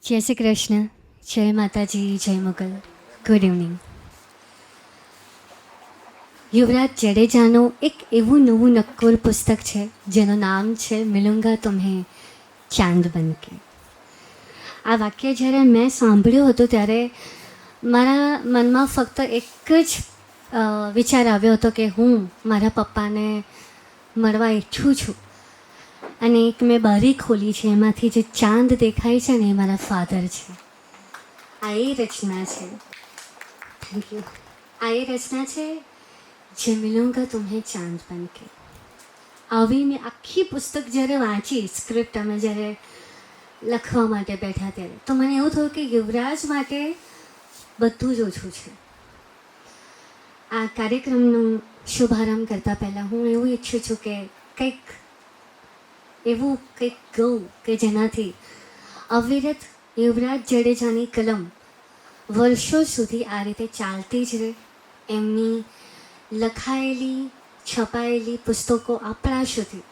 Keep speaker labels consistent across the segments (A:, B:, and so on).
A: જય શ્રી કૃષ્ણ, જય માતાજી, જય મુગલ. Good evening. યુવરાજ જડેજાનું એક એવું નવું નક્કોર પુસ્તક છે જેનું નામ છે મિલુંગા તુમ્હે ચાંદ બનકે. આ વાક્ય જ્યારે મેં સાંભળ્યું હતું ત્યારે મારા મનમાં ફક્ત એક જ વિચાર આવ્યો હતો કે હું મારા પપ્પાને મળવા ઈચ્છું છું અને એક મેં બારી ખોલી છે, એમાંથી જે ચાંદ દેખાય છે ને એ મારા ફાધર છે. આ એ રચના છે. Thank you. આ એ રચના છે જે મિલુંગા તુમ્હે ચાંદ બનકે. આવી મેં આખી પુસ્તક જ્યારે વાંચી, સ્ક્રિપ્ટ અમે જ્યારે લખવા માટે બેઠા ત્યારે, તો મને એવું થયું કે યુવરાજ માટે બધું જ ઓછું છે. આ કાર્યક્રમનું શુભારંભ કરતાં પહેલાં હું એવું ઈચ્છું છું કે કંઈક એવું કંઈક ગઉં કે જેનાથી અવિરત યુવરાજ જડેજાની કલમ વર્ષો સુધી આ રીતે ચાલતી જ રહે. એમની લખાયેલી છપાયેલી પુસ્તકો આપણા સુધી,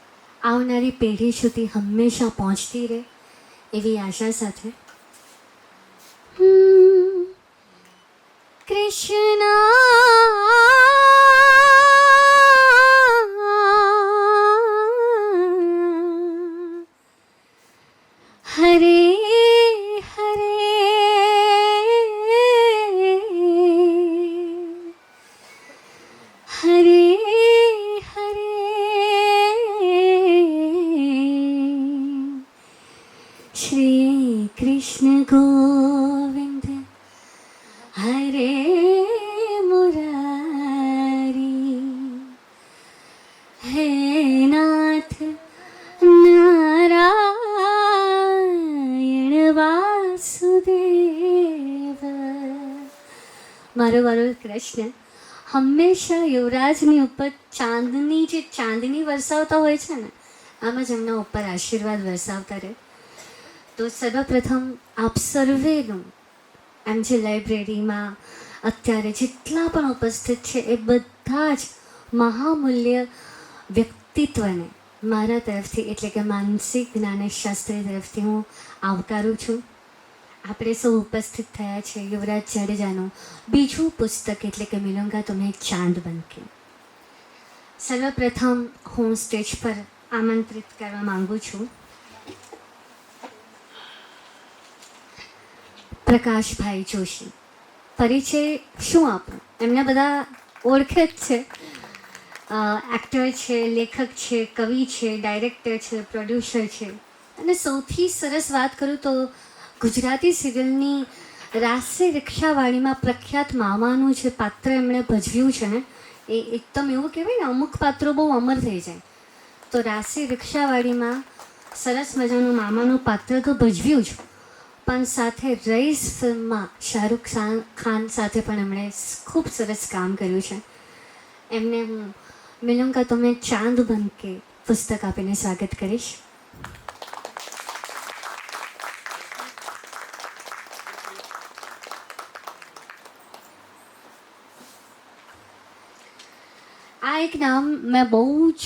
A: આવનારી પેઢી સુધી હંમેશા પહોંચતી રહે એવી આશા સાથે કૃષ્ણ હે નાથ નારાયણ વાસુદેવ. મારો કૃષ્ણ હંમેશા યુવરાજની ઉપર ચાંદની વરસાવતા હોય છે ને, આમ જ એમના ઉપર આશીર્વાદ વરસાવતા રહે. તો સર્વપ્રથમ આપ સર્વેનું એમ જે લાઇબ્રેરીમાં અત્યારે જેટલા પણ ઉપસ્થિત છે એ બધા જ મહામૂલ્ય વ્યક્તિત્વને મારા તરફથી એટલે કે માનસિક જ્ઞાનશાસ્ત્રી તરફથી હું આવકારું છું. આપણે સૌ ઉપસ્થિત થયા છે યુવરાજ જાડેજાનું બીજું પુસ્તક એટલે કે મિલૂંગા તુમ્હેં ચાંદ બનકે. સર્વપ્રથમ હું સ્ટેજ પર આમંત્રિત કરવા માંગુ છું પ્રકાશભાઈ જોશી. પરિચય શું આપો, એમને બધા ઓળખે જ છે. એક્ટર છે, લેખક છે, કવિ છે, ડાયરેક્ટર છે, પ્રોડ્યુસર છે. અને સૌથી સરસ વાત કરું તો ગુજરાતી સિરિયલની રાસે રિક્ષાવાળીમાં પ્રખ્યાત મામાનું જે પાત્ર એમણે ભજવ્યું છે ને, એ એકદમ એવું કહેવાય ને અમુક પાત્રો બહુ અમર થઈ જાય. તો રાસે રિક્ષાવાળીમાં સરસ મજાનું મામાનું પાત્ર તો ભજવ્યું જ, પણ સાથે રઈસ ફિલ્મમાં શાહરૂખ ખાન સાથે પણ એમણે ખૂબ સરસ કામ કર્યું છે. એમને હું મિલૂંગા તુમ્હેં ચાંદ બનકે પુસ્તક આપીને સ્વાગત કરીશ. આ એક નામ મેં બહુ જ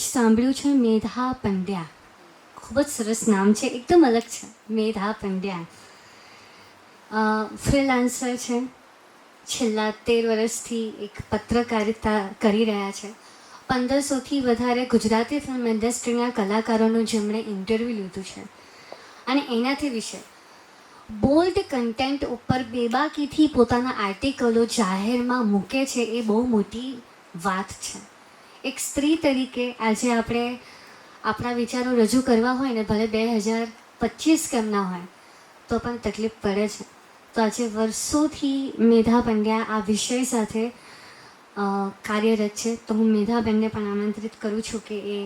A: સાંભળ્યું છે, મેધા પંડ્યા. ખૂબ જ સરસ નામ છે, એકદમ અલગ છે. મેધા પંડ્યા ફ્રીલાન્સર છે, છેલ્લા 13 વર્ષથી એક પત્રકારિતા કરી રહ્યા છે. 1500થી વધારે ગુજરાતી ફિલ્મ ઇન્ડસ્ટ્રીના કલાકારોનું જેમણે ઇન્ટરવ્યૂ લીધું છે. અને એનાથી વિશે બોલ્ડ કન્ટેન્ટ ઉપર બેબાકીથી પોતાના આર્ટિકલો જાહેરમાં મૂકે છે, એ બહુ મોટી વાત છે. એક સ્ત્રી તરીકે આજે આપણે આપણા વિચારો રજૂ કરવા હોય ને, ભલે 2025 કેમ ના હોય તો પણ તકલીફ પડે છે. તો આજે વર્ષોથી મેધા પંડ્યા આ વિષય સાથે કાર્યરત છે. તો હું મેધાબેનને પણ આમંત્રિત કરું છું કે એ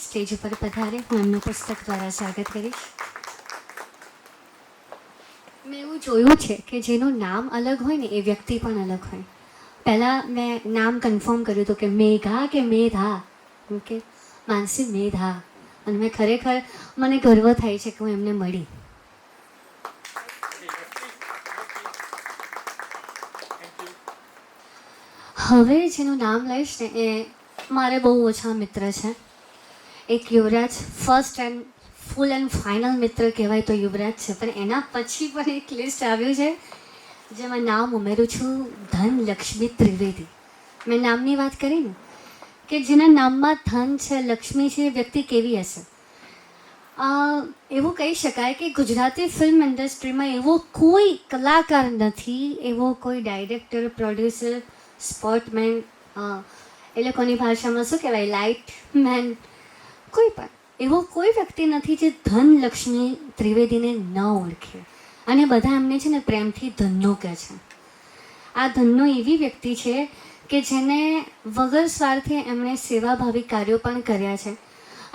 A: સ્ટેજ ઉપર પધારે. હું એમનું પુસ્તક દ્વારા સ્વાગત કરીશ. મેં એવું જોયું છે કે જેનું નામ અલગ હોય ને એ વ્યક્તિ પણ અલગ હોય. પહેલાં મેં નામ કન્ફર્મ કર્યું હતું કે મેઘા કે મેધા, ઓકે માનસી મેધા. અને મેં ખરેખર મને ગર્વ થાય છે કે હું એમને મળી. હવે જેનું નામ લઈશ ને એ મારે બહુ ઓછા મિત્ર છે. એક Yuvraj first and full and final મિત્ર કહેવાય તો યુવરાજ છે, પણ એના પછી પણ એક લિસ્ટ આવ્યું છે જેમાં નામ ઉમેરું છું ધનલક્ષ્મી ત્રિવેદી. મેં નામની વાત કરી ને કે જેના નામમાં ધન છે, લક્ષ્મી છે, એ વ્યક્તિ કેવી હશે? એવું કહી શકાય કે ગુજરાતી ફિલ્મ ઇન્ડસ્ટ્રીમાં એવો કોઈ કલાકાર નથી, એવો કોઈ ડાયરેક્ટર, પ્રોડ્યુસર, સ્પોર્ટમેન, એ લોકોની ભાષામાં શું કહેવાય, લાઇટમેન, કોઈ પણ એવો કોઈ વ્યક્તિ નથી જે ધનલક્ષ્મી ત્રિવેદીને ન ઓળખે. અને બધા એમને છે ને પ્રેમથી ધનનો કહે છે. આ ધનનો એવી વ્યક્તિ છે કે જેને વગર સ્વાર્થે એમણે સેવાભાવી કાર્યો પણ કર્યા છે.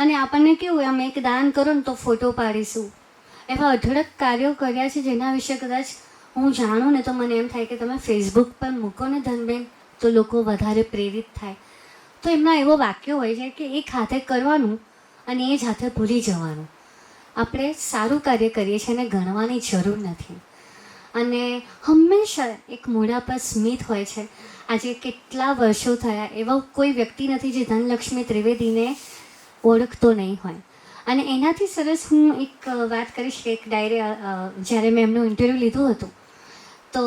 A: અને આપણને કેવું, આમ એક દાન કરો ને તો ફોટો પાડીશું, એવા અઢળક કાર્યો કર્યા છે જેના વિશે કદાચ હું જાણું ને તો મને એમ થાય કે તમે ફેસબુક પર મૂકો ને ધનબેન તો લોકો વધારે પ્રેરિત થાય. તો એમના એવો વાક્યો હોય છે કે એક હાથે કરવાનું અને એ જ હાથે ભૂલી જવાનું. આપણે સારું કાર્ય કરીએ છીએ અને ગણવાની જરૂર નથી. અને હંમેશા એક મોઢા પર સ્મિત હોય છે. આજે કેટલા વર્ષો થયા, એવા કોઈ વ્યક્તિ નથી જે ધનલક્ષ્મી ત્રિવેદીને ઓળખતો નહીં હોય. અને એનાથી સરસ હું એક વાત કરીશ કે એક જ્યારે મેં એમનું ઇન્ટરવ્યૂ લીધું હતું તો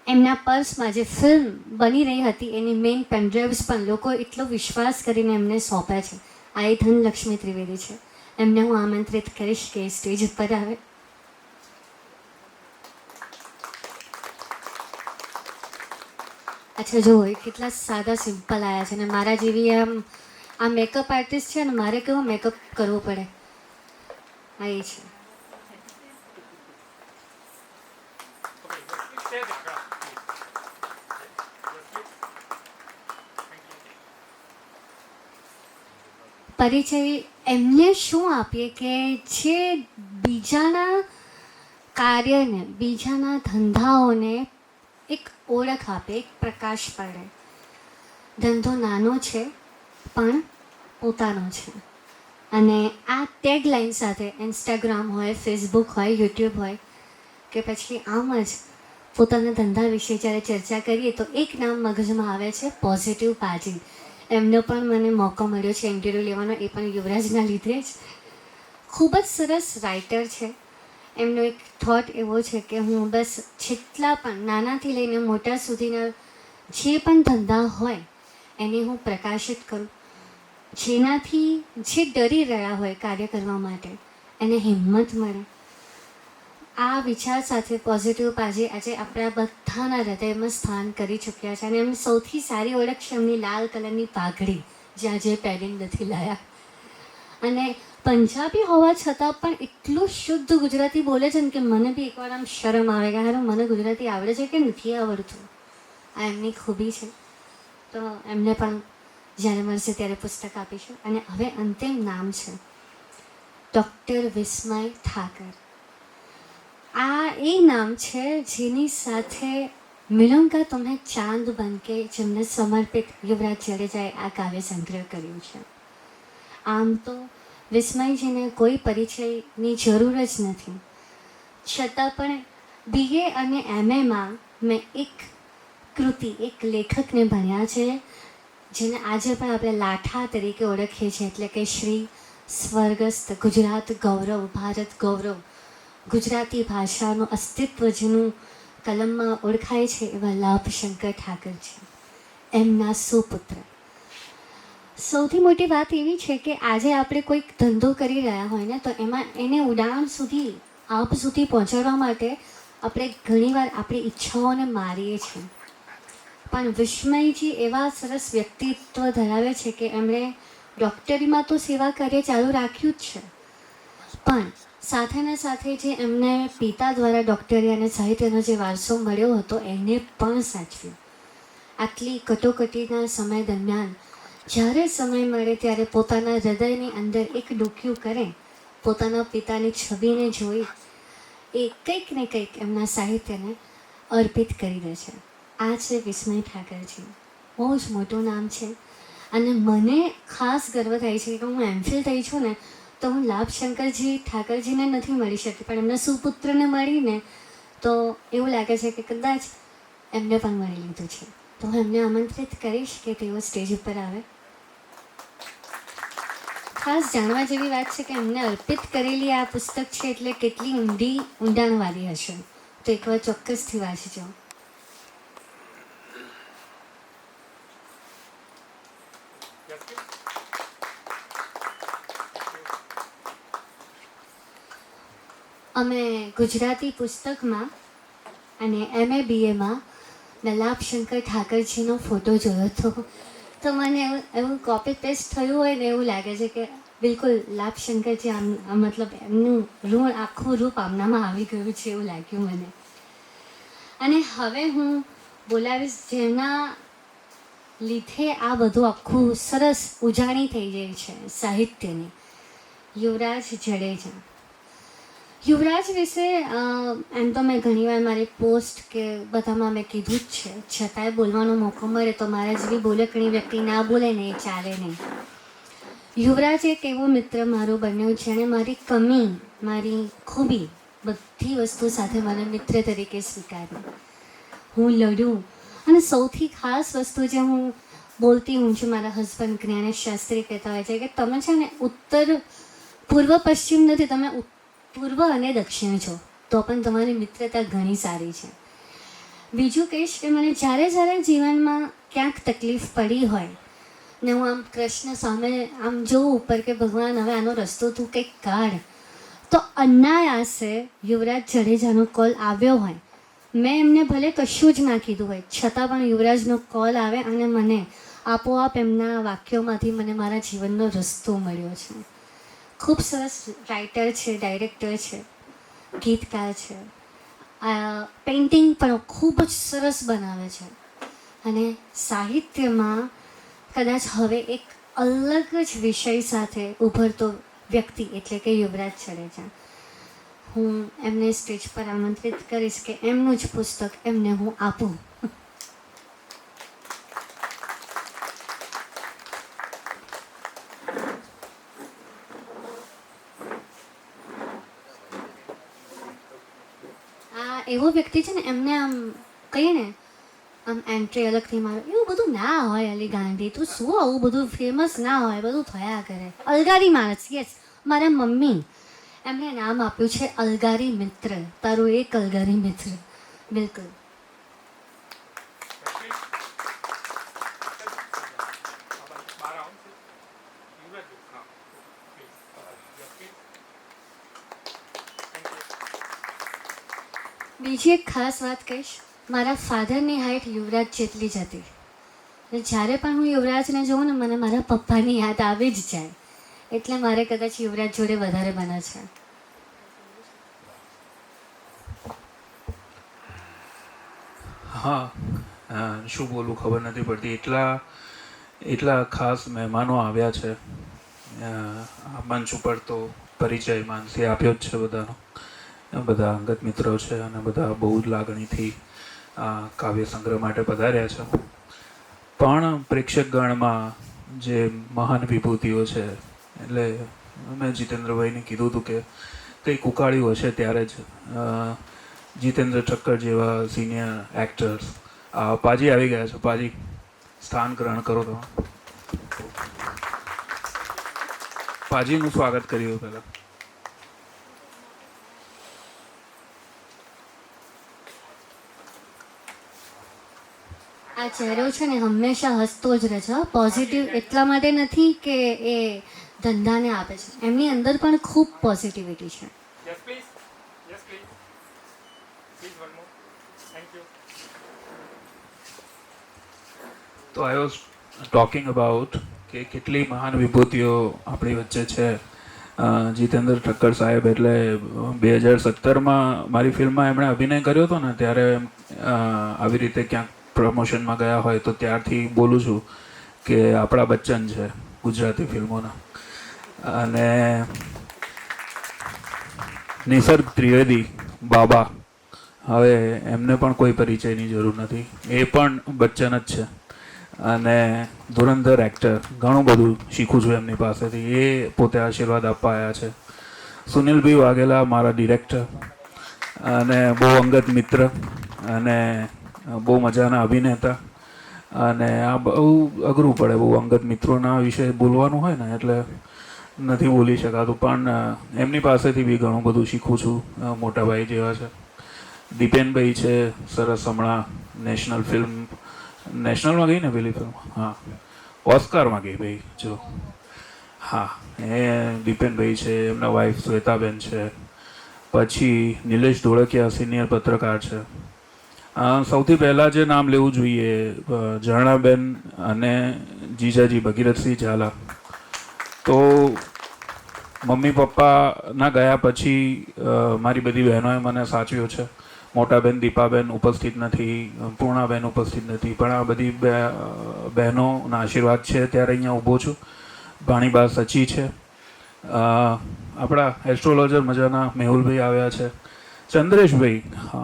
A: એમના પર્સમાં જે ફિલ્મ બની રહી હતી એની મેઇન પેનડ્રાઇવ્સ પણ લોકો એટલો વિશ્વાસ કરીને એમને સોંપ્યા છે. આ એ ધનલક્ષ્મી ત્રિવેદી છે. એમને હું આમંત્રિત કરીશ કે સ્ટેજ ઉપર આવે. અચ્છા જો કેટલા સાદા સિમ્પલ આવ્યા છે. અને મારા જેવી આ મેકઅપ આર્ટિસ્ટ છે ને, મારે કેવો મેકઅપ કરવો પડે, આ એ છે. પરિચય એમને શું આપીએ કે જે બીજાના કાર્યને, બીજાના ધંધાઓને એક ઓળખ આપે, એક પ્રકાશ પડે. ધંધો નાનો છે પણ પોતાનો છે. અને આ ટેગલાઇન સાથે ઇન્સ્ટાગ્રામ હોય, ફેસબુક હોય, યુટ્યુબ હોય કે પછી આમ જ પોતાના ધંધા વિશે જ્યારે ચર્ચા કરીએ તો એક નામ મગજમાં આવે છે, પોઝિટિવ પાજી. એમનો પણ મને મોકો મળ્યો છે ઇન્ટરવ્યૂ લેવાનો, એ પણ યુવરાજના લીધે જ. ખૂબ જ સરસ રાઇટર છે. એમનો એક થોટ એવો છે કે હું બસ જેટલા પણ નાનાથી લઈને મોટા સુધીના જે પણ ધંધા હોય એને હું પ્રકાશિત કરું, જેનાથી જે ડરી રહ્યા હોય કાર્ય કરવા માટે એને હિંમત મળે. આ વિચાર સાથે પોઝિટિવ પાજી આજે આપણા બધાના હૃદયમાં સ્થાન કરી ચૂક્યા છે. અને એમની સૌથી સારી ઓળખ છે એમની લાલ કલરની પાઘડી, જે આજે પહેરીને નથી લાયા. અને પંજાબી હોવા છતાં પણ એટલું શુદ્ધ ગુજરાતી બોલે છે ને કે મને બી એકવાર આમ શરમ આવે કે હારું મને ગુજરાતી આવડે છે કે નથી આવડતું. આ એમની ખૂબી છે. તો એમને પણ જ્યારે મળશે ત્યારે પુસ્તક આપીશું. અને હવે અંતિમ નામ છે ડૉક્ટર વિસ્મય ઠાકર. આ એ નામ છે જેની સાથે મિલુંગા તુમ્હેં ચાંદ બનકે, જેમને સમર્પિત યુવરાજ જડેજાએ આ કાવ્ય સંગ્રહ કર્યું છે. આમ તો વિસ્મયજીને કોઈ પરિચયની જરૂર જ નથી, છતાં પણ BA અને MAમાં મેં એક કૃતિ, એક લેખકને ભણ્યા છે જેને આજે પણ આપણે લાઠા તરીકે ઓળખીએ છીએ, એટલે કે શ્રી સ્વર્ગસ્થ ગુજરાત ગૌરવ, ભારત ગૌરવ, ગુજરાતી ભાષાનું અસ્તિત્વ જેનું કલમમાં ઓળખાય છે એવા લાભશંકર ઠાકર છે, એમના સુપુત્ર. સૌથી મોટી વાત એવી છે કે આજે આપણે કોઈક ધંધો કરી રહ્યા હોય ને તો એમાં એને ઉડાણ સુધી, આપ સુધી પહોંચાડવા માટે આપણે ઘણીવાર આપણી ઈચ્છાઓને મારીએ છીએ. પણ વિસ્મયજી એવા સરસ વ્યક્તિત્વ ધરાવે છે કે એમણે ડૉક્ટરીમાં તો સેવા કાર્ય ચાલુ રાખ્યું જ છે, પણ સાથેના સાથે જે એમને પિતા દ્વારા ડૉક્ટરી અને સાહિત્યનો જે વારસો મળ્યો હતો એને પણ સાચવ્યો. આટલી કટોકટીના સમય દરમિયાન જ્યારે સમય મળે ત્યારે પોતાના હૃદયની અંદર એક ડૂક્યું કરે, પોતાના પિતાની છબીને જોઈ એ કંઈક ને કંઈક એમના સાહિત્યને અર્પિત કરી દે છે. આ છે વિસ્મય ઠાકરજી. બહુ જ મોટું નામ છે. અને મને ખાસ ગર્વ થાય છે કે હું MPhil થઈ છું ને તો હું લાભશંકરજી ઠાકરજીને નથી મળી શકતી, પણ એમના સુપુત્રને મળીને તો એવું લાગે છે કે કદાચ એમને પણ મળી લીધું છે. તો હું એમને આમંત્રિત કરીશ કે તેઓ સ્ટેજ ઉપર આવે. ખાસ જાણવા જેવી વાત છે કે એમને અર્પિત કરેલી આ પુસ્તક છે એટલે કેટલી ઊંડાણવાળી હશે, તો એકવાર ચોક્કસથી વાંચજો. અમે ગુજરાતી પુસ્તકમાં અને MA BAમાં લાભશંકર ઠાકરજીનો ફોટો જોયો હતો, તો મને એવું કોપી પેસ્ટ થયું હોય ને એવું લાગે છે કે બિલકુલ લાભશંકરજી આમ મતલબ એમનું આખું રૂપ આમનામાં આવી ગયું છે એવું લાગ્યું મને. અને હવે હું બોલાવીશ જેના લીધે આ બધું આખું સરસ ઉજાણી થઈ જાય છે સાહિત્યની, યુવરાજ જડેજા. યુવરાજ વિશે એમ તો મેં ઘણીવાર મારી પોસ્ટ કે બધામાં મેં કીધું જ છે, છતાંય બોલવાનો મોકો મળે તો મારા જેવી બોલકણી વ્યક્તિ ના બોલે ને એ ચાલે નહીં. યુવરાજ એક એવો મિત્ર મારો બન્યો જેણે મારી કમી, મારી ખૂબી બધી વસ્તુ સાથે મને મિત્ર તરીકે સ્વીકારી. હું લડું અને સૌથી ખાસ વસ્તુ જે હું બોલતી હું છું, મારા હસબન્ડ જ્ઞાનેશ શાસ્ત્રી કહેતા હોય છે કે તમે છે ને ઉત્તર પૂર્વ પશ્ચિમ નથી, તમે પૂર્વ અને દક્ષિણ છો, તો પણ તમારી મિત્રતા ઘણી સારી છે. બીજું કહીશ કે મને જ્યારે જીવનમાં ક્યાંક તકલીફ પડી હોય ને હું આમ કૃષ્ણ સામે આમ જોઉં ઉપર કે ભગવાન હવે આનો રસ્તો તું કંઈક કાઢ, તો અનાયાસે યુવરાજ જડેજાનો કોલ આવ્યો હોય. મેં એમને ભલે કશું જ ના કીધું હોય છતાં પણ યુવરાજનો કોલ આવે અને મને આપોઆપ એમના વાક્યોમાંથી મને મારા જીવનનો રસ્તો મળ્યો છે. ખૂબ સરસ રાઇટર છે, ડાયરેક્ટર છે, ગીતકાર છે, પેઇન્ટિંગ પણ ખૂબ જ સરસ બનાવે છે. અને સાહિત્યમાં કદાચ હવે એક અલગ જ વિષય સાથે ઉભરતો વ્યક્તિ એટલે કે યુવરાજ જાડેજા. હું એમને સ્ટેજ પર આમંત્રિત કરીશ કે એમનું જ પુસ્તક એમને હું આપું. આ એવો વ્યક્તિ છે ને, એમને આમ કહીએ ને આમ એન્ટ્રી અલગથી મારો એવું બધું ના હોય. અલી ગાંધી તું શું આવું બધું ફેમસ ના હોય, બધું થયા કરે. અલગારી માણસ, યસ. મારા મમ્મી એમને નામ આપ્યું છે અલગારી મિત્ર. તારું એક અલગારી મિત્ર. બિલકુલ. બીજી એક ખાસ વાત કહીશ. મારા ફાધરની હાઇટ યુવરાજ જેટલી જ હતી. જ્યારે પણ હું યુવરાજને જોઉં ને મને મારા પપ્પાની યાદ આવી જ જાય. એટલે મારે કદાચ યુવરાજ જોડે વધારે બને છે.
B: હા, શું બોલું ખબર નથી પડતી. એટલા ખાસ મહેમાનો આવ્યા છે. આ મંચ ઉપર તો પરિચય માનસી આપ્યો જ છે બધાનો. બધા અંગત મિત્રો છે અને બધા બહુ જ લાગણીથી આ કાવ્ય સંગ્રહ માટે પધાર્યા છે. પણ પ્રેક્ષકગણમાં જે મહાન વિભૂતિઓ છે, એટલે મેં જીતેન્દ્રભાઈને કીધું હતું કે કંઈક ઉકાળ્યું હશે ત્યારે જ જીતેન્દ્ર ઠક્કર જેવા સિનિયર એક્ટર્સ પાજી આવી ગયા છે. પાજી, સ્થાન ગ્રહણ કરો. તમે પાજીનું સ્વાગત કર્યું પહેલા.
A: આ ચહેરો છે ને હંમેશા હસતો જ રહે છે. પોઝિટિવ એટલા માટે નથી કે એ ધંધાને આપે છે, એમની અંદર પણ ખૂબ પોઝિટિવિટી છે.
B: તો આઈ વોઝ ટોકિંગ અબાઉટ કે કેટલી મહાન વિભૂતિઓ આપણી વચ્ચે છે. જીતેન્દ્ર ઠક્કર સાહેબ એટલે 2017માં મારી ફિલ્મમાં એમણે અભિનય કર્યો હતો ને, ત્યારે આવી રીતે ક્યાંક પ્રમોશનમાં ગયા હોય તો ત્યારથી બોલું છું કે આપણા બચ્ચન છે ગુજરાતી ફિલ્મોના. અને નિસર્ગ ત્રિવેદી બાબા, હવે એમને પણ કોઈ પરિચયની જરૂર નથી, એ પણ બચ્ચન જ છે. અને ધુરંધર એક્ટર, ઘણું બધું શીખું છું એમની પાસેથી. એ પોતે આશીર્વાદ આપવા આવ્યા છે. સુનિલભાઈ વાઘેલા મારા ડિરેક્ટર અને બહુ અંગત મિત્ર અને બહુ મજાના અભિનેતા. અને આ બહુ અઘરું પડે, બહુ અંગત મિત્રોના વિશે બોલવાનું હોય ને એટલે નથી બોલી શકાતું. પણ એમની પાસેથી બી ઘણું બધું શીખું છું. મોટાભાઈ જેવા છે. દીપેનભાઈ છે સરસ, હમણાં નેશનલ ફિલ્મ, નેશનલમાં ગઈ ને પેલી ફિલ્મ, હા ઓસ્કારમાં ગઈ ભાઈ જો. હા, એ દીપેનભાઈ છે, એમના વાઈફ શ્વેતાબેન છે. પછી નિલેશ ધોળકિયા સિનિયર પત્રકાર છે. સૌથી પહેલાં જે નામ લેવું જોઈએ ઝરણાબેન અને જીજાજી ભગીરથસિંહ ઝાલા. તો મમ્મી પપ્પાના ગયા પછી મારી બધી બહેનોએ મને સાચવ્યો છે. મોટાબેન દીપાબેન ઉપસ્થિત નથી, પૂર્ણાબેન ઉપસ્થિત નથી, પણ આ બધી બહેનોના આશીર્વાદ છે ત્યારે અહીંયા ઊભો છું. ભાણીબા સચી છે, આપણા એસ્ટ્રોલોજર મજાના મેહુલભાઈ આવ્યા છે, ચંદ્રેશભાઈ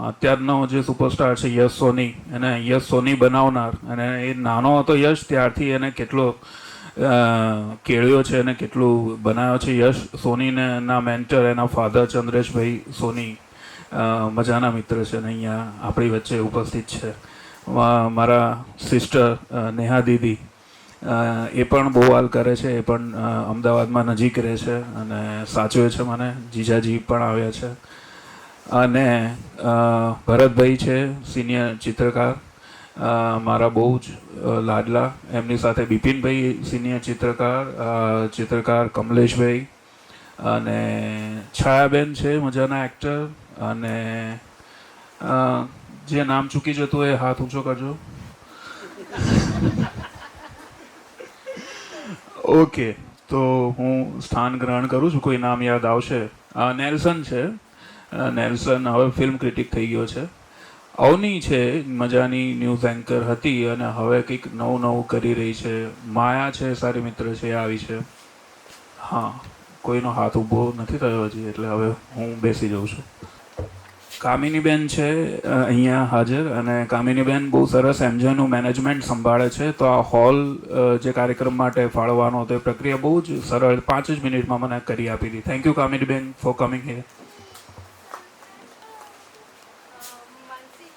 B: અત્યારનો જે સુપરસ્ટાર છે યશ સોની, એને યશ સોની બનાવનાર, અને એ નાનો હતો યશ ત્યારથી એને કેટલો કેળ્યો છે અને કેટલું બનાવ્યો છે. યશ સોનીને ના મેન્ટર એના ફાધર ચંદ્રેશભાઈ સોની મજાના મિત્ર છે અને અહીંયા આપણી વચ્ચે ઉપસ્થિત છે. મારા સિસ્ટર નેહા દીદી, એ પણ બહુ હાલ કરે છે, એ પણ અમદાવાદમાં નજીક રહે છે અને સાચવે છે મને. જીજાજી પણ આવ્યા છે. અને ભરતભાઈ છે સિનિયર ચિત્રકાર, મારા બહુ જ લાડલા. એમની સાથે બિપિનભાઈ સિનિયર ચિત્રકાર કમલેશભાઈ, અને છાયાબેન છે મજાના એક્ટર. અને જે નામ ચૂકી જતું હોય હાથ ઊંચો કરજો. ઓકે, તો હું સ્થાન ગ્રહણ કરું છું. કોઈ નામ યાદ આવશે. નેલ્સન છે. નેલ્સન હવે ફિલ્મ ક્રિટિક થઈ ગયો છે. અવની છે મજાની ન્યૂઝ એન્કર હતી અને હવે કંઈક નવું નવું કરી રહી છે. માયા છે સારી મિત્ર છે એ આવી છે. હા, કોઈનો હાથ ઊભો નથી થયો હજી, એટલે હવે હું બેસી જાઉં છું. કામિનીબેન છે અહીંયા હાજર, અને કામિનીબેન બહુ સરસ એમજેનું મેનેજમેન્ટ સંભાળે છે. તો આ હોલ જે કાર્યક્રમ માટે ફાળવવાનો હતો એ પ્રક્રિયા બહુ જ સરળ 5 જ મિનિટમાં મને કરી આપી હતી. Thank you Kaminiben for coming here.
C: Mansi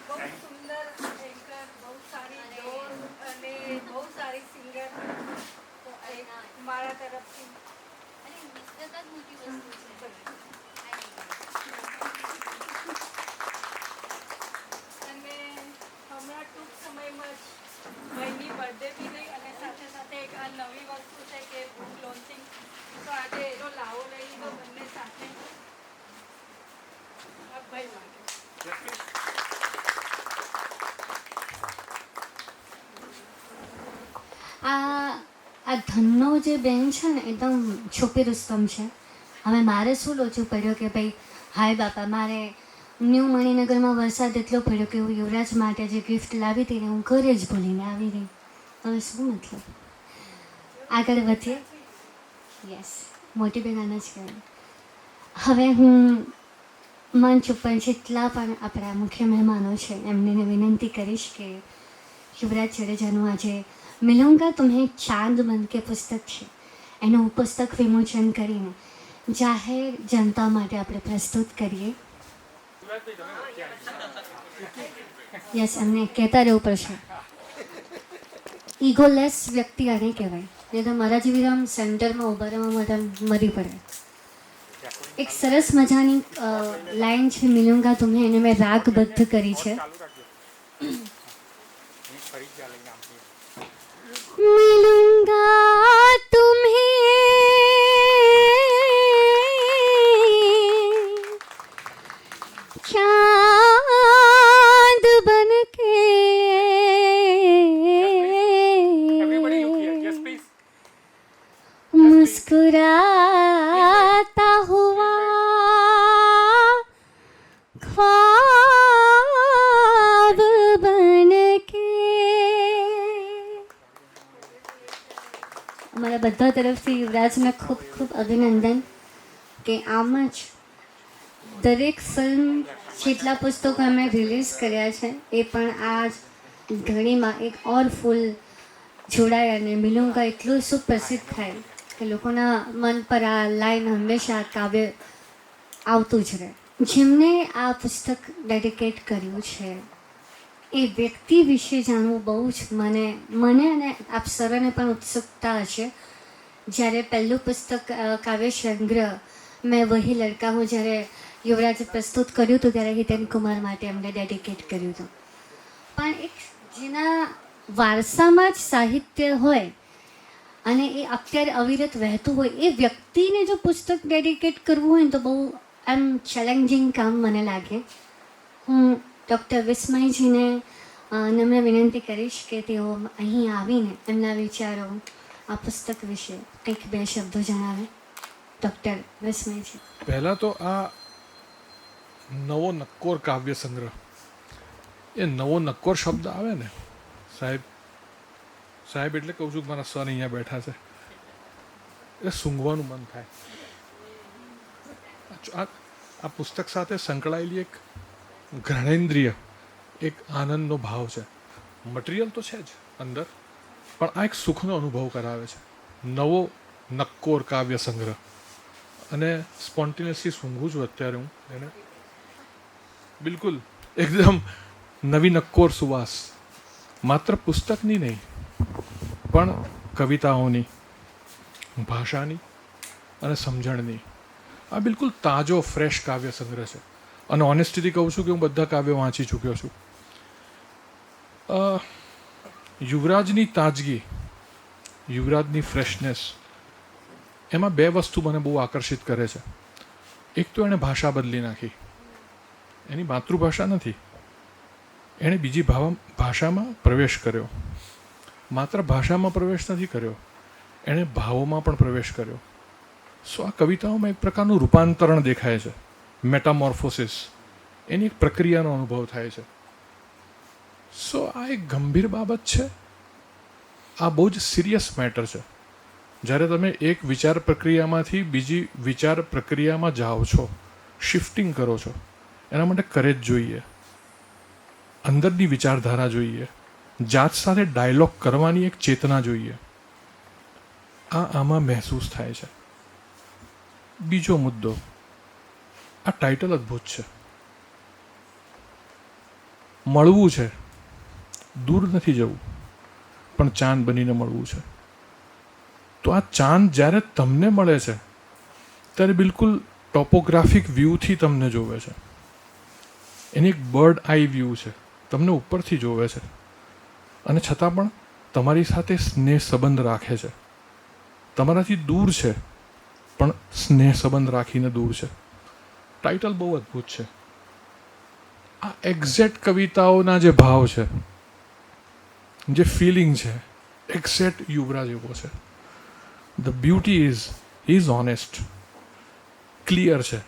C: બહુ સુંદર એન્કર, બહુ સારી ડોર અને બહુ સારી સિંગર. તો મારા તરફથી અને હમણાં ટૂંક સમયમાં જ ભાઈની બર્થડે બી ગઈ અને સાથે સાથે એક આ નવી વસ્તુ છે કે બુક લોન્ચિંગ. તો આજે એનો લાવો લઈ લીધો બંને સાથે. ભાઈ માટે
A: આ ધનનો જે બેન છે ને એકદમ છુપી રુસ્તમ છે. હવે મારે શું લોચું પડ્યો કે ભાઈ હાય બાપા, મારે ન્યૂ મણિનગરમાં વરસાદ એટલો પડ્યો કે હું યુવરાજ માટે જે ગિફ્ટ લાવી હતી ને હું ઘરે જ ભૂલીને આવી રહી. હવે શું મતલબ? આગળ વધીએ. યસ, મોટી બેન આને જ કહેવાય. હવે હું મંચ ઉપર જેટલા પણ આપણા મુખ્ય મહેમાનો છે એમને વિનંતી કરીશ કે યુવરાજ જાડેજાનું આજે મિલુંગા તુમ્હે ચાંદ બન કે પુસ્તક છે એનું પુસ્તક વિમોચન કરીને જાહેર જનતા માટે આપણે પ્રસ્તુત કરીએ. યસ, એમને કહેતા રહેવું પડશે. ઇગોલેસ વ્યક્તિ આને કહેવાય. નહીં તો મારા જેવી આમ સેન્ટરમાં ઊભા રહેવા માટે મરી પડે. એક સરસ મજાની લાઈન છે મિલુંગા તુમ્હે, એને મેં રાગબદ્ધ કરી છે. मिलूंगा तुम्हें चांद बन के मुस्कुराता हुआ ख्वाब बन के. અમારા બધા તરફથી યુવરાજને ખૂબ ખૂબ અભિનંદન કે આમ જ દરેક ફિલ્મ જેટલા પુસ્તકો અમે રિલીઝ કર્યા છે એ પણ આ ઘડીમાં એક ઓર ફૂલ જોડાય અને મિલુંગા એટલું સુપ્રસિદ્ધ થાય કે લોકોના મન પર આ લાઈન હંમેશા કાવ્ય આવતું જ રહે. જેમને આ પુસ્તક ડેડિકેટ કર્યું છે એ વ્યક્તિ વિશે જાણવું બહુ જ મને અને આપ સર્વને પણ ઉત્સુકતા હશે. જ્યારે પહેલું પુસ્તક કાવ્ય સંગ્રહ મેં વહી લડકા હું જ્યારે યુવરાજે પ્રસ્તુત કર્યું હતું ત્યારે હિતેન કુમાર માટે અમને ડેડિકેટ કર્યું હતું. પણ એક જેના વારસામાં જ સાહિત્ય હોય અને એ અત્યારે અવિરત વહેતું હોય એ વ્યક્તિને જો પુસ્તક ડેડિકેટ કરવું હોય ને તો બહુ આમ ચેલેન્જિંગ કામ મને લાગે. હું ડૉક્ટર વિસ્મયજીને નમ્ર વિનંતી કરીશ કે તેઓ અહીં આવીને એમના વિચારો આ પુસ્તક વિશે કંઈક બે શબ્દો જણાવે. ડૉક્ટર વિસ્મયજી.
D: પહેલાં તો આ નવો નક્કોર કાવ્ય સંગ્રહ, એ નવો નક્કોર શબ્દ આવે ને સાહેબ એટલે કહું છું કે મારા સર અહીંયા બેઠા છે, એ સૂંઘવાનું મન થાય. આ પુસ્તક સાથે સંકળાયેલી એક ઘ્રાણેન્દ્રિય એક આનંદનો ભાવ છે. મટીરિયલ તો છે જ અંદર, પણ આ એક સુખનો અનુભવ કરાવે છે. નવો નક્કોર કાવ્ય સંગ્રહ, અને સ્પોન્ટેનિયસલી સૂંઘું છું અત્યારે હું એને. બિલકુલ એકદમ નવી નક્કોર સુવાસ, માત્ર પુસ્તકની નહીં પણ કવિતાઓની, ભાષાની અને સમજણની. આ બિલકુલ તાજો ફ્રેશ કાવ્ય સંગ્રહ છે. અને ઓનેસ્ટીથી કહું છું કે હું બધા કાવ્યો વાંચી ચૂક્યો છું. યુવરાજની તાજગી, યુવરાજની ફ્રેશનેસ, એમાં બે વસ્તુ મને બહુ આકર્ષિત કરે છે. એક તો એણે ભાષા બદલી નાખી. એની માતૃભાષા નથી, એણે બીજી ભાષામાં પ્રવેશ કર્યો. માત્ર ભાષામાં પ્રવેશ નથી કર્યો, એણે ભાવોમાં પણ પ્રવેશ કર્યો. સો આ કવિતાઓમાં એક પ્રકારનું રૂપાંતરણ દેખાય છે, મેટામોર્ફોસિસ. એની એક પ્રક્રિયાનો અનુભવ થાય છે. સો આ એક ગંભીર બાબત છે. આ બહુ જ સિરિયસ મેટર છે. જ્યારે તમે એક વિચાર પ્રક્રિયામાંથી બીજી વિચાર પ્રક્રિયામાં જાઓ છો, શિફ્ટિંગ કરો છો, એના માટે કરેજ જોઈએ, અંદરની વિચારધારા જોઈએ, જાત સાથે ડાયલોગ કરવાની એક ચેતના જોઈએ. આમાં મહેસૂસ થાય છે. બીજો મુદ્દો, આ ટાઇટલ અદ્ભુત છે. મળવું છે, દૂર નથી જવું, પણ ચાંદ બનીને મળવું છે. તો આ ચાંદ જ્યારે તમને મળે છે ત્યારે બિલકુલ ટોપોગ્રાફિક વ્યૂથી તમને જોવે છે. એની એક બર્ડ આઈ વ્યૂ છે, તમને ઉપરથી જોવે છે, અને છતાં પણ તમારી સાથે સ્નેહ સંબંધ રાખે છે. તમારાથી દૂર છે પણ સ્નેહ સંબંધ રાખીને દૂર છે. ટાઇટલ બહુ અદ્ભુત છે. આ એક્ઝેક્ટ કવિતાઓના જે ભાવ છે, જે ફિલિંગ છે, એક્ઝેક્ટ યુવરાજ એવો છે. The beauty is honest, clear છે,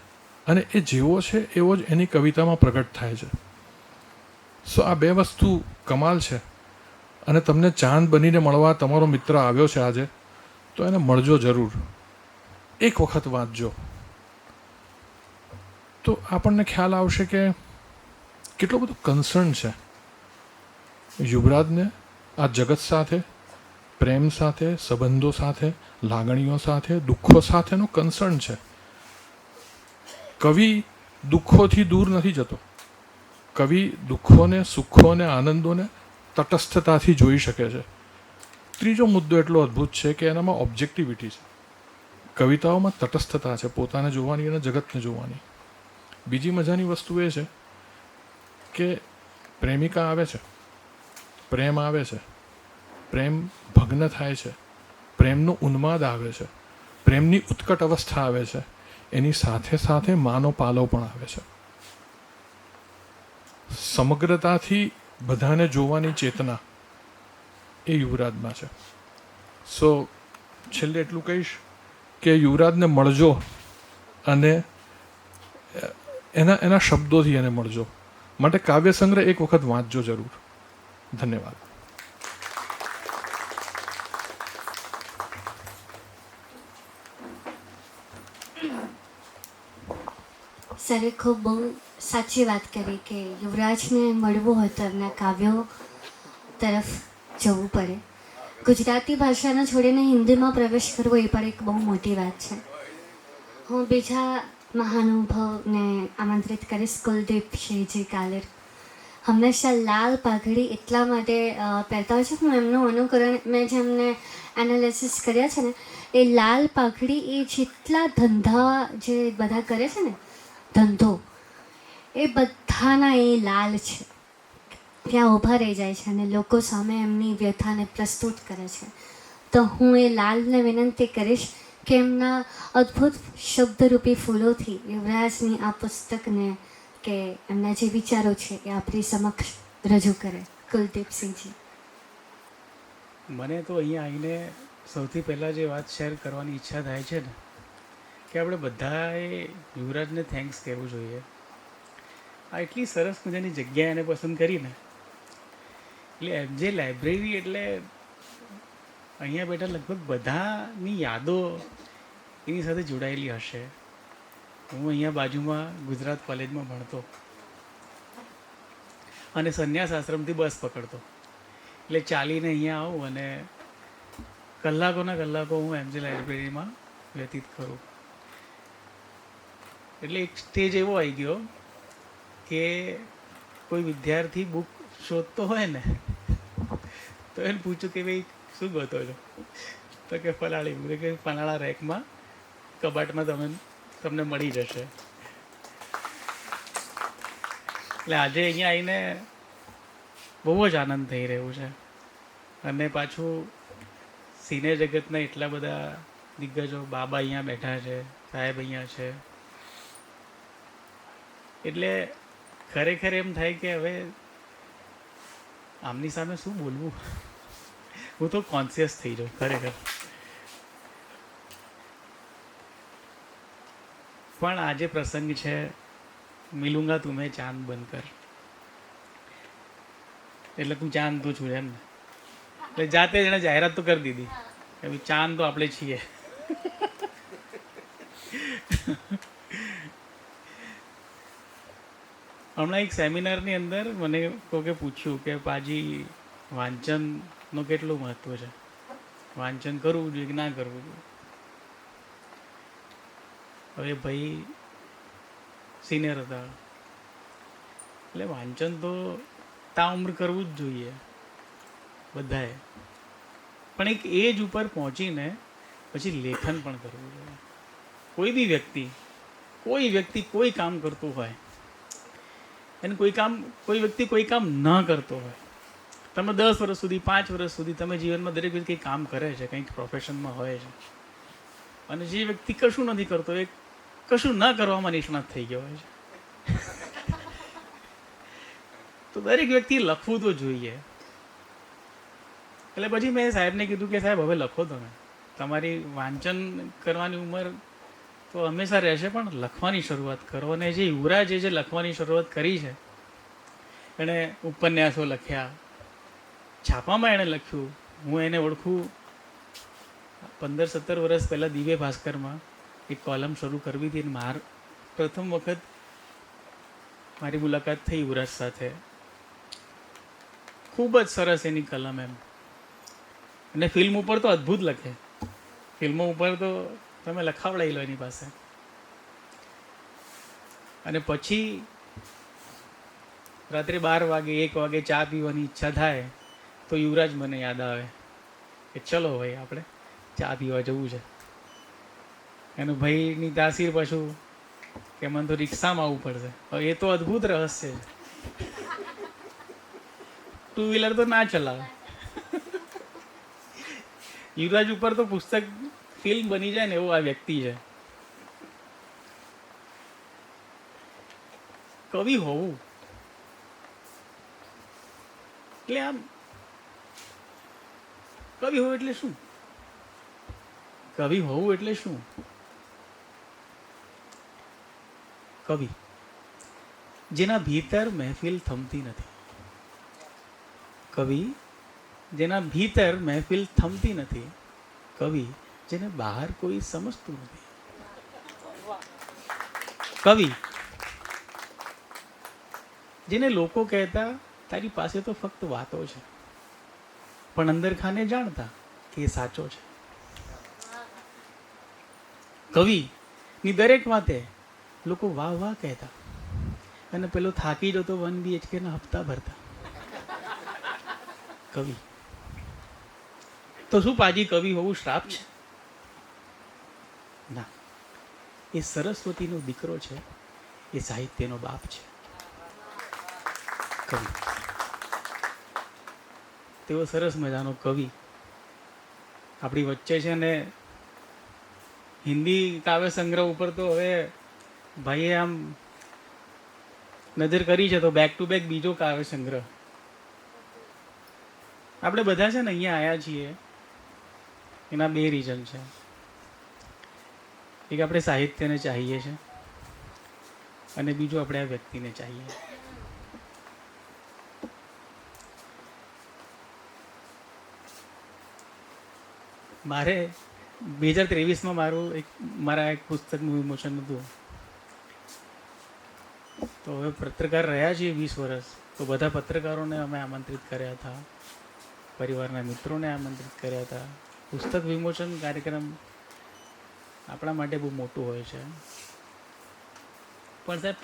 D: અને એ જેવો છે એવો જ એની કવિતામાં પ્રગટ થાય છે. સો આ બે વસ્તુ કમાલ છે. અને તમને ચાંદ બનીને મળવા તમારો મિત્ર આવ્યો છે આજે, તો એને મળજો જરૂર, એક વખત વાંચજો, તો આપણને ખ્યાલ આવશે કે કેટલો બધો કન્સર્ન છે યુવરાજને આ જગત સાથે, પ્રેમ સાથે, સંબંધો સાથે, લાગણીઓ સાથે, દુઃખો સાથેનો કન્સર્ન છે. કવિ દુઃખોથી દૂર નથી જતો. કવિ દુઃખોને, સુખોને, આનંદોને તટસ્થતાથી જોઈ શકે છે. ત્રીજો મુદ્દો એટલો અદ્ભુત છે કે એનામાં ઓબ્જેક્ટિવિટી છે. કવિતાઓમાં તટસ્થતા છે, પોતાને જોવાની અને જગતને જોવાની. બીજી મજાની વસ્તુ એ છે કે પ્રેમિકા આવે છે, પ્રેમ આવે છે, પ્રેમ ભગ્ન થાય છે, પ્રેમનો ઉન્માદ આવે છે, પ્રેમની ઉત્કટ અવસ્થા આવે છે, એની સાથે સાથે માનો પાલો પણ આવે છે. સમગ્રતાથી બધાને જોવાની ચેતના એ યુવરાજમાં છે. સો છેલ્લે એટલું કહીશ કે યુવરાજને મળજો અને એના શબ્દોથી એને મળજો. માટે કાવ્ય સંગ્રહ એક વખત વાંચજો જરૂર. ધન્યવાદ.
A: સરે ખૂબ બહુ સાચી વાત કરી કે યુવરાજને મળવું હોય તો એમના કાવ્યો તરફ જવું પડે. ગુજરાતી ભાષાને છોડીને હિન્દીમાં પ્રવેશ કરવો એ પણ એક બહુ મોટી વાત છે. હું બીજા મહાનુભાવને આમંત્રિત કરીશ, કુલદીપસિંહજી કાલેર. હંમેશા લાલ પાઘડી એટલા માટે પહેરતા હોય છે. હું એમનું અનુકરણ, મેં જેમને એનાલિસિસ કર્યા છે ને, એ લાલ પાઘડી એ જેટલા ધંધા જે બધા કરે છે ને, ધંધો, એ બધાના એ લાલ છે. ત્યાં ઊભા રહી જાય છે અને લોકો સામે એમની વ્યથાને પ્રસ્તુત કરે છે. તો હું એ લાલને વિનંતી કરીશ કે એમના અદ્ભુત શબ્દરૂપી ફૂલોથી યુવરાજની આ પુસ્તકને કે એમના જે વિચારો છે એ આપણી સમક્ષ રજૂ કરે. કુલદીપસિંહજી.
E: મને તો અહીંયા આવીને સૌથી પહેલાં જે વાત શેર કરવાની ઈચ્છા થાય છે ને, કે આપણે બધાએ યુવરાજને થેન્ક્સ કહેવું જોઈએ. આ એટલી સરસ મજાની જગ્યા એને પસંદ કરીને. એટલે જે લાઇબ્રેરી એટલે અહીંયા બેઠા લગભગ બધાની યાદો એની સાથે જોડાયેલી હશે. હું અહીંયા બાજુમાં ગુજરાત કોલેજમાં ભણતો અને સંન્યાસ આશ્રમથી બસ પકડતો. એટલે ચાલીને અહીંયા આવું અને કલાકોના કલાકો હું એમજી લાઇબ્રેરીમાં વ્યતીત કરું. એટલે એક સ્ટેજ એવો આવી ગયો કે કોઈ વિદ્યાર્થી બુક શોધતો હોય ને, તો એને પૂછ્યું કે ભાઈ શું ગોતો છો, તો કે ફલાણી, કે ફલાણા રેકમાં કબાટમાં તમને મળી જશે. એટલે આજે અહીંયા આવીને બહુ જ આનંદ થઈ રહ્યો છે. અને પાછું સિને જગતના એટલા બધા દિગ્ગજો, બાબા અહીંયા બેઠા છે, સાહેબ અહીંયા છે. એટલે ખરેખર એમ થાય કે હવે આમની સામે શું બોલવું. હું તો કોન્શિયસ થઈ જાઉં ખરેખર. પણ આજે પ્રસંગ છે મિલુંગા તુમે ચાંદ બનકર. એટલે તું ચાંદ તો છું એમ ને. એટલે જાતે જ એણે જાહેરાત તો કરી દીધી કે ભાઈ ચાંદ તો આપણે છીએ. હમણાં એક સેમિનારની અંદર મને કોકે પૂછ્યું કે પાજી વાંચનનું કેટલું મહત્વ છે, વાંચન કરવું જોઈએ કે ના કરવું જોઈએ. હવે ભાઈ સિનિયર હતા એટલે વાંચન તો તા ઉમ્ર કરવું જ જોઈએ બધાએ, પણ એક એજ ઉપર પહોંચીને પછી લેખન પણ કરવું જોઈએ. કોઈ બી વ્યક્તિ કોઈ કામ કરતું હોય અને કોઈ વ્યક્તિ કોઈ કામ ન કરતો હોય, તમે 10 વર્ષ સુધી 5 વર્ષ સુધી તમે જીવનમાં દરેક વ્યક્તિ કંઈક કામ કરે છે, કંઈક પ્રોફેશનમાં હોય છે, અને જે વ્યક્તિ કશું નથી કરતો એ કશું ન કરવામાં નિષ્ણાત થઈ ગયો હોય છે. તો દરેક વ્યક્તિ લખવું તો જોઈએ. એટલે પછી મેં સાહેબને કીધું કે સાહેબ હવે લખો તમે, તમારી વાંચન કરવાની ઉંમર તો હંમેશા રહેશે, પણ લખવાની શરૂઆત કરો. અને જે યુવરાજે જે લખવાની શરૂઆત કરી છે, એણે ઉપન્યાસો લખ્યા, છાપામાં એણે લખ્યું. હું એને ઓળખું 15-17 વર્ષ પહેલાં દિવ્ય ભાસ્કરમાં એક કોલમ શરૂ કરવી હતી, અને પ્રથમ વખત મારી મુલાકાત થઈ યુવરાજ સાથે. ખૂબ જ સરસ એની કલમ એમ. અને ફિલ્મ ઉપર તો અદ્ભુત લખે, ફિલ્મો ઉપર તો તમે લખાવડાવી લો એની પાસે. અને પછી રાત્રે 12 વાગે 1 વાગે ચા પીવાની ઈચ્છા થાય તો યુવરાજ મને યાદ આવે કે ચલો ભાઈ આપણે ચા પીવા જવું છે. એનું ભાઈની તાસીર પાછું કે મને તો રિક્ષામાં આવવું પડશે. હવે એ તો અદ્ભુત રહસ્ય છે, 2 વ્હીલર તો ના ચલાવે. યુવરાજ ઉપર તો પુસ્તક ફિલ્મ બની જાય ને એવો આ વ્યક્તિ છે. કવિ હોવું એટલે આમ કવિ હોવું એટલે શું? કવિ હોવું એટલે શું? કવિ જેના ભીતર મહેફિલ થમતી નથી, કવિ જેના ભીતર મહેફિલ થમતી નથી, કવિ જેને બહાર કોઈ સમજતું નથી, કવિ જેને લોકો કહેતા તારી પાસે તો ફક્ત વાતો છે, પણ અંદર ખાને જાણતા કે એ સાચો છે. કવિની દરેક વાતે લોકો વાહ વાહ કહેતા, અને પેલો થાકી જતો 1 BHK ના હપ્તા ભરતા. કવિ તો શું પાજી કવિ હોવું શ્રાપ છે? ના, એ સરસ્વતીનો દીકરો છે, એ સાહિત્યનો બાપ છે. કવિ તેવો સરસ મજાનો કવિ આપણી વચ્ચે છે. ને હિન્દી કાવ્ય સંગ્રહ ઉપર તો હવે ભાઈએ આમ નજર કરી છે તો બેક ટુ બેક બીજો કાવ્ય સંગ્રહ. આપણે બધા છે ને અહીંયા આવ્યા છીએ એના 2 રીઝન છે. એક આપણે સાહિત્યને ચાહીએ છીએ, અને બીજું આપણે આ વ્યક્તિને ચાહીએ. મારે 2023માં મારા એક પુસ્તકનું વિમોચન હતું. તો હવે પત્રકાર રહ્યા છીએ 20 વર્ષ, તો બધા પત્રકારોને અમે આમંત્રિત કર્યા હતા, પરિવારના મિત્રોને આમંત્રિત કર્યા હતા. પુસ્તક વિમોચન કાર્યક્રમ આપણા માટે બહુ મોટું હોય છે, પણ સાહેબ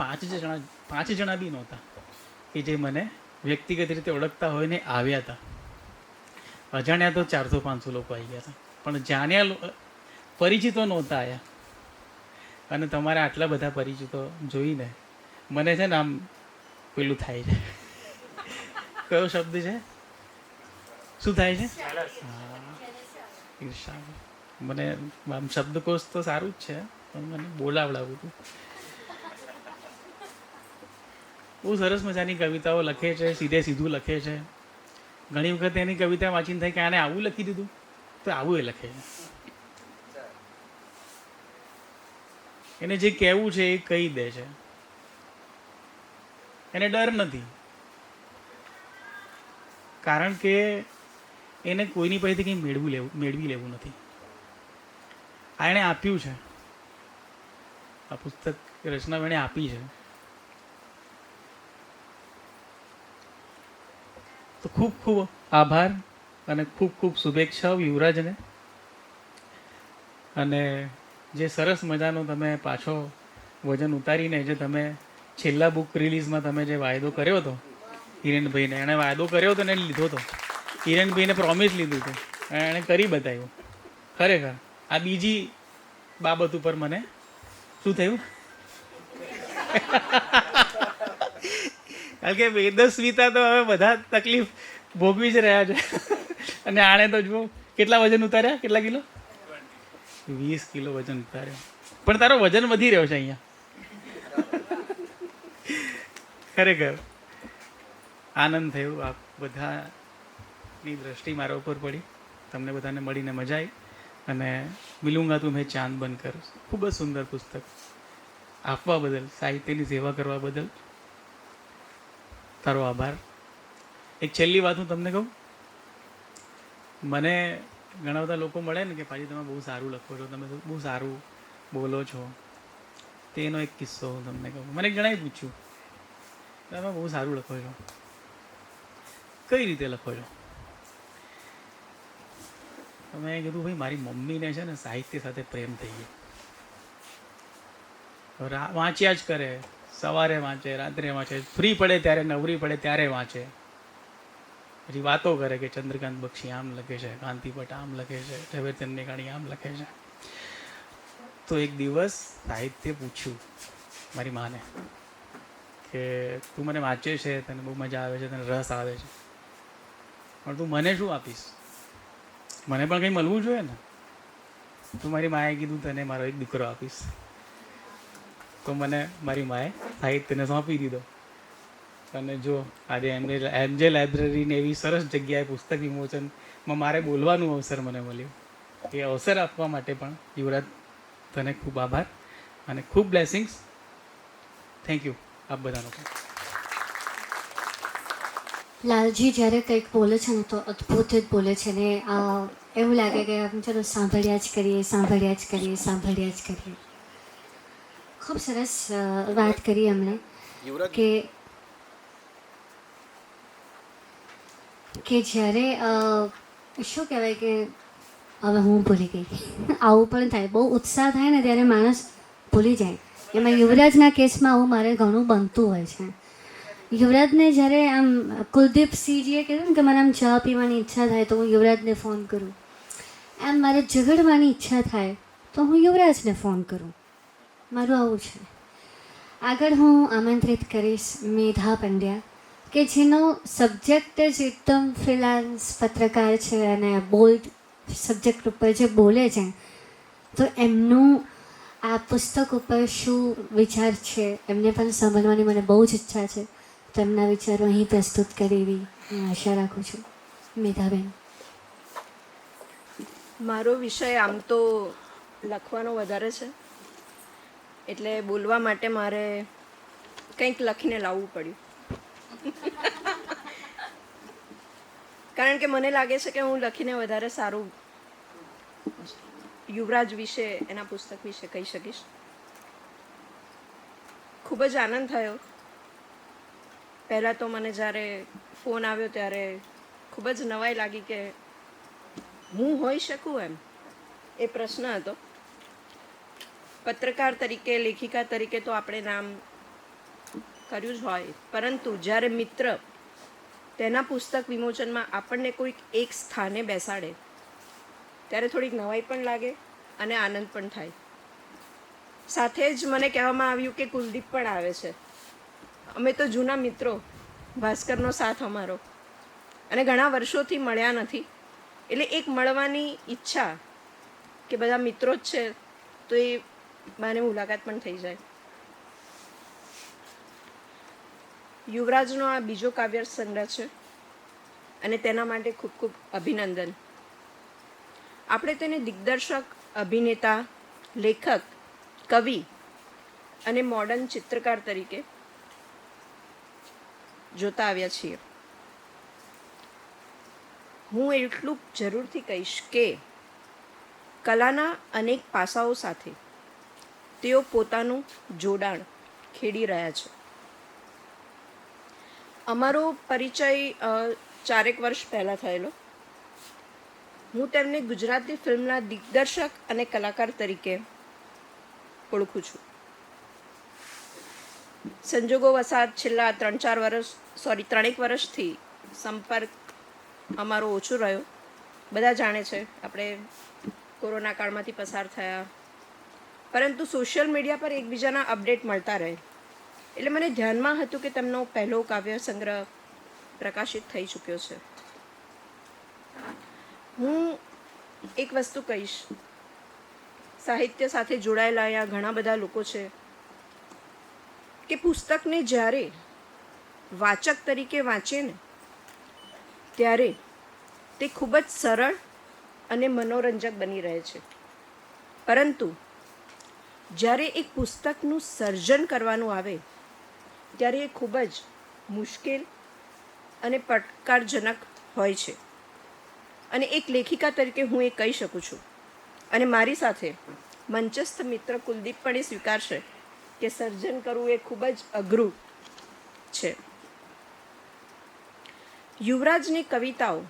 E: 5 જણા બી નહોતા કે જે મને વ્યક્તિગત રીતે ઓળખતા હોય ને આવ્યા હતા. અજાણ્યા તો 400-500 લોકો આવી ગયા હતા, પણ જાણ્યા પરિચિતો નહોતા આવ્યા. અને તમારે આટલા બધા પરિચિતો જોઈને મને છે ને આમ પેલું થાય છે. કયો શબ્દ છે? શું થાય છે? ઈર્ષા. મને આમ શબ્દકોશ તો સારું જ છે, પણ મને બોલાવડાવું હતું. બહુ સરસ મજાની કવિતાઓ લખે છે, સીધું લખે છે. ઘણી વખત એની કવિતા વાંચીને થાય કે આને આવું લખી દીધું, તો આવું એ લખે છે. એને જે કહેવું છે એ કહી દે છે. એને ડર નથી, કારણ કે એને કોઈની પાસેથી કંઈ મેળવી લેવું નથી. આ એણે આપ્યું છે, આ પુસ્તક રચના એણે આપી છે. તો ખૂબ ખૂબ આભાર અને ખૂબ ખૂબ શુભેચ્છાઓ યુવરાજને. અને જે સરસ મજાનો તમે પાછો વજન ઉતારીને જે તમે છેલ્લા બુક રિલીઝમાં તમે જે વાયદો કર્યો હતો હિરેનભાઈને, એણે વાયદો કર્યો હતો ને એને લીધો હતો. હિરેનભાઈને પ્રોમિસ લીધું હતું, એણે કરી બતાવ્યું. ખરેખર આ બીજી બાબત ઉપર મને શું થયું, કારણ કે વેદસ્વિતા તો હવે બધા તકલીફ ભોગવી જ રહ્યા છે. અને આણે તો જુઓ કેટલા વજન ઉતાર્યા, કેટલા કિલો, 20 કિલો વજન ઉતાર્યો. પણ તારો વજન વધી રહ્યો છે અહીંયા. ખરેખર આનંદ થયો. આ બધાની દ્રષ્ટિ મારા ઉપર પડી, તમને બધાને મળીને મજા આવી. અને મિલુંગા તુમ્હેં ચાંદ બનકર ખૂબ જ સુંદર પુસ્તક આપવા બદલ, સાહિત્યની સેવા કરવા બદલ તારો આભાર. એક છેલ્લી વાત હું તમને કહું, મને ઘણા બધા લોકો મળે ને કે પાછી તમે બહુ સારું લખો છો, તમે બહુ સારું બોલો છો. તેનો એક કિસ્સો હું તમને કહું. મને ઘણાએ પૂછ્યું તમે બહુ સારું લખો છો, કઈ રીતે લખો છો? તો મેં કીધું ભાઈ મારી મમ્મીને છે ને સાહિત્ય સાથે પ્રેમ થઈ ગયો. વાંચ્યા જ કરે, સવારે વાંચે, રાત્રે વાંચે, ફ્રી પડે ત્યારે, નવરી પડે ત્યારે વાંચે. પછી વાતો કરે કે ચંદ્રકાંત બક્ષી આમ લખે છે, કાંતિભટ્ટ આમ લખે છે, ઝવેરચંદ મેઘાણી આમ લખે છે. તો એક દિવસ સાહિત્ય પૂછ્યું મારી માને કે તું મને વાંચે છે, તને બહુ મજા આવે છે, તને રસ આવે છે, પણ તું મને શું આપીશ? મને પણ કંઈ મળવું જોઈએ ને. તો મારી માએ કીધું તને મારો એક દીકરો આપીશ. તો મને મારી માએ સાહિત્યને સોંપી દીધો. અને જો આજે એમજે લાઇબ્રેરીને એવી સરસ જગ્યાએ પુસ્તક વિમોચનમાં મારે બોલવાનું અવસર મને મળ્યો. એ અવસર આપવા માટે પણ યુવરાજ તને ખૂબ આભાર અને ખૂબ બ્લેસિંગ્સ. થેન્ક યુ આપ બધાનો.
A: લાલજી જ્યારે કંઈક બોલે છે ને તો અદ્ભુત જ બોલે છે ને એવું લાગે કે આમ ચલો સાંભળ્યા જ કરીએ, સાંભળ્યા જ કરીએ, સાંભળ્યા જ કરીએ. ખૂબ સરસ વાત કરી એમણે કે જ્યારે શું કહેવાય કે હવે હું ભૂલી ગઈ. આવું પણ થાય, બહુ ઉત્સાહ થાય ને ત્યારે માણસ ભૂલી જાય. એમાં યુવરાજના કેસમાં આવું મારે ઘણું બનતું હોય છે. યુવરાજને જ્યારે આમ કુલદીપસિંહજીએ કીધું ને કે મને આમ ચા પીવાની ઈચ્છા થાય તો હું યુવરાજને ફોન કરું, એમ મારે ઝઘડવાની ઈચ્છા થાય તો હું યુવરાજને ફોન કરું. મારું આવું છે. આગળ હું આમંત્રિત કરીશ મેધા પંડ્યા, કે જેનો સબ્જેક્ટ જ એકદમ ફ્રીલાન્સ પત્રકાર છે અને બોલ્ડ સબ્જેક્ટ ઉપર જે બોલે છે, તો એમનું આ પુસ્તક ઉપર શું વિચાર છે એમને પણ સાંભળવાની મને બહુ જ ઈચ્છા છે. તો એમના વિચારો અહીં પ્રસ્તુત કરી એવી હું આશા રાખું છું. મેધાબેન.
F: મારો વિષય આમ તો લખવાનો વધારે છે, એટલે બોલવા માટે મારે કંઈક લખીને લાવવું પડ્યું. કારણ કે મને લાગે છે કે હું લખીને વધારે સારું યુવરાજ વિશે, એના પુસ્તક વિશે કહી શકીશ. ખૂબ જ આનંદ થયો. પહેલાં તો મને જ્યારે ફોન આવ્યો ત્યારે ખૂબ જ નવાઈ લાગી કે હું હોઈ શકું એમ, એ પ્રશ્ન હતો. પત્રકાર તરીકે, લેખિકા તરીકે તો આપણે નામ કર્યું જ હોય, પરંતુ જ્યારે મિત્ર તેના પુસ્તક વિમોચનમાં આપણને કોઈક એક સ્થાને બેસાડે ત્યારે થોડીક નવાઈ પણ લાગે અને આનંદ પણ થાય. સાથે જ મને કહેવામાં આવ્યું કે કુલદીપ પણ આવે છે. અમે તો જૂના મિત્રો, ભાસ્કરનો સાથ અમારો, અને ઘણા વર્ષોથી મળ્યા નથી, એટલે એક મળવાની ઈચ્છા કે બધા મિત્રો જ છે તો એ બાને મુલાકાત પણ થઈ જાય. યુવરાજનો આ બીજો કાવ્ય સંગ્રહ છે અને તેના માટે ખૂબ ખૂબ અભિનંદન. આપણે તેને દિગ્દર્શક, અભિનેતા, લેખક, કવિ અને મોડર્ન ચિત્રકાર તરીકે જોતા આવ્યા છીએ. હું એટલું જરૂરથી કહીશ કે કલાના અનેક પાસાઓ સાથે તેઓ પોતાનું જોડાણ ખેડી રહ્યા છે. અમારો પરિચય 4 વર્ષ પહેલાં થયેલો. હું તેમને ગુજરાતી ફિલ્મના દિગ્દર્શક અને કલાકાર તરીકે ઓળખું છું. સંજોગો વસાત છેલ્લા 3-1 વર્ષથી સંપર્ક અમારો ઓછો રહ્યો. બધા જાણે છે આપણે કોરોના કાળમાંથી પસાર થયા, પરંતુ સોશિયલ મીડિયા પર એકબીજાના અપડેટ મળતા રહે. એટલે મને ધ્યાનમાં હતું કે તેમનો પહેલો કાવ્ય સંગ્રહ પ્રકાશિત થઈ ચૂક્યો છે. હું એક વસ્તુ કહીશ, સાહિત્ય સાથે જોડાયેલા અહીંયા ઘણા બધા લોકો છે કે પુસ્તકને જ્યારે વાચક તરીકે વાંચે ને ત્યારે તે ખૂબ જ સરળ અને મનોરંજક બની રહે છે, પરંતુ જ્યારે એક પુસ્તકનું સર્જન કરવાનું આવે ત્યારે એ ખૂબ જ મુશ્કેલ અને પડકારજનક હોય છે. અને એક લેખિકા તરીકે હું એ કહી શકું છું, અને મારી સાથે મંચસ્થ મિત્ર કુલદીપ પણ એ સ્વીકારશે કે સર્જન કરવું એ ખૂબ જ અઘરું છે. યુવરાજની કવિતાઓ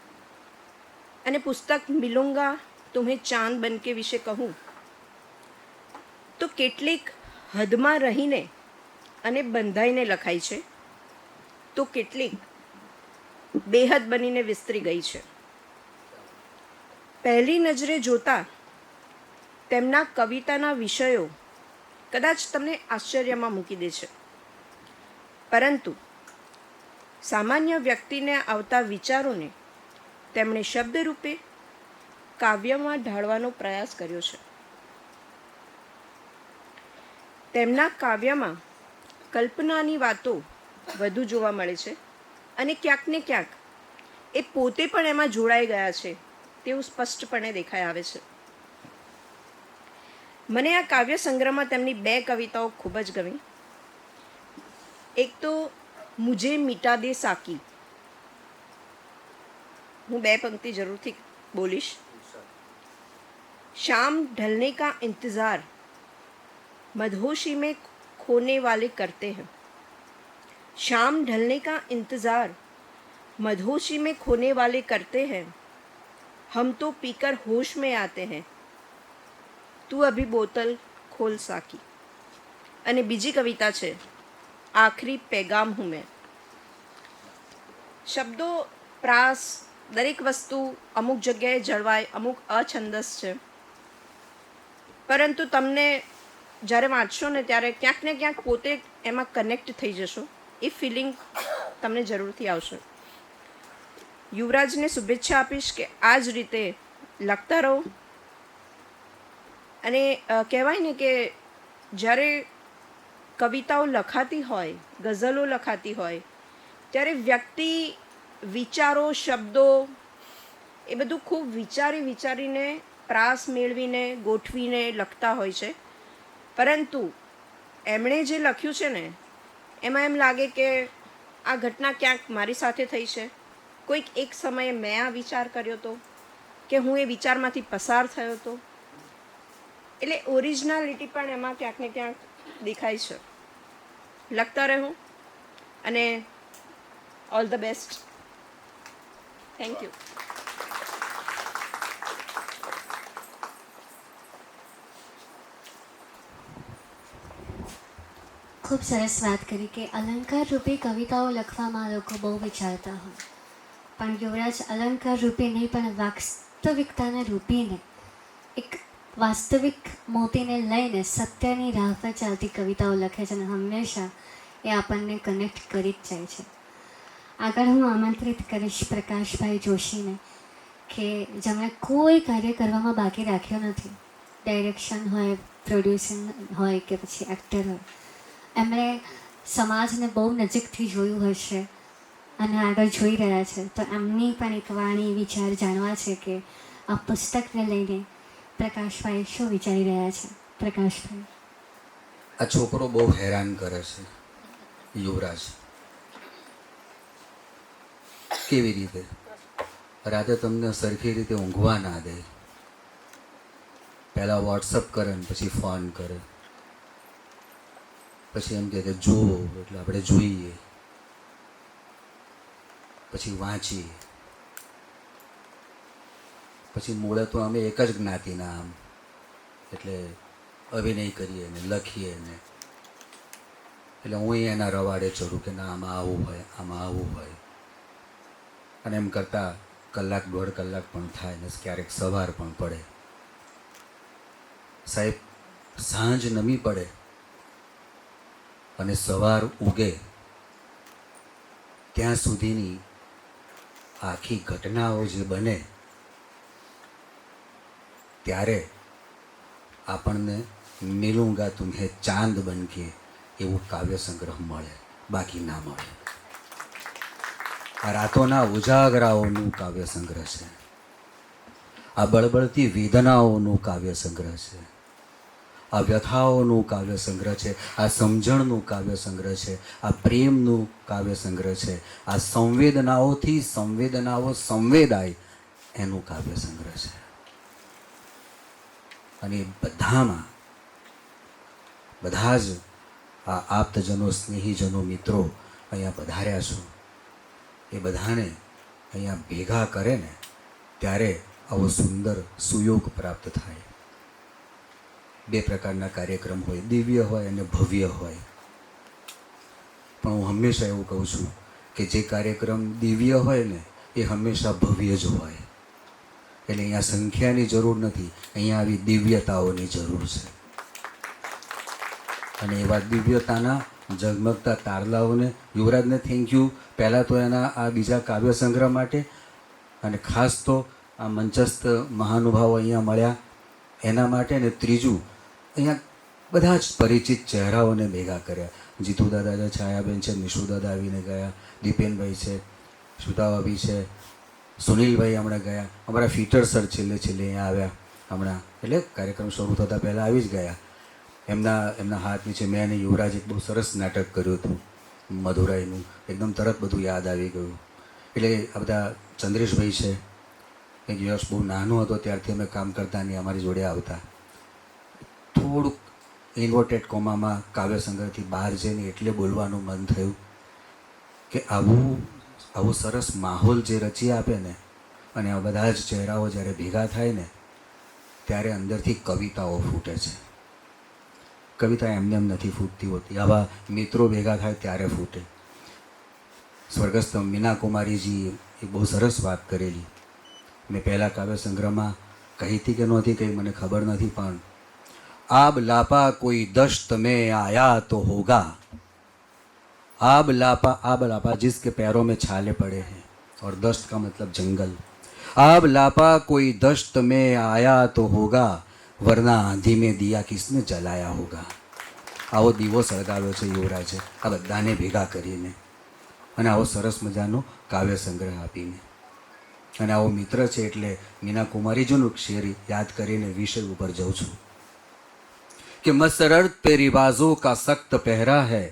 F: અને પુસ્તક મિલુંગા તુમ્હે ચાંદ બનકે વિશે કહું તો કેટલીક હદમાં રહીને અને બંધાઈને લખાઈ છે, તો કેટલીક બેહદ બનીને વિસ્તરી ગઈ છે. પહેલી નજરે જોતા તેમના કવિતાના વિષયો કદાચ તમને આશ્ચર્યમાં મૂકી દે છે, પરંતુ સામાન્ય વ્યક્તિને આવતા વિચારોને તેમણે શબ્દરૂપે કાવ્યમાં ઢાળવાનો પ્રયાસ કર્યો છે. તેમના કાવ્યમાં કલ્પનાની વાતો વધુ જોવા મળે છે, અને ક્યાંક ને ક્યાંક એ પોતે પણ એમાં જોડાઈ ગયા છે તેવું સ્પષ્ટપણે દેખાઈ આવે છે. મને આ કાવ્ય સંગ્રહમાં તેમની 2 કવિતાઓ ખૂબ જ ગમી. એક તો મુझे मिटा दे साकी. હું 2 પંક્તિ જરૂરથી બોલીશ. शाम ढलने का इंतज़ार मदहोशी में खोने वाले करते हैं. शाम ढलने का इंतज़ार मदहोशी में खोने वाले करते हैं. हम तो पीकर होश में आते हैं. તું અભી બોતલ ખોલ સાકી. અને બીજી કવિતા છે આખરી પેગામ હું મેં. શબ્દો, પ્રાસ, દરેક વસ્તુ અમુક જગ્યાએ જળવાય, અમુક અછંદસ છે, પરંતુ તમને જ્યારે વાંચશો ને ત્યારે ક્યાંક ને ક્યાંક પોતે એમાં કનેક્ટ થઈ જશો. એ ફિલિંગ તમને જરૂરથી આવશે. યુવરાજને શુભેચ્છા આપીશ કે આ જ રીતે લખતા રહો. અને કહેવાય ને કે જ્યારે કવિતાઓ લખાતી હોય, ગઝલો લખાતી હોય, ત્યારે વ્યક્તિ વિચારો, શબ્દો એ બધું ખૂબ વિચારીને પ્રાસ મેળવીને ગોઠવીને લખતા હોય છે. પરંતુ એમણે જે લખ્યું છે ને એમાં એમ લાગે કે આ ઘટના ક્યાંક મારી સાથે થઈ છે. કોઈક એક સમયે મેં આ વિચાર કર્યો હતો કે હું એ વિચારમાંથી પસાર થયો હતો. એટલે ઓરિજિનાલિટી પણ એમાં ક્યાંક ને ક્યાંક દેખાય છે. લખતા રહું અને all the best. Thank you.
A: ખૂબ સરસ વાત કરી કે અલંકાર રૂપે કવિતાઓ લખવામાં લોકો બહુ વિચારતા હોય, પણ યુવરાજ અલંકાર રૂપે નહીં પણ વાસ્તવિકતાને રૂપીને એક વાસ્તવિક મોતીને લઈને સત્યની રાહ પર ચાલતી કવિતાઓ લખે છે, અને હંમેશા એ આપણને કનેક્ટ કરી જ જાય છે. આગળ હું આમંત્રિત કરીશ પ્રકાશભાઈ જોશીને કે જેમણે કોઈ કાર્ય કરવામાં બાકી રાખ્યો નથી. ડાયરેક્શન હોય, પ્રોડ્યુસિંગ હોય કે પછી એક્ટર હોય, એમણે સમાજને બહુ નજીકથી જોયું હશે અને આગળ જોઈ રહ્યા છે. તો એમની પણ એક વાણી, વિચાર જાણવા છે કે આ પુસ્તકને લઈને પ્રકાશભાઈ શું વિચારી રહ્યા છે. પ્રકાશભાઈ.
G: આ છોકરો બહુ હેરાન કરે છે યુવરાજ. કેવી રીતે? રાતે તમને સરખી રીતે ઊંઘવા ના દે. પહેલાં વોટ્સઅપ કરે ને પછી ફોન કરે, પછી એમ કહે કે જુઓ એટલે આપણે જોઈએ, પછી વાંચીએ, પછી મૂળે તો અમે એક જ જ્ઞાતિના આમ, એટલે અભિનય કરીએ ને લખીએ ને, એટલે હું એના રવાડે ચડું કે ના આમાં આવું હોય, આમાં આવું હોય. અને એમ કરતાં કલાક 1.5 કલાક પણ થાય ને ક્યારેક સવાર પણ પડે. સાહેબ, સાંજ નમી પડે અને સવાર ઉગે ત્યાં સુધીની આખી ઘટનાઓ જે બને ત્યારે આપણને મિલુંગા તુમ્હે ચાંદ બનકે એવું કાવ્ય સંગ્રહ મળે, બાકી ના મળે. આ રાતોના ઉજાગરાઓનું કાવ્ય સંગ્રહ છે, આ બળબળતી વેદનાઓનું કાવ્ય સંગ્રહ છે, આ વ્યથાઓનું કાવ્ય સંગ્રહ છે, આ સમજણનું કાવ્ય સંગ્રહ છે, આ પ્રેમનું કાવ્ય સંગ્રહ છે, આ સંવેદનાઓથી સંવેદનાઓ સંવેદાય એનું કાવ્ય સંગ્રહ છે. અને બધામાં બધા જ આ આપ્તજનો, સ્નેહીજનો, મિત્રો અહીંયા પધાર્યા છો, એ બધાને અહીંયા ભેગા કરે ને ત્યારે આવો સુંદર સુયોગ પ્રાપ્ત થાય. 2 પ્રકારના કાર્યક્રમ હોય, દિવ્ય હોય અને ભવ્ય હોય. પણ હું હંમેશા એવું કહું છું કે જે કાર્યક્રમ દિવ્ય હોય ને એ હંમેશા ભવ્ય જ હોય. એટલે અહીંયા સંખ્યાની જરૂર નથી, અહીંયા આવી દિવ્યતાઓની જરૂર છે. અને એવા દિવ્યતાના ઝગમગતા તારલાઓને, યુવરાજને થેન્ક યુ પહેલાં તો એના આ બીજા કાવ્ય સંગ્રહ માટે, અને ખાસ તો આ મંચસ્થ મહાનુભાવો અહીંયા મળ્યા એના માટે. અને ત્રીજું, અહીંયા બધા જ પરિચિત ચહેરાઓને ભેગા કર્યા. જીતુ દાદા છે, છાયાબેન છે, નિશુ દાદા આવીને ગયા, દીપેનભાઈ છે, સુતાભાભી છે, સુનિલભાઈ હમણાં ગયા, અમારા ફીટર સર છેલ્લે અહીંયા આવ્યા હમણાં, એટલે કાર્યક્રમ શરૂ થતાં પહેલાં આવી જ ગયા. એમના હાથ નીચે મેં અને યુવરાજ એક બહુ સરસ નાટક કર્યું હતું મધુરાઈનું, એકદમ તરત બધું યાદ આવી ગયું. એટલે આ બધા ચંદ્રેશભાઈ છે, એક યશ બહુ નાનો હતો ત્યારથી અમે કામ કરતા ને અમારી જોડે આવતા. થોડુંક ઇન્વર્ટેડ કોમામાં કાવ્ય સંગ્રહથી બહાર જઈને એટલે બોલવાનું મન થયું કે આવું સરસ માહોલ જે રચી આપે ને, અને આ બધા જ ચહેરાઓ જ્યારે ભેગા થાય ને ત્યારે અંદરથી કવિતાઓ ફૂટે છે. કવિતા એમને એમ નથી ફૂટતી હોતી, આવા મિત્રો ભેગા થાય ત્યારે ફૂટે. સ્વર્ગસ્થ મીના કુમારીજી એક બહુ સરસ વાત કરેલી, મેં પહેલાં કાવ્ય સંગ્રહમાં કહી હતી કે નહોતી કહી મને ખબર નથી, પણ આબ લાપા કોઈ દશ્ત में आया तो होगा, आब लापा जिसके पैरों में छाले पड़े हैं, और दश्त का मतलब जंगल. आब लापा कोई दश्त में आया तो होगा, वरना आंधी में दिया किसने जलाया होगा. આવો દીવો સળગાવ્યો છે યુવરાજે આ બધાને ભેગા કરીને, અને આવો સરસ મજાનો કાવ્ય સંગ્રહ આપીને. અને આવો મિત્ર છે એટલે મીના કુમારીજીનું શેર યાદ કરીને વિષય ઉપર જાઉં છું कि मसरत पे रिवाजों का सख्त पहरा है,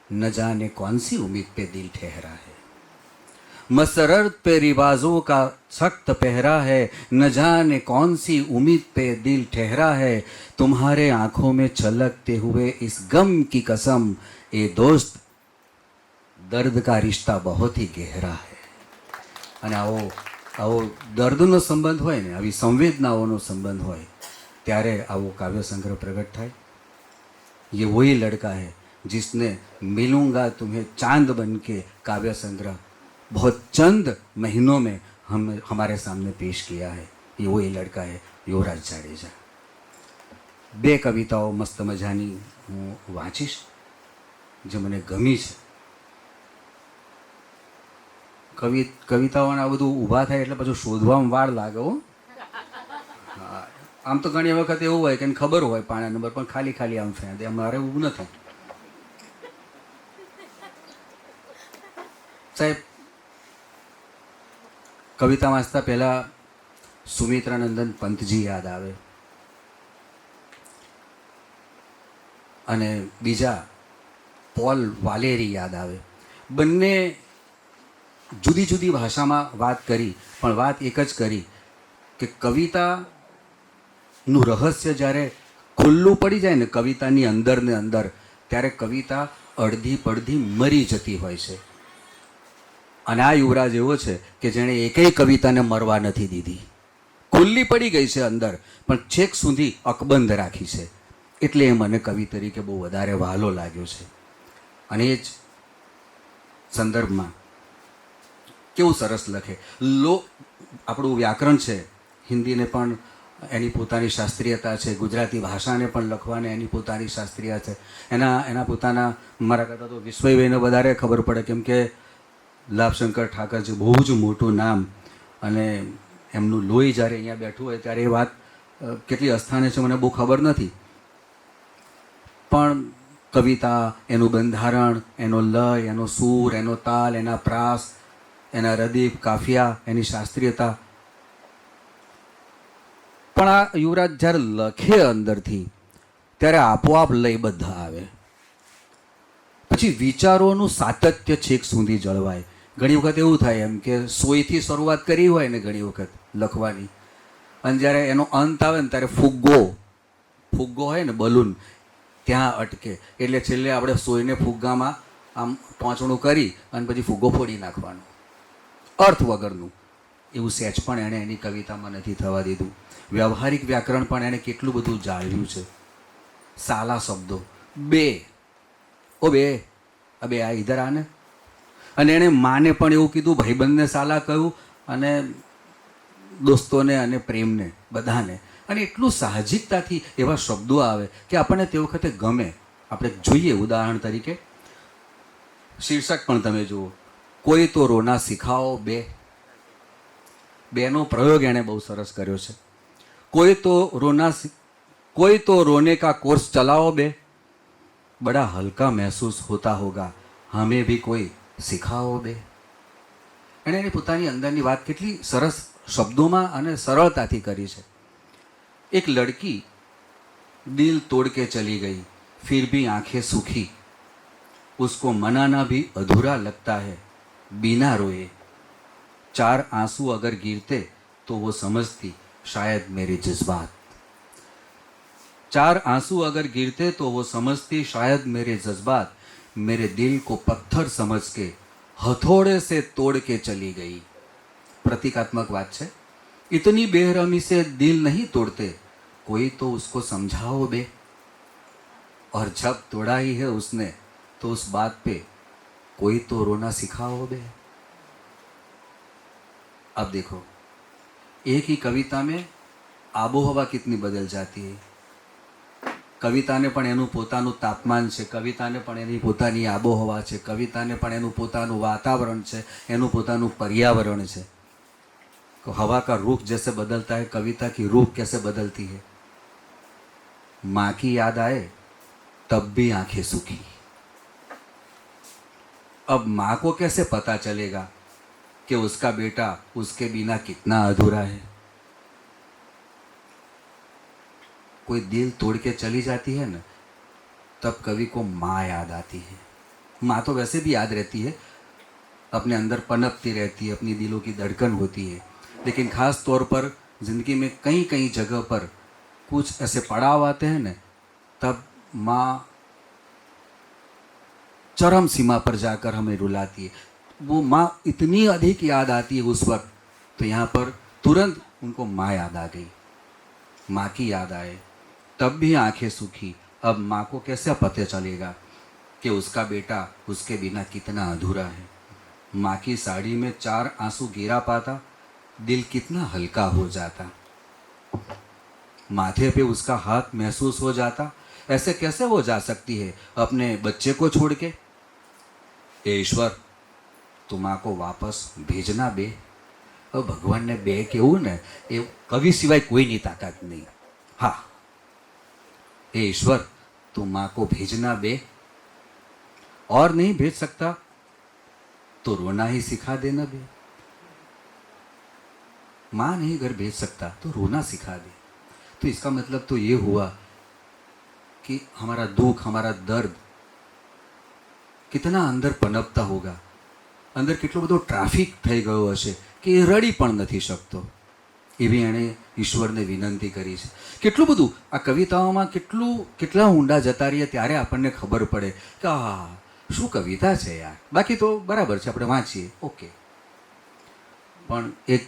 G: न जाने कौन सी उम्मीद पे दिल ठहरा है. मसरत पे रिवाजों का सख्त पहरा है, न जाने कौन सी उम्मीद पे दिल ठहरा है. तुम्हारे आंखों में छलकते हुए इस गम की कसम, ए दोस्त दर्द का रिश्ता बहुत ही गहरा है. અને આવો દર્દનો સંબંધ હોય ને, આવી સંવેદનાઓનો સંબંધ હોય ત્યારે આવો કાવ્ય संग्रह प्रकट થાય. ये वही लड़का है जिसने मिलूंगा तुम्हें चांद बन के काव्य संग्रह बहुत चंद महीनों में हमारे सामने पेश किया है. ये वही लड़का है युवराज जाडेजा. 2 कविताओं मस्त मजानी હું વાંચીશ જે મને ગમી છે. કવિતાઓના બધું ઊભા થાય એટલે પછી શોધવામાં વાર લાગે હો. આમ તો ઘણી વખત એવું હોય કે ખબર હોય પાણા નંબર, પણ ખાલી આમ ફેંદે. અમારે એવું નથી. સાહેબ, કવિતા વાંચતા પહેલા સુમિત્રાનંદન પંતજી યાદ આવે, અને બીજા પોલ વાલેરી યાદ આવે. બંને જુદી જુદી ભાષામાં વાત કરી, પણ વાત એક જ કરી કે કવિતાનું રહસ્ય જ્યારે ખુલ્લું પડી જાય ને કવિતાની અંદર ને અંદર, ત્યારે કવિતા અડધી પડધી મરી જતી હોય છે. અને આ યુવરાજ એવો છે કે જેણે એકેય કવિતાને મરવા નથી દીધી. ખુલ્લી પડી ગઈ છે અંદર, પણ છેક સુધી અકબંધ રાખી છે. એટલે એ મને કવિ તરીકે બહુ વધારે વહાલો લાગ્યો છે. અને એ જ સંદર્ભમાં કેવું સરસ લખે. આપણું વ્યાકરણ છે, હિન્દીને પણ એની પોતાની શાસ્ત્રીયતા છે, ગુજરાતી ભાષાને પણ લખવાને એની પોતાની શાસ્ત્રીય છે. એના પોતાના, મારા કરતાં તો વિશ્વભાઈને વધારે ખબર પડે, કેમ કે લાભશંકર ઠાકર છે, બહુ જ મોટું નામ. અને એમનું લોહી જ્યારે અહીંયા બેઠું હોય ત્યારે એ વાત કેટલી અસ્થાને છે મને બહુ ખબર નથી, પણ કવિતા, એનું બંધારણ, એનો લય, એનો સૂર, એનો તાલ, એના પ્રાસ, એના રદીફ, કાફિયા, એની શાસ્ત્રીયતા. પણ આ યુવરાજ જ્યારે લખે અંદરથી ત્યારે આપોઆપ લયબદ્ધ આવે. પછી વિચારોનું સાતત્ય છેક સુધી જળવાય. ઘણી વખત એવું થાય એમ કે સોયથી શરૂઆત કરી હોય ને ઘણી વખત લખવાની, અને જ્યારે એનો અંત આવે ને ત્યારે ફુગ્ગો હોય ને બલૂન, ત્યાં અટકે. એટલે છેલ્લે આપણે સોયને ફુગ્ગામાં આમ ટોંચણું કરી અને પછી ફુગ્ગો ફોડી નાખવાનો, અર્થ વગરનું. એવું સહેજ પણ એણે એની કવિતામાં નથી થવા દીધું. વ્યવહારિક વ્યાકરણ પણ એણે કેટલું બધું જાળવ્યું છે. સાલા શબ્દો, બે અબે આ ઇધર આને. અને એણે માને પણ એવું કીધું, ભાઈબંધને સાલા કહ્યું, અને દોસ્તોને અને પ્રેમને, બધાને. અને એટલું સાહજિકતાથી એવા શબ્દો આવે કે આપણને તે વખતે ગમે. આપણે જોઈએ ઉદાહરણ તરીકે શીર્ષક પણ તમે જુઓ, કોઈ તો રોના શીખાઓ બે. બેનો પ્રયોગ એણે બહુ સરસ કર્યો છે. कोई तो रोने का कोर्स चलाओ बे, बड़ा हल्का महसूस होता होगा, हमें भी कोई सिखाओ बे. એણે એની પોતાની અંદરની વાત કેટલી સરસ શબ્દોમાં અને સરળતાથી કરી છે. એક લડકી દિલ તોડ કે ચલી ગઈ, फिर भी आंखें सूखी, उसको मनाना भी अधूरा लगता है बिना रोए. 4 आंसू अगर गिरते तो वो समझती शायद मेरे जज्बात. 4 आंसू अगर गिरते तो वो समझती शायद मेरे जज्बात. मेरे दिल को पत्थर समझ के हथौड़े से तोड़ के चली गई. प्रतीकात्मक बात है. इतनी बेरहमी से दिल नहीं तोड़ते, कोई तो उसको समझाओ बे. और जब तोड़ा ही है उसने तो उस बात पे कोई तो रोना सिखाओ बे. अब देखो, एक ही कविता में आबोहवा कितनी बदल जाती है. કવિતાને પણ એનું પોતાનું તાપમાન છે, કવિતાને પણ એની પોતાની આબોહવા છે, કવિતાને પણ એનું પોતાનું વાતાવરણ છે, એનું પોતાનું પર્યાવરણ છે. તો હવા કા રૂખ જૈસે બદલતા है, कविता की रूख कैसे बदलती है. माँ की याद आए तब भी आंखें सूखी. अब माँ को कैसे पता चलेगा कि उसका बेटा उसके बिना कितना अधूरा है. कोई दिल तोड़ के चली जाती है ना, तब कवि को माँ याद आती है. माँ तो वैसे भी याद रहती है, अपने अंदर पनपती रहती है, अपनी दिलों की धड़कन होती है. लेकिन ख़ास तौर पर ज़िंदगी में कई कई जगह पर कुछ ऐसे पड़ाव आते हैं ना, तब माँ चरम सीमा पर जाकर हमें रुलाती है. वो माँ इतनी अधिक याद आती है उस वक्त, तो यहाँ पर तुरंत उनको माँ याद आ गई. माँ की याद आए तब भी आंखें सूखी. अब माँ को कैसे पता चलेगा कि उसका बेटा उसके बिना कितना अधूरा है. माँ की साड़ी में 4 आंसू गिरा पाता, दिल कितना हल्का हो जाता. माथे पे उसका हाथ महसूस हो जाता. ऐसे कैसे हो जा सकती है अपने बच्चे को छोड़ के. ए ईश्वर, तो माँ को वापस भेजना बे. अब भगवान ने बे केवू ने ए कवि सिवाय कोई नहीं ताकत नहीं. हाँ, हे ईश्वर, तो माँ को भेजना बे, और नहीं भेज सकता तो रोना ही सिखा देना बे. माँ नहीं घर भेज सकता तो रोना सिखा दे. तो इसका मतलब तो ये हुआ कि हमारा दुख, हमारा दर्द कितना अंदर पनपता होगा, અંદર કેટલો બધો ટ્રાફિક થઈ ગયો હશે કે એ રડી પણ નથી શકતો, એવી એણે ઈશ્વરને વિનંતી કરી છે. કેટલું બધું આ કવિતાઓમાં કેટલા ઊંડા જતા રહીએ ત્યારે આપણને ખબર પડે કે આ શું કવિતા છે યાર. બાકી તો બરાબર છે, આપણે વાંચીએ ઓકે, પણ એક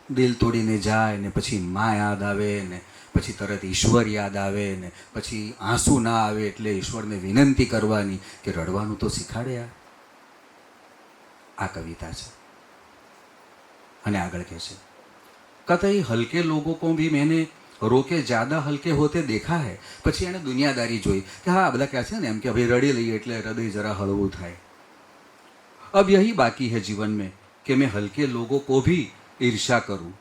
G: દિલ તોડીને જાય ને પછી માં યાદ આવે ને પછી તરત ઈશ્વર યાદ આવે ને પછી આંસુ ના આવે એટલે ઈશ્વરને વિનંતી કરવાની કે રડવાનું તો શીખાડે યાર. આ કવિતા છે. અને આગળ કહે છે, कतई हल्के लोगों को भी मैंने रोके ज़्यादा हल्के होते देखा है. પછી એણે દુનિયાદારી જોઈ કે હા બધા કહે છે ને એમ કે ભાઈ રડી લઈએ એટલે હૃદય જરા હળવું થાય. अब यही बाकी है जीवन में कि मैं हल्के लोगों को भी ईर्ष्या करूं.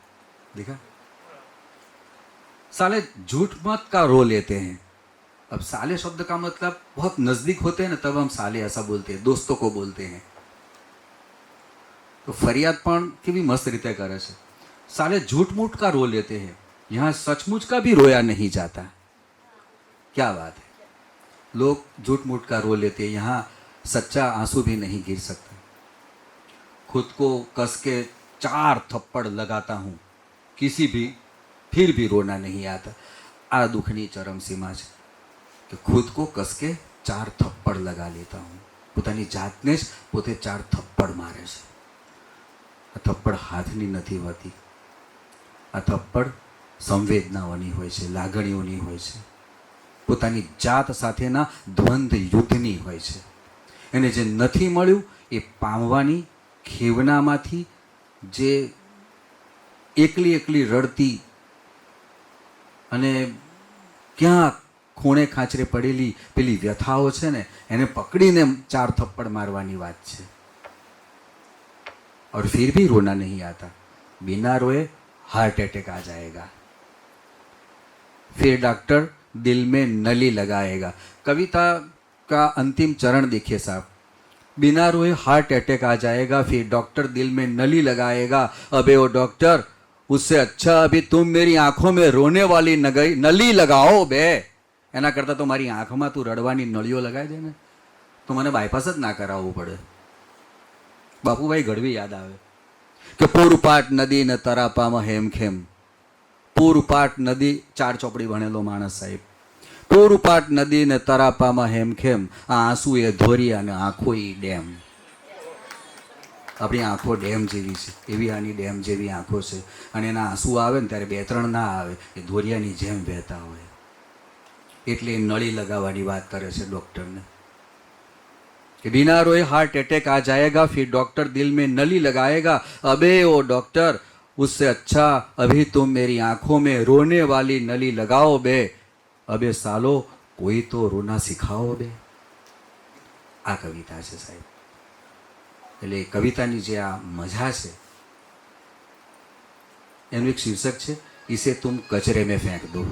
G: देखा, साले झूठ मत का रो लेते हैं. अब साले शब्द का मतलब बहुत नजदीक होते हैं ना, तब हम साले ऐसा बोलते हैं, दोस्तों को बोलते हैं. तो फरियाद पण केवी मस्त रीते करे છે, साले झूठ मूठ का रो लेते हैं, यहाँ सचमुच का भी रोया नहीं जाता. क्या बात है. लोग झूठ मूठ का रो लेते हैं, यहाँ सच्चा आंसू भी नहीं गिर सकता. खुद को कस के 4 थप्पड़ लगाता हूँ, किसी भी फिर भी रोना नहीं आता. आ दुखनी चरम सीमा है कि खुद को कस के 4 थप्पड़ लगा लेता हूँ. પોતાની જાતને જ પોતે 4 થપ્પડ મારે છે. આ થપ્પડ હાથની નથી હોતી, આ થપ્પડ સંવેદનાઓની હોય છે, લાગણીઓની હોય છે, પોતાની જાત સાથેના દ્વંદ્વ યુદ્ધની હોય છે. એને જે નથી મળ્યું એ પામવાની ખેવનામાંથી જે એકલી એકલી રડતી અને ક્યાં ખૂણે ખાંચરે પડેલી પેલી વ્યથાઓ છે ને, એને પકડીને 4 થપ્પડ મારવાની વાત છે. और फिर भी रोना नहीं आता. बिना रोए हार्ट अटैक आ जाएगा. फिर डॉक्टर दिल में नली लगाएगा. कविता का अंतिम चरण देखिए साहब. बिना रोए हार्ट अटैक आ जाएगा, फिर डॉक्टर दिल में नली लगाएगा. अबे ओ डॉक्टर, उससे अच्छा अभी तुम मेरी आंखों में रोने वाली नली लगाओ बे. એના કરતાં તો મારી આંખમાં તું રડવાની નળીઓ લગાવી દે ને, તો મને બાયપાસ જ ના કરાવવું પડે. બાપુભાઈ ગઢવી યાદ આવે કે પૂરપાટ નદી ને તરાપામાં હેમખેમ. પૂરપાટ નદી, 4 ચોપડી ભણેલો માણસ સાહેબ. પૂરપાટ નદી ને તરાપામાં હેમખેમ, આ આંસુ એ ધોરિયા અને આંખો એ ડેમ. આપણી આંખો ડેમ જેવી છે, એવી આની ડેમ જેવી આંખો છે. અને એના આંસુ આવે ને ત્યારે 2-3 ના આવે, એ ધોરિયાની જેમ વહેતા હોય. એટલે એ નળી લગાવવાની વાત કરે છે ડૉક્ટરને कि बिना रोए हार्ट अटैक आ जाएगा, फिर डॉक्टर दिल में नली लगाएगा. अबे ओ डॉक्टर, उससे अच्छा अभी तुम मेरी आंखों में रोने वाली नली लगाओ बे. अबे सालो, कोई तो रोना सिखाओ बे. આ કવિતા છે સાહેબ. એટલે કવિતાની જે આ મજા છે એનું એક શીર્ષક છે, ઇસે તુમ કચરે મેં ફેંક દો.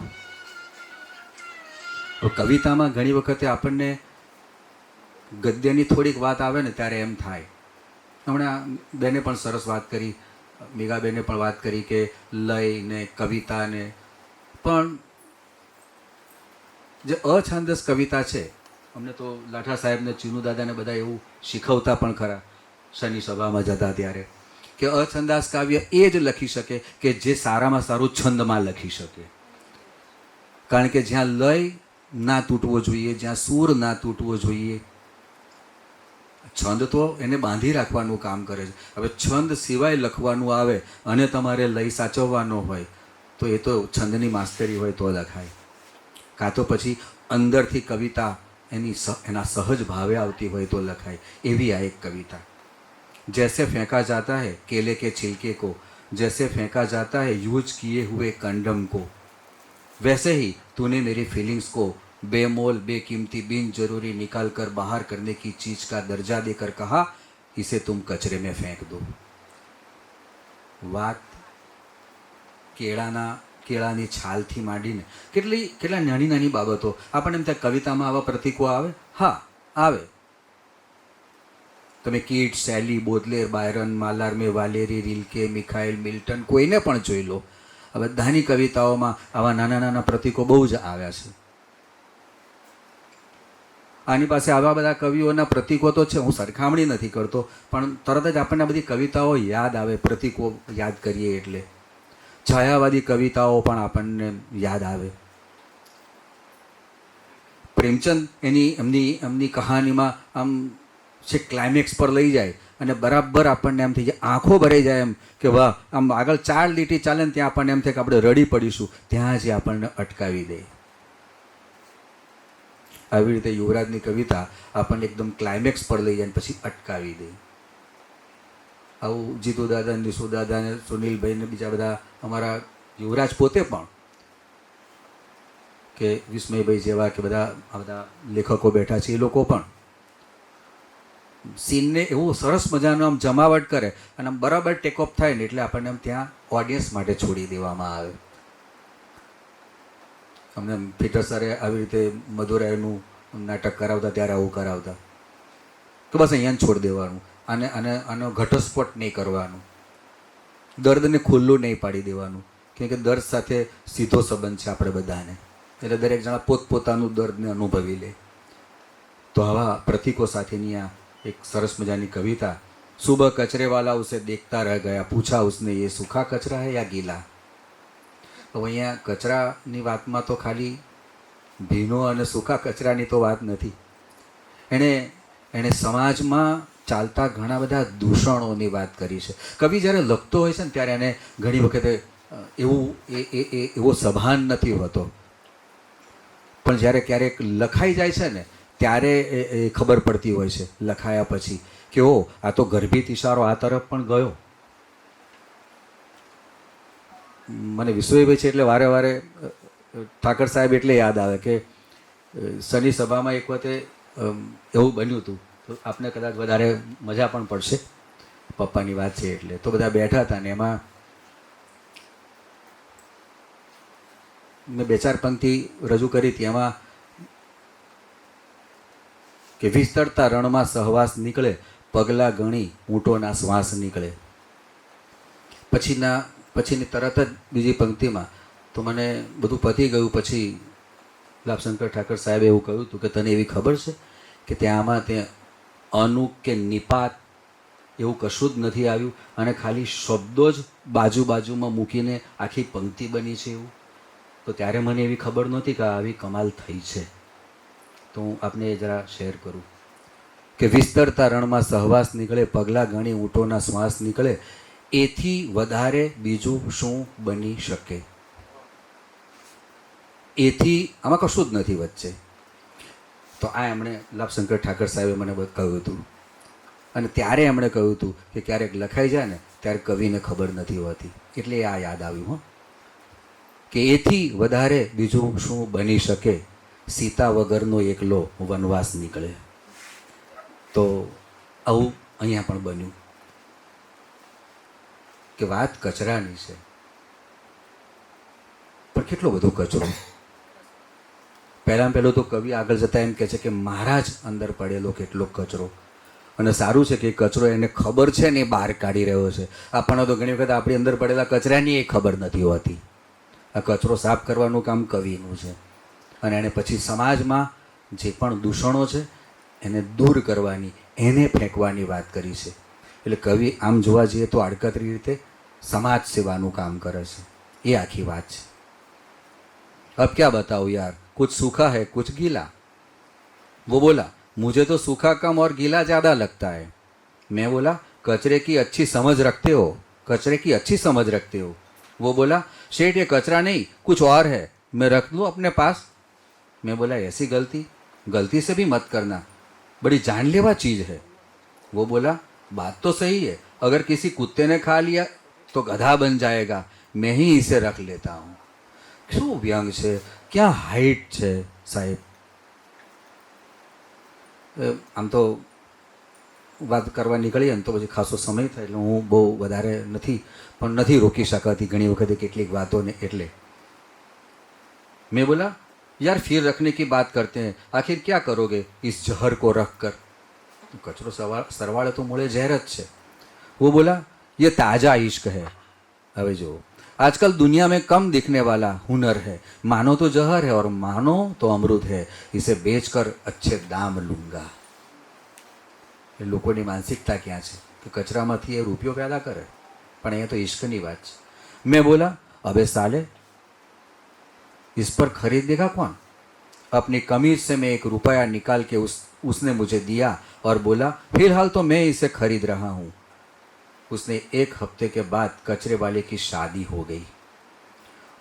G: તો કવિતામાં ઘણી વખતે આપણને ગદ્યની થોડીક વાત આવે ને ત્યારે એમ થાય. હમણાં બેને પણ સરસ વાત કરી, મેઘાબેને પણ વાત કરી કે લય ને કવિતા ને, પણ જે અછાંદસ કવિતા છે, અમને તો લાઠા સાહેબને, ચીનુ દાદાને બધા એવું શીખવતા પણ ખરા શનિ સભામાં જતા ત્યારે, કે અછંદાસ કાવ્ય એ જ લખી શકે કે જે સારામાં સારું છંદમાં લખી શકે. કારણ કે જ્યાં લય ના તૂટવો જોઈએ, જ્યાં સૂર ના તૂટવો જોઈએ, છંદ તો એને બાંધી રાખવાનું કામ કરે છે. હવે છંદ સિવાય લખવાનું આવે અને તમારે લય સાચવવાનો હોય તો એ તો છંદની માસ્તરી હોય તો લખાય. કાં તો પછી અંદરથી કવિતા એના સહજ ભાવે આવતી હોય તો લખાય. એવી આ એક કવિતા. जैसे फेंका जाता है केले के छिलके को, जैसे फेंका जाता है यूज किए हुए कंडम को, वैसे ही तूने मेरी फीलिंग्स को बेमोल बेकीमती बिन जरूरी निकाल कर बाहर करने की चीज का दर्जा देकर कहा, इसे तुम कचरे में फेंक दो. વાત કેળાની છાલથી માંડીને કેટલા નાની નાની બાબતો આપણને એમ થાય કવિતામાં આવા પ્રતીકો આવે. હા આવે. તમે કીટ, શેલી, બોદલેર, બાયરન, માલાર્મે, વાલેરી, રિલ્કે, મિખાઇલ, મિલ્ટન, કોઈને પણ જોઈ લો, આ બધાની કવિતાઓમાં આવા નાના નાના પ્રતીકો બહુ જ આવ્યા છે. આની પાસે આવા બધા કવિઓના પ્રતીકો તો છે, હું સરખામણી નથી કરતો, પણ તરત જ આપણને બધી કવિતાઓ યાદ આવે, પ્રતીકો યાદ કરીએ એટલે. છાયાવાદી કવિતાઓ પણ આપણને યાદ આવે. પ્રેમચંદ એમની કહાનીમાં આમ છે ક્લાઇમેક્સ પર લઈ જાય અને બરાબર આપણને એમ થઈ જાય, આંખો ભરાઈ જાય એમ કે વાહ, આમ આગળ 4 લીટી ચાલે ને ત્યાં આપણને એમ થાય કે આપણે રડી પડીશું, ત્યાં જ આપણને અટકાવી દે. આવી રીતે યુવરાજની કવિતા આપણને એકદમ ક્લાઇમેક્સ પર લઈ જાય પછી અટકાવી દે. આવું જીતુ દાદા, નિશુ દાદા ને સુનિલભાઈ ને બીજા બધા અમારા યુવરાજ પોતે પણ, કે વિસ્મયભાઈ જેવા કે બધા આ બધા લેખકો બેઠા છે, એ લોકો પણ સીનને એવું સરસ મજાનું આમ જમાવટ કરે અને આમ બરાબર ટેકઓફ થાય ને એટલે આપણને આમ ત્યાં ઓડિયન્સ માટે છોડી દેવામાં આવે. અમને પીટર સરે આવી રીતે મધુરાયનું નાટક કરાવતા ત્યારે આવું કરાવતા તો બસ અહીંયા છોડી દેવાનું, આનો ઘટસ્ફોટ નહીં કરવાનું, દર્દને ખુલ્લું નહીં પાડી દેવાનું, કેમ કે દર્દ સાથે સીધો સંબંધ છે આપણે બધાને, એટલે દરેક જણા પોતપોતાનું દર્દને અનુભવી લે. તો આવા પ્રતીકો સાથેની આ એક સરસ મજાની કવિતા. સુબહ કચરે વાલા ઉસે દેખતા રહ ગયા, પૂછા ઉસને ये सूखा कचरा है या गीला. હવે અહીંયા કચરાની વાતમાં તો ખાલી ભીનો અને સૂકા કચરાની તો વાત નથી. એણે સમાજમાં ચાલતા ઘણા બધા દૂષણોની વાત કરી છે. કવિ જ્યારે લખતો હોય છે ને ત્યારે એને ઘણી વખતે એવો સભાન નથી હોતો, પણ જ્યારે ક્યારેક લખાઈ જાય છે ને ત્યારે એ ખબર પડતી હોય છે લખાયા પછી કે ઓ આ તો ગર્ભિત ઇશારો આ તરફ પણ ગયો. મને વિશ્વભાઈ છે એટલે વારે વારે ઠાકર સાહેબ એટલે યાદ આવે કે શનિ સભામાં એક વખતે એવું બન્યું હતું, તો આપને કદાચ વધારે મજા પણ પડશે, પપ્પાની વાત છે એટલે. તો બધા બેઠા હતા ને એમાં મેં 2-4 પંક્તિ રજૂ કરી હતી. એમાં કે વિસ્તરતા રણમાં સહવાસ નીકળે, પગલા ગણી ઊંટોના શ્વાસ નીકળે. પછીની તરત જ બીજી પંક્તિમાં તો મને બધું પતી ગયું પછી લાભશંકર ઠાકર સાહેબે એવું કહ્યું હતું કે તને એવી ખબર છે કે ત્યાં અનુ કે નિપાત એવું કશું જ નથી આવ્યું અને ખાલી શબ્દો જ બાજુમાં મૂકીને આખી પંક્તિ બની છે એવું. તો ત્યારે મને એવી ખબર નહોતી કે આવી કમાલ થઈ છે. તો હું આપને જરા શેર કરું કે વિસ્તરતા રણમાં સહવાસ નીકળે, પગલા ગણી ઊંટોના શ્વાસ નીકળે, એથી વધારે બીજું શું બની શકે. એથી આમાં કશું જ નથી વચ્ચે. તો આ એમણે લાભશંકર ઠાકર સાહેબે મને કહ્યું હતું અને ત્યારે એમણે કહ્યું હતું કે ક્યારેક લખાઈ જાય ને ત્યારે કવિને ખબર નથી હોતી, એટલે આ યાદ આવ્યું હો કે એથી વધારે બીજું શું બની શકે, સીતા વગરનો એકલો વનવાસ નીકળે. તો આવું અહીંયા પણ બન્યું કે વાત કચરાની છે, પણ કેટલો બધો કચરો. પહેલું તો કવિ આગળ જતા એમ કહે છે કે મારા જ અંદર પડેલો કેટલો કચરો, અને સારું છે કે કચરો એને ખબર છે ને એ બહાર કાઢી રહ્યો છે. આપણને તો ઘણી વખત આપણી અંદર પડેલા કચરાની એ ખબર નથી હોતી. આ કચરો સાફ કરવાનું કામ કવિનું છે અને એને પછી સમાજમાં જે પણ દૂષણો છે એને દૂર કરવાની, એને ફેંકવાની વાત કરી છે. એટલે કવિ આમ જોવા જઈએ તો આડકતરી રીતે સમાજ સેવાનું કામ કરે છે, એ આખી વાત છે. अब क्या बताऊँ यार, कुछ सूखा है कुछ गीला. वो बोला मुझे तो सूखा कम और गीला ज़्यादा लगता है. मैं बोला कचरे की अच्छी समझ रखते हो, कचरे की अच्छी समझ रखते हो. वो बोला शेठ ये कचरा नहीं कुछ और है, मैं रख लूँ अपने पास. मैं बोला ऐसी गलती से भी मत करना, बड़ी जानलेवा चीज़ है. वो बोला बात तो सही है, अगर किसी कुत्ते ने खा लिया तो गधा बन जाएगा, मैं ही इसे रख लेता हूँ. શું વ્યંગ છે, ક્યાં હાઈટ છે સાહેબ. આમ તો વાત કરવા નીકળીએ ને તો પછી ખાસો સમય થાય એટલે હું બહુ વધારે નથી રોકી શકાતી ઘણી વખતે કેટલીક વાતોને. એટલે મેં બોલા यार फिर रखने की बात करते हैं, आखिर क्या करोगे इस जहर को रख कर. कचरो सरवाड़े तो मूळे जहर જ છે. वो बोला ये ताज़ा इश्क है. હવે જો आजकल दुनिया में कम दिखने वाला हुनर है, मानो तो जहर है और मानो तो अमृत है, इसे बेचकर अच्छे दाम लूंगा. એ લોકોની માનસિકતા ક્યાં છે કે કચરામાંથી એ રૂપિયો પેદા કરે, પણ અહીંયા તો ઇશ્કની વાત છે. મેં બોલા, અબે साले इस पर खरीदेगा कौन? अपनी कमीज से मैं 1 रुपया निकाल के उसने मुझे दिया और बोला, फिलहाल तो मैं इसे खरीद रहा हूँ. उसने 1 हफ्ते के बाद कचरे वाले की शादी हो गई.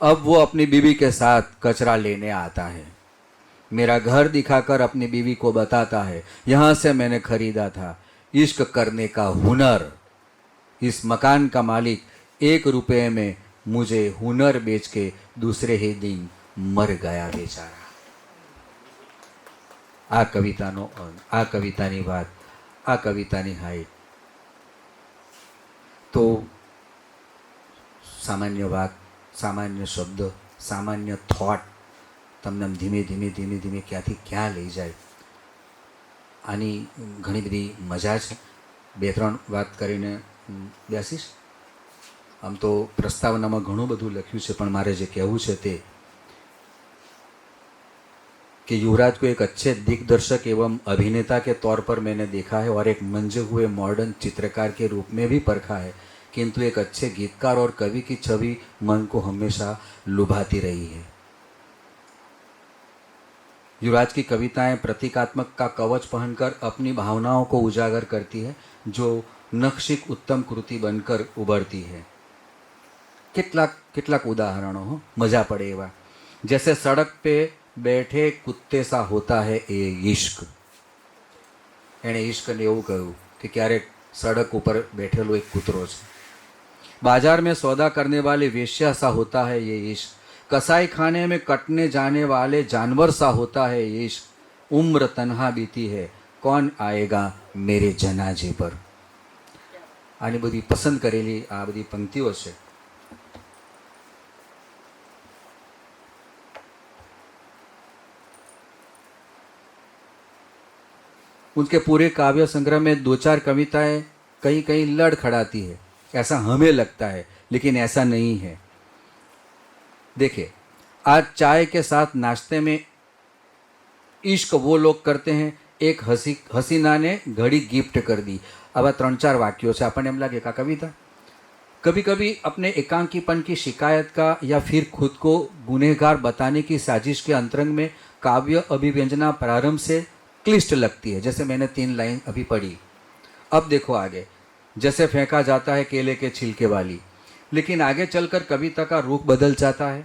G: अब वो अपनी बीवी के साथ कचरा लेने आता है. मेरा घर दिखाकर अपनी बीवी को बताता है, यहाँ से मैंने खरीदा था. इश्क करने का हुनर. इस मकान का मालिक 1 रुपये में मुझे हुनर बेच के दूसरे ही दिन मर गया बेचारा. આ કવિતાનો આ કવિતાની વાત, આ કવિતાની હાઈટ. તો સામાન્ય વાત, સામાન્ય શબ્દ, સામાન્ય થોટ તમને ધીમે ધીમે ધીમે ધીમે ક્યાંથી ક્યાં લઈ જાય. આની ઘણી બધી મજા છે. 2-3 વાત કરીને બેસીશ. આમ તો પ્રસ્તાવનામાં ઘણું બધું લખ્યું છે, પણ મારે જે કહેવું છે તે कि युवराज को एक अच्छे दिग्दर्शक एवं अभिनेता के तौर पर मैंने देखा है और एक मंजे हुए मॉडर्न चित्रकार के रूप में भी परखा है, किंतु एक अच्छे गीतकार और कवि की छवि मन को हमेशा लुभाती रही है. युवराज की कविताएं प्रतीकात्मक का कवच पहनकर अपनी भावनाओं को उजागर करती है, जो नक्शिक उत्तम कृति बनकर उभरती है. કેટલાક ઉદાહરણો હો, મજા પડે એવા. जैसे सड़क पे बैठे कुत्ते सा होता है ये इश्क. એણે ઈશ્કને એવું કહ્યું કે ક્યારેક સડક ઉપર બેઠેલો એક કૂતરો છે. बाजार में सौदा करने वाले वेश्या सा होता है ये इश्क. कसाई खाने में कटने जाने वाले जानवर सा होता है ये इश्क. उम्र तन्हा बीती है, कौन आएगा मेरे जनाजे पर. આની બધી પસંદ કરેલી આ બધી પંક્તિઓ છે. उनके पूरे काव्य संग्रह में 2-4 कविताएं कहीं कहीं लड़ खड़ाती है, ऐसा हमें लगता है, लेकिन ऐसा नहीं है. देखिए, आज चाय के साथ नाश्ते में इश्क वो लोग करते हैं, एक हसीना ने घड़ी गिफ्ट कर दी. अब 3-4 वाक्यों से अपन एम लगे का कविता. कभी कभी अपने एकांकीपन की शिकायत का या फिर खुद को गुनहगार बताने की साजिश के अंतरंग में काव्य अभिव्यंजना प्रारंभ से क्लिष्ट लगती है. जैसे मैंने 3 लाइन अभी पढ़ी. अब देखो आगे, जैसे फेंका जाता है केले के छिलके वाली. लेकिन आगे चलकर कविता का रुख बदल जाता है.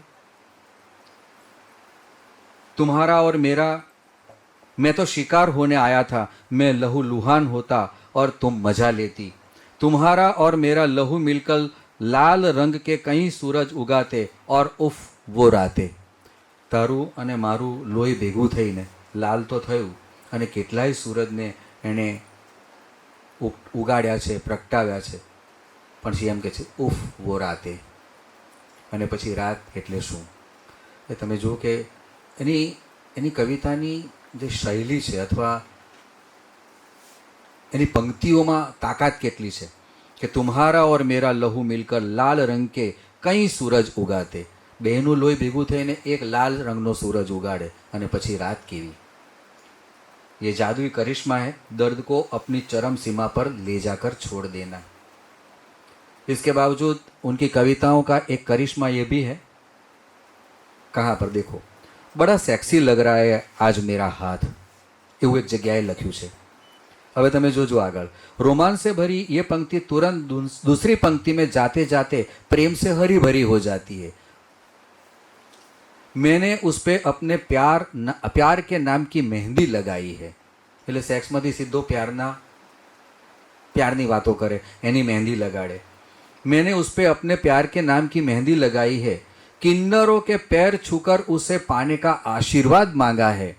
G: तुम्हारा और मेरा, मैं तो शिकार होने आया था, मैं लहू लुहान होता और तुम मजा लेती. तुम्हारा और मेरा लहू मिलकर लाल रंग के कई सूरज उगाते और उफ वो राते. તારું અને મારું લોહી ભેગું થઈને લાલ તો થયું અને કેટલાય સૂરજને એણે ઉગાડ્યા છે, પ્રગટાવ્યા છે. પણ પછી એમ કહે છે ઉફ વો રાતે. અને પછી રાત એટલે શું? એ તમે જુઓ કે એની કવિતાની જે શૈલી છે અથવા એની પંક્તિઓમાં તાકાત કેટલી છે કે તુમ્હારા ઓર મેરા લહુ મિલકર લાલ રંગ કે કઈ સૂરજ ઉગાતે. બેનું લોહી ભેગું થઈને એક લાલ રંગનો સૂરજ ઉગાડે અને પછી રાત કેવી. ये जादुई करिश्मा है, दर्द को अपनी चरम सीमा पर ले जाकर छोड़ देना. इसके बावजूद उनकी कविताओं का एक करिश्मा ये भी है. कहाँ पर देखो, बड़ा सेक्सी लग रहा है आज मेरा हाथ, એવું એક જગ્યાએ લખ્યું છે. હવે તમે જોજો આગળ, रोमांस से भरी ये पंक्ति तुरंत दूसरी पंक्ति में जाते जाते प्रेम से हरी भरी हो जाती है. मैंने उस पे अपने प्यार के नाम की मेहंदी लगाई है. એટલે સેક્સમાંથી સીધો પ્યારની વાતો કરે, એની મહેંદી લગાડે. मैंने उस पे अपने प्यार के नाम की मेहंदी लगाई है. किन्नरों के पैर छूकर उसे पाने का आशीर्वाद मांगा है.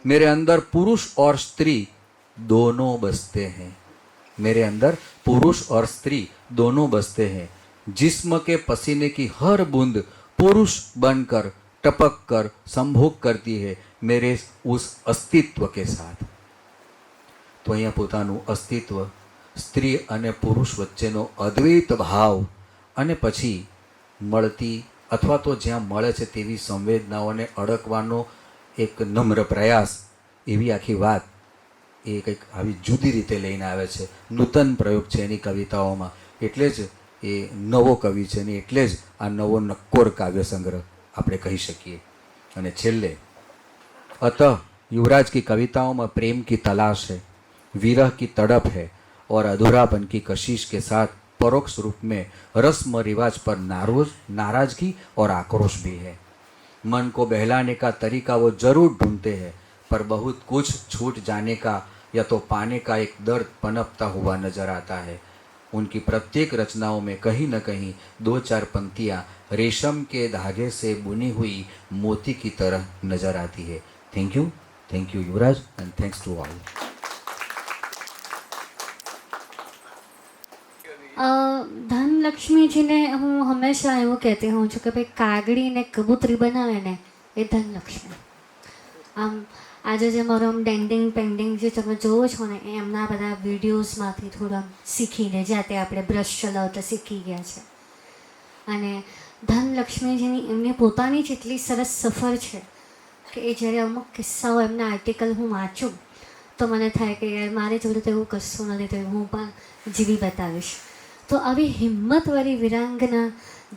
G: मेरे अंदर पुरुष और स्त्री दोनों बसते हैं. मेरे अंदर पुरुष और स्त्री दोनों बसते हैं. जिस्म के पसीने की हर बूंद पुरुष बनकर टपक कर संभोग करती है मेरे उस अस्तित्व के साथ. तो અહીંયા પોતાનું અસ્તિત્વ, સ્ત્રી અને પુરુષ વચ્ચેનો અદ્વૈત ભાવ અને પછી મળતી અથવા તો જ્યાં મળે છે તેવી સંવેદનાઓને અડકવાનો એક નમ્ર પ્રયાસ, એવી આખી વાત એ કંઈક આવી જુદી રીતે લઈને આવે છે. નૂતન પ્રયોગ છે એની કવિતાઓમાં, એટલે જ એ નવો કવિ છે ને એટલે જ આ નવો નક્કોર કાવ્ય સંગ્રહ આપણે કહી શકીએ. અને છેલ્લે अतः युवराज की कविताओं में प्रेम की तलाश है, विरह की तड़प है और अधूरापन की कशिश के साथ परोक्ष रूप में रस्म रिवाज पर नाराजगी और आक्रोश भी है. मन को बहलाने का तरीका वो जरूर ढूंढते हैं, पर बहुत कुछ छूट जाने का या तो पाने का एक दर्द पनपता हुआ नजर आता है. उनकी प्रत्येक रचनाओं में कहीं न कहीं 2-4 पंक्तियाँ रेशम के धागे से बुनी हुई मोती की तरह नजर आती है. Thank you Yuvraj, and thanks to all.
A: ધનલક્ષ્મીજીને હું હંમેશા એવું કહેતી હોઉં છું કે ભાઈ કાગડી ને કબૂતરી બનાવે ને એ ધનલક્ષ્મી. આમ આજે જે મારો આમ ડેન્ડિંગ પેન્ડિંગ જે તમે જોવો છો ને એ એમના બધા વિડીયોઝમાંથી થોડા શીખીને જાતે આપણે બ્રશ ચલાવતા શીખી ગયા છે. અને ધનલક્ષ્મીજીની એમની પોતાની જ એટલી સરસ સફર છે કે એ જ્યારે અમુક કિસ્સાઓ એમના આર્ટિકલ હું વાંચું તો મને થાય કે યાર મારી જોડે તો એવું કશું નથી, તો હું પણ જીવી બતાવીશ. તો આવી હિંમતવાળી વિરાંગના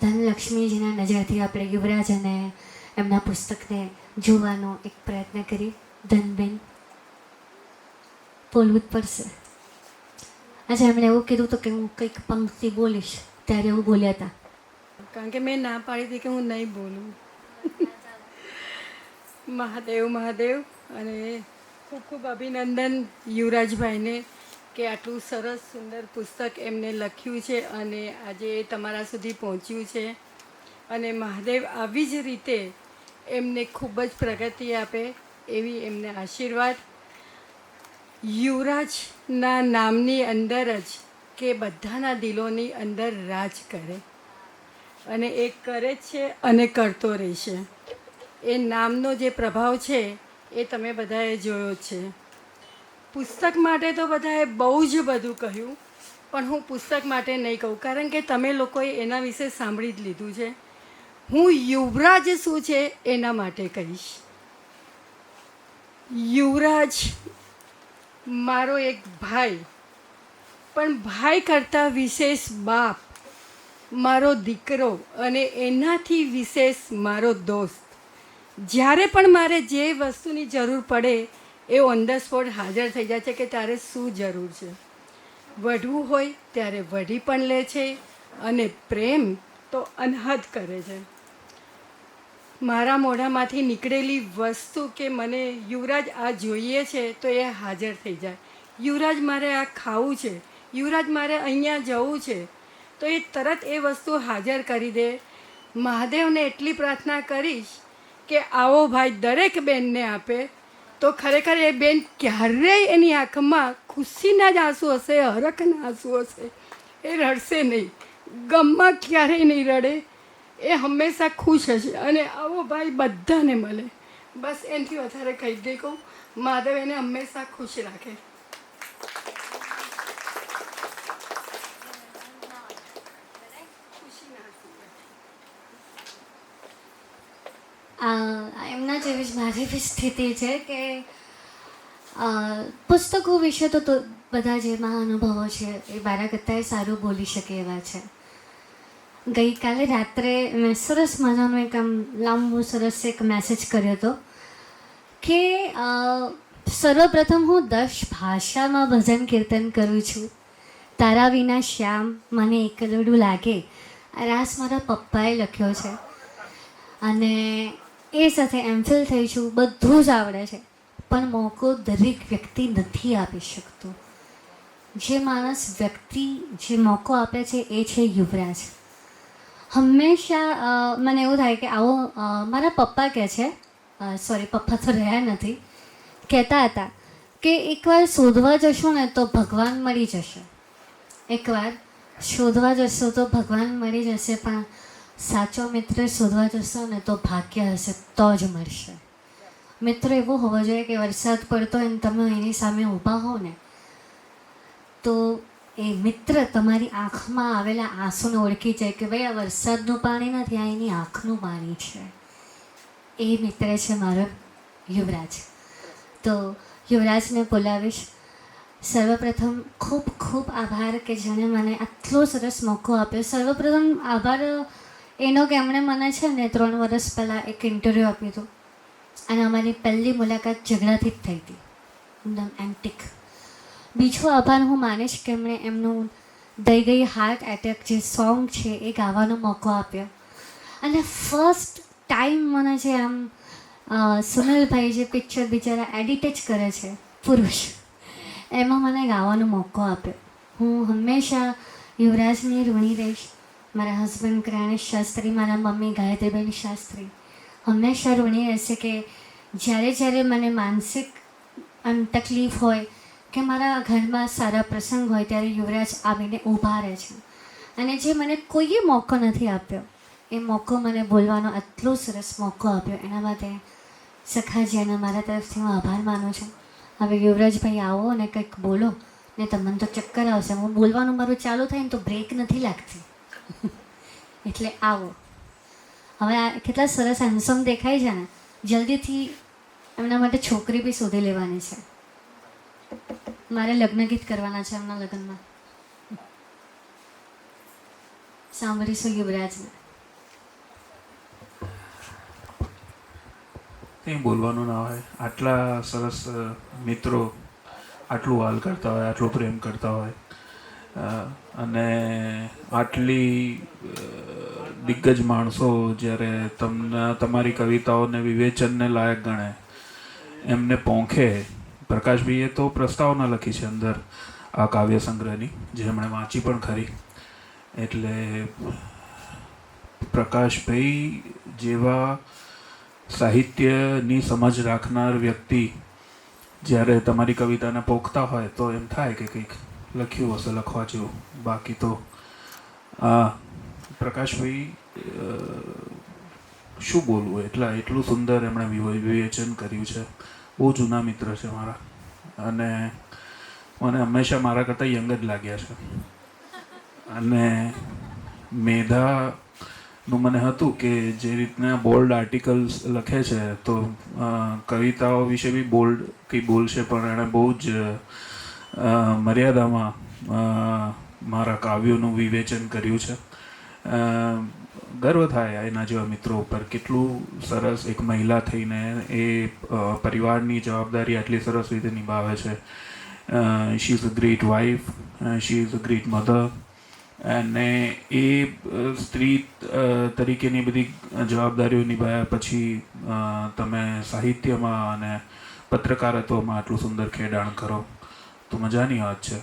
A: ધનલક્ષ્મીજીના નજરથી આપણે યુવરાજ અને એમના પુસ્તકને જોવાનો એક પ્રયત્ન કરી. ધનબેન બોલવું જ પડશે. આજે એમણે એવું કીધું હતું કે હું કંઈક પંક્તિ બોલીશ, ત્યારે એવું બોલ્યા હતા.
C: કારણ કે મેં ના પાડી હતી કે હું નહીં બોલું. મહાદેવ મહાદેવ. અને ખૂબ ખૂબ અભિનંદન યુવરાજભાઈને કે આટલું સરસ સુંદર પુસ્તક એમને લખ્યું છે અને આજે એ તમારા સુધી પહોંચ્યું છે. અને મહાદેવ આવી જ રીતે એમને ખૂબ જ પ્રગતિ આપે એવી એમને આશીર્વાદ. યુવરાજના નામની અંદર જ કે બધાના દિલોની અંદર રાજ કરે અને એ કરે જ છે અને કરતો રહેશે. એ નામનો જે પ્રભાવ છે એ તમે બધાએ જોયો જ છે. પુસ્તક માટે તો બધાએ બહુ જ બધું કહ્યું, પણ હું પુસ્તક માટે નહીં કહું કારણ કે તમે લોકોએ એના વિશે સાંભળી જ લીધું છે. હું યુવરાજ શું છે એના માટે કહીશ. યુવરાજ મારો એક ભાઈ, પણ ભાઈ કરતાં વિશેષ બાપ, મારો દીકરો અને એનાથી વિશેષ મારો દોસ્ત. જ્યારે પણ મારે જે વસ્તુની જરૂર પડે એ ઓન ધ સ્પોટ હાજર થઈ જાય છે કે તારે શું જરૂર છે. વઢવું હોય ત્યારે વઢી પણ લે છે અને પ્રેમ તો અનહદ કરે છે. મારા મોઢામાંથી નીકળેલી વસ્તુ કે મને યુવરાજ આ જોઈએ છે તો એ હાજર થઈ જાય. યુવરાજ મારે આ ખાવું છે, યુવરાજ મારે અહીંયા જવું છે તો એ તરત એ વસ્તુ હાજર કરી દે. મહાદેવને એટલી પ્રાર્થના કરીશ કે આવો ભાઈ દરેક બેનને આપે તો ખરેખર એ બેન ક્યારેય એની આંખમાં ખુશીના જ આંસુ હશે, હરખના આંસુ હશે. એ રડશે નહીં, ગમમાં ક્યારેય નહીં રડે, એ હંમેશા ખુશ હશે. અને આવો ભાઈ બધાને મળે. બસ એનાથી વધારે કહી દે કહું. મહાદેવ એને હંમેશા ખુશ રાખે.
A: એમના જેવી જ મારી બી સ્થિતિ છે કે પુસ્તકો વિશે તો બધા જે મહાનુભાવો છે એ મારા કરતાં સારું બોલી શકે એવા છે. ગઈકાલે રાત્રે મેં સરસ મજાનો એક આમ લાંબો સરસ એક મેસેજ કર્યો હતો કે સર્વપ્રથમ હું 10 ભાષામાં ભજન કીર્તન કરું છું. તારા વિના શ્યામ મને એકલડું લાગે. આ રાસ મારા પપ્પાએ લખ્યો છે અને એ સાથે એમફિલ થઈ છું, બધું જ આવડે છે. પણ મોકો દરેક વ્યક્તિ નથી આપી શકતો. જે માણસ વ્યક્તિ જે મોકો આપે છે એ છે યુવરાજ. હંમેશા મને એવું થાય કે આવો મારા પપ્પા કહે છે, સોરી પપ્પા તો રહ્યા નથી, કહેતા હતા કે એકવાર શોધવા જશો ને તો ભગવાન મળી જશે. એકવાર શોધવા જશો તો ભગવાન મળી જશે, પણ સાચો મિત્ર શોધવા જશો ને તો ભાગ્ય હશે તો જ મળશે. મિત્ર એવો હોવો જોઈએ કે વરસાદ પડતો હોય ને તમે એની સામે ઊભા હો ને તો એ મિત્ર તમારી આંખમાં આવેલા આંસુને ઓળખી જાય કે ભાઈ આ વરસાદનું પાણી નથી, આ એની આંખનું પાણી છે. એ મિત્ર છે મારો યુવરાજ. તો યુવરાજને બોલાવીશ. સર્વપ્રથમ ખૂબ ખૂબ આભાર કે જેણે મને આટલો સરસ મોકો આપ્યો. સર્વપ્રથમ આભાર એનો કે એમણે મને છે ને 3 વર્ષ પહેલાં એક ઇન્ટરવ્યૂ આપ્યું હતું અને અમારી પહેલી મુલાકાત ઝઘડાથી જ થઈ હતી, એકદમ એન્ટિક. બીજો આભાર હું માનીશ કે એમણે એમનું દઈ ગઈ હાર્ટ એટેક જે સોંગ છે એ ગાવાનો મોકો આપ્યો. અને ફર્સ્ટ ટાઈમ મને જે આમ સુનિલભાઈ જે પિક્ચર બિચારા એડિટ જ કરે છે પુરુષ, એમાં મને ગાવાનો મોકો આપ્યો. હું હંમેશા યુવરાજની ઋણી રહીશ. મારા હસબન્ડ ક્રાણેશ શાસ્ત્રી, મારા મમ્મી ગાયત્રીબેન શાસ્ત્રી હંમેશા ઋણી રહેશે કે જ્યારે મને માનસિક આમ તકલીફ હોય કે મારા ઘરમાં સારા પ્રસંગ હોય ત્યારે યુવરાજ આવીને ઊભા રહે છે. અને જે મને કોઈએ મોકો નથી આપ્યો એ મોકો મને બોલવાનો આટલો સરસ મોકો આપ્યો, એના માટે સખાજીને મારા તરફથી હું આભાર માનું છું. હવે યુવરાજભાઈ આવો અને કંઈક બોલો, ને તમને તો ચક્કર આવશે. હું બોલવાનું મારું ચાલુ થાય ને તો બ્રેક નથી લાગતી એટલે આવો. હવે આ કેટલા સરસ હેન્ડસમ દેખાય છે ને, જલ્દીથી એમના માટે છોકરી બી શોધી લેવાની છે. મારે લગ્ન ગીત કરવાના છે એમના લગ્નમાં. સાંભળીશું યુવરાજને.
B: કંઈ બોલવાનું ના હોય. આટલા સરસ મિત્રો આટલું વાલ કરતા હોય, આટલો પ્રેમ કરતા હોય અને આટલી દિગ્ગજ માણસો જ્યારે તમને તમારી કવિતાઓને વિવેચનને લાયક ગણે, એમને પોંખે. પ્રકાશભાઈએ તો પ્રસ્તાવના લખી છે અંદર આ કાવ્ય સંગ્રહની, જે એમણે વાંચી પણ ખરી. એટલે પ્રકાશભાઈ જેવા સાહિત્યની સમજ રાખનાર વ્યક્તિ જ્યારે તમારી કવિતાને પોખતા હોય તો એમ થાય કે કંઈક લખ્યું હશે લખવા જેવું. બાકી તો પ્રકાશભાઈ શું બોલવું, એટલું સુંદર એમણે વિવેચન કર્યું છે. બહુ જૂના મિત્ર છે મારા અને મને હંમેશા મારા કરતાં યંગ જ લાગ્યા છે. અને મેધાનું મને હતું કે જે રીતના બોલ્ડ આર્ટિકલ્સ લખે છે તો કવિતાઓ વિશે બી બોલ્ડ કંઈ બોલશે, પણ એણે બહુ જ મર્યાદામાં મારા કાવ્યોનું વિવેચન કર્યું છે. ગર્વ થાય એના જેવા મિત્રો ઉપર. કેટલું સરસ એક મહિલા થઈને એ પરિવારની જવાબદારી આટલી સરસ રીતે નિભાવે છે. She is a great wife, she is a great mother. અને એ સ્ત્રી તરીકેની બધી જવાબદારીઓ નિભાવ્યા પછી તમે સાહિત્યમાં અને પત્રકારત્વમાં આટલું સુંદર ખેડાણ કરો તો મજાની વાત છે.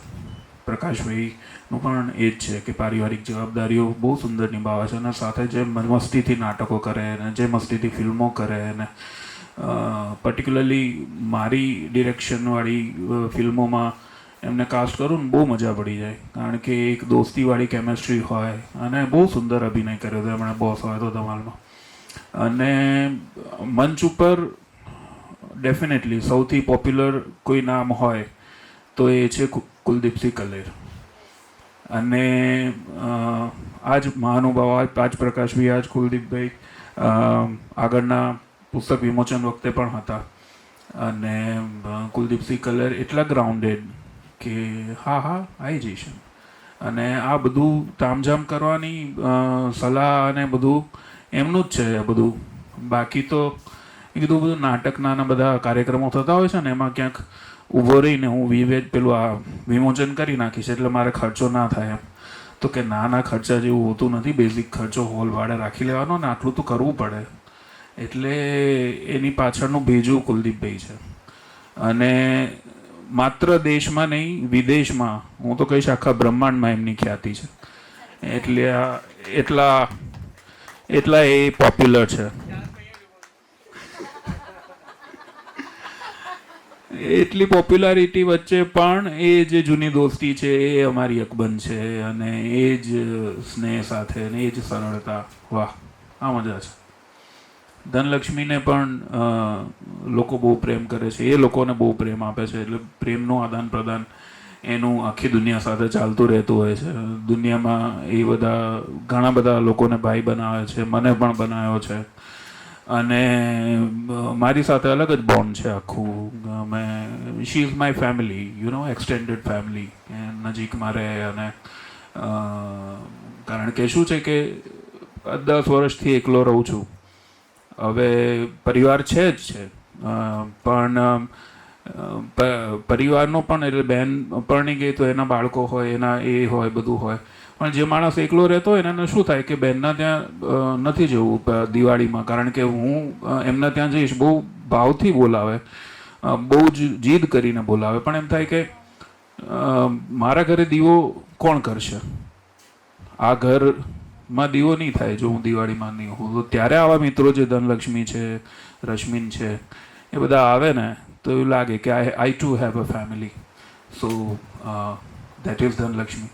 B: પ્રકાશભાઈનું પણ એ જ છે કે પારિવારિક જવાબદારીઓ બહુ સુંદર નિભાવે છે અને સાથે જે મસ્તીથી નાટકો કરે અને જે મસ્તીથી ફિલ્મો કરે અને પર્ટિક્યુલરલી મારી ડિરેક્શનવાળી ફિલ્મોમાં એમને કાસ્ટ કરું ને બહુ મજા પડી જાય, કારણ કે એક દોસ્તીવાળી કેમેસ્ટ્રી હોય અને બહુ સુંદર અભિનય કર્યો હતો એમણે બોસ હોય તો ધમાલમાં. અને મંચ ઉપર ડેફિનેટલી સૌથી પોપ્યુલર કોઈ નામ હોય તો એ છે કુલદીપસિંહ કલ્લેર. અને આજ મહાનુભાવ, આજ પ્રકાશભાઈ, આજ કુલદીપભાઈ આગળના પુસ્તક વિમોચન વખતે પણ હતા. અને કુલદીપસિંહ કલ્લેર એટલા ગ્રાઉન્ડેડ કે આવી જઈશ. અને આ બધું તામઝામ કરવાની સલાહ અને બધું એમનું જ છે બધું. બાકી તો એ કીધું બધું નાટકના બધા કાર્યક્રમો થતા હોય છે ને એમાં ક્યાંક ઊભો રહીને હું પેલું આ વિમોચન કરી નાખીશ એટલે મારે ખર્ચો ના થાય એમ. તો કે નાના ખર્ચા જેવું હોતું નથી, બેઝિક ખર્ચો હોલ ભાડે રાખી લેવાનો ને આટલું તો કરવું પડે. એટલે એની પાછળનું ભેજું કુલદીપભાઈ છે. અને માત્ર દેશમાં નહીં વિદેશમાં, હું તો કહીશ આખા બ્રહ્માંડમાં એમની ખ્યાતિ છે. એટલે એટલા એ પોપ્યુલર છે. એટલી પોપ્યુલારિટી વચ્ચે પણ એ જે જૂની દોસ્તી છે એ અમારી અકબંધ છે અને એ જ સ્નેહ સાથે અને એ જ સરળતા. વાહ, આ મજા છે. ધનલક્ષ્મીને પણ લોકો બહુ પ્રેમ કરે છે, એ લોકોને બહુ પ્રેમ આપે છે. એટલે પ્રેમનું આદાન પ્રદાન એનું આખી દુનિયા સાથે ચાલતું રહેતું હોય છે. દુનિયામાં એ બધા ઘણા બધા લોકોને ભાઈ બનાવે છે, મને પણ બનાવ્યો છે. અને મારી સાથે અલગ જ બોન્ડ છે આખું. She is my family, you know, extended family. નજીકમાં રહે અને કારણ કે શું છે કે 10 વર્ષથી એકલો રહું છું. હવે પરિવાર છે જ છે, પણ પરિવારનો પણ, એટલે બહેન પરણી ગઈ તો એના બાળકો હોય, એના એ હોય, બધું હોય. પણ જે માણસ એકલો રહેતો હોય એને શું થાય કે બહેનના ત્યાં નથી જવું દિવાળીમાં, કારણ કે હું એમના ત્યાં જઈશ, બહુ ભાવથી બોલાવે, બહુ જ જીદ કરીને બોલાવે, પણ એમ થાય કે મારા ઘરે દીવો કોણ કરશે? આ ઘરમાં દીવો નહીં થાય જો હું દિવાળીમાં નહીં હોઉં. તો ત્યારે આવા મિત્રો જે ધનલક્ષ્મી છે, રશ્મિન છે, એ બધા આવે ને તો એવું લાગે કે આઈ to have a family. So that is Dhanlaxmi.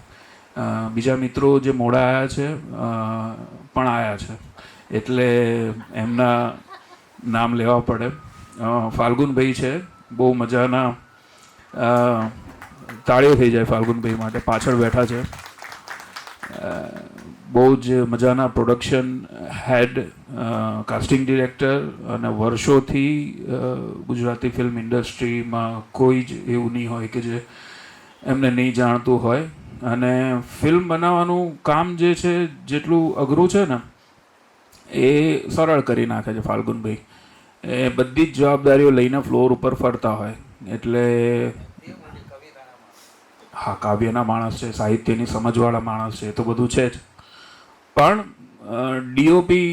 B: બીજા મિત્રો જે મોડા આવ્યા છે પણ આવ્યા છે, એટલે એમના નામ લેવા પડે. ફાલ્ગુનભાઈ છે, બહુ મજાના, તાળીઓ થઈ જાય ફાલ્ગુનભાઈ માટે, પાછળ બેઠા છે. બહુ જ મજાના પ્રોડક્શન હેડ, કાસ્ટિંગ ડિરેક્ટર, અને વર્ષોથી ગુજરાતી ફિલ્મ ઇન્ડસ્ટ્રીમાં કોઈ જ એવું નહીં હોય કે જે એમને નહીં જાણતું હોય. અને ફિલ્મ બનાવવાનું કામ જે છે, જેટલું અઘરું છે ને એ સરળ કરી નાખે છે ફાલ્ગુનભાઈ. એ બધી જ જવાબદારીઓ લઈને ફ્લોર ઉપર ફરતા હોય. એટલે હા, કાવ્યના માણસ છે, સાહિત્યની સમજવાળા માણસ છે, એ તો બધું છે જ. પણ ડીઓપી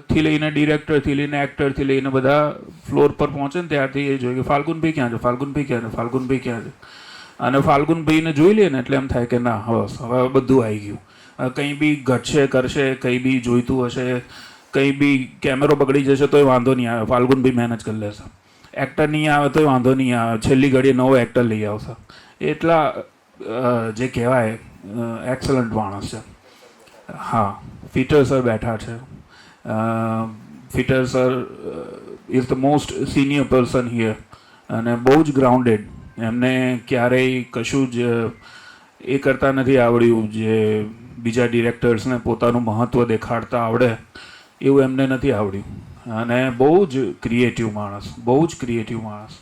B: થી લઈને ડિરેક્ટરથી લઈને એક્ટરથી લઈને બધા ફ્લોર પર પહોંચે ને ત્યારથી એ જોઈએ કે ફાલ્ગુનભાઈ ક્યાં છે, ફાલ્ગુનભાઈ ક્યાં છે, ફાલ્ગુનભાઈ ક્યાં છે. અને ફાલ્ગુનભાઈને જોઈ લે ને એટલે એમ થાય કે ના, હવે બધું આવી ગયું. કંઈ બી ઘટશે કરશે, કંઈ બી જોઈતું હશે, કંઈ બી કેમેરો બગડી જશે તોય વાંધો નહીં આવે, ફાલ્ગુનભાઈ મેનેજ કરી લેશે. એક્ટર નહીં આવે તોય વાંધો નહીં આવે, છેલ્લી ઘડીએ નવો એક્ટર લઈ આવશે. એટલા જે કહેવાય એક્સલન્ટ માણસ છે. હા, ફીટર સર બેઠા છે. Fitter sir is the most senior person here, અને બહુ જ ગ્રાઉન્ડેડ. એમને ક્યારેય કશું જ એ કરતા નથી આવડ્યું જે બીજા ડિરેક્ટર્સને પોતાનું મહત્ત્વ દેખાડતા આવડે એવું એમને નથી આવડ્યું. અને બહુ જ ક્રિએટિવ માણસ, બહુ જ ક્રિએટિવ માણસ.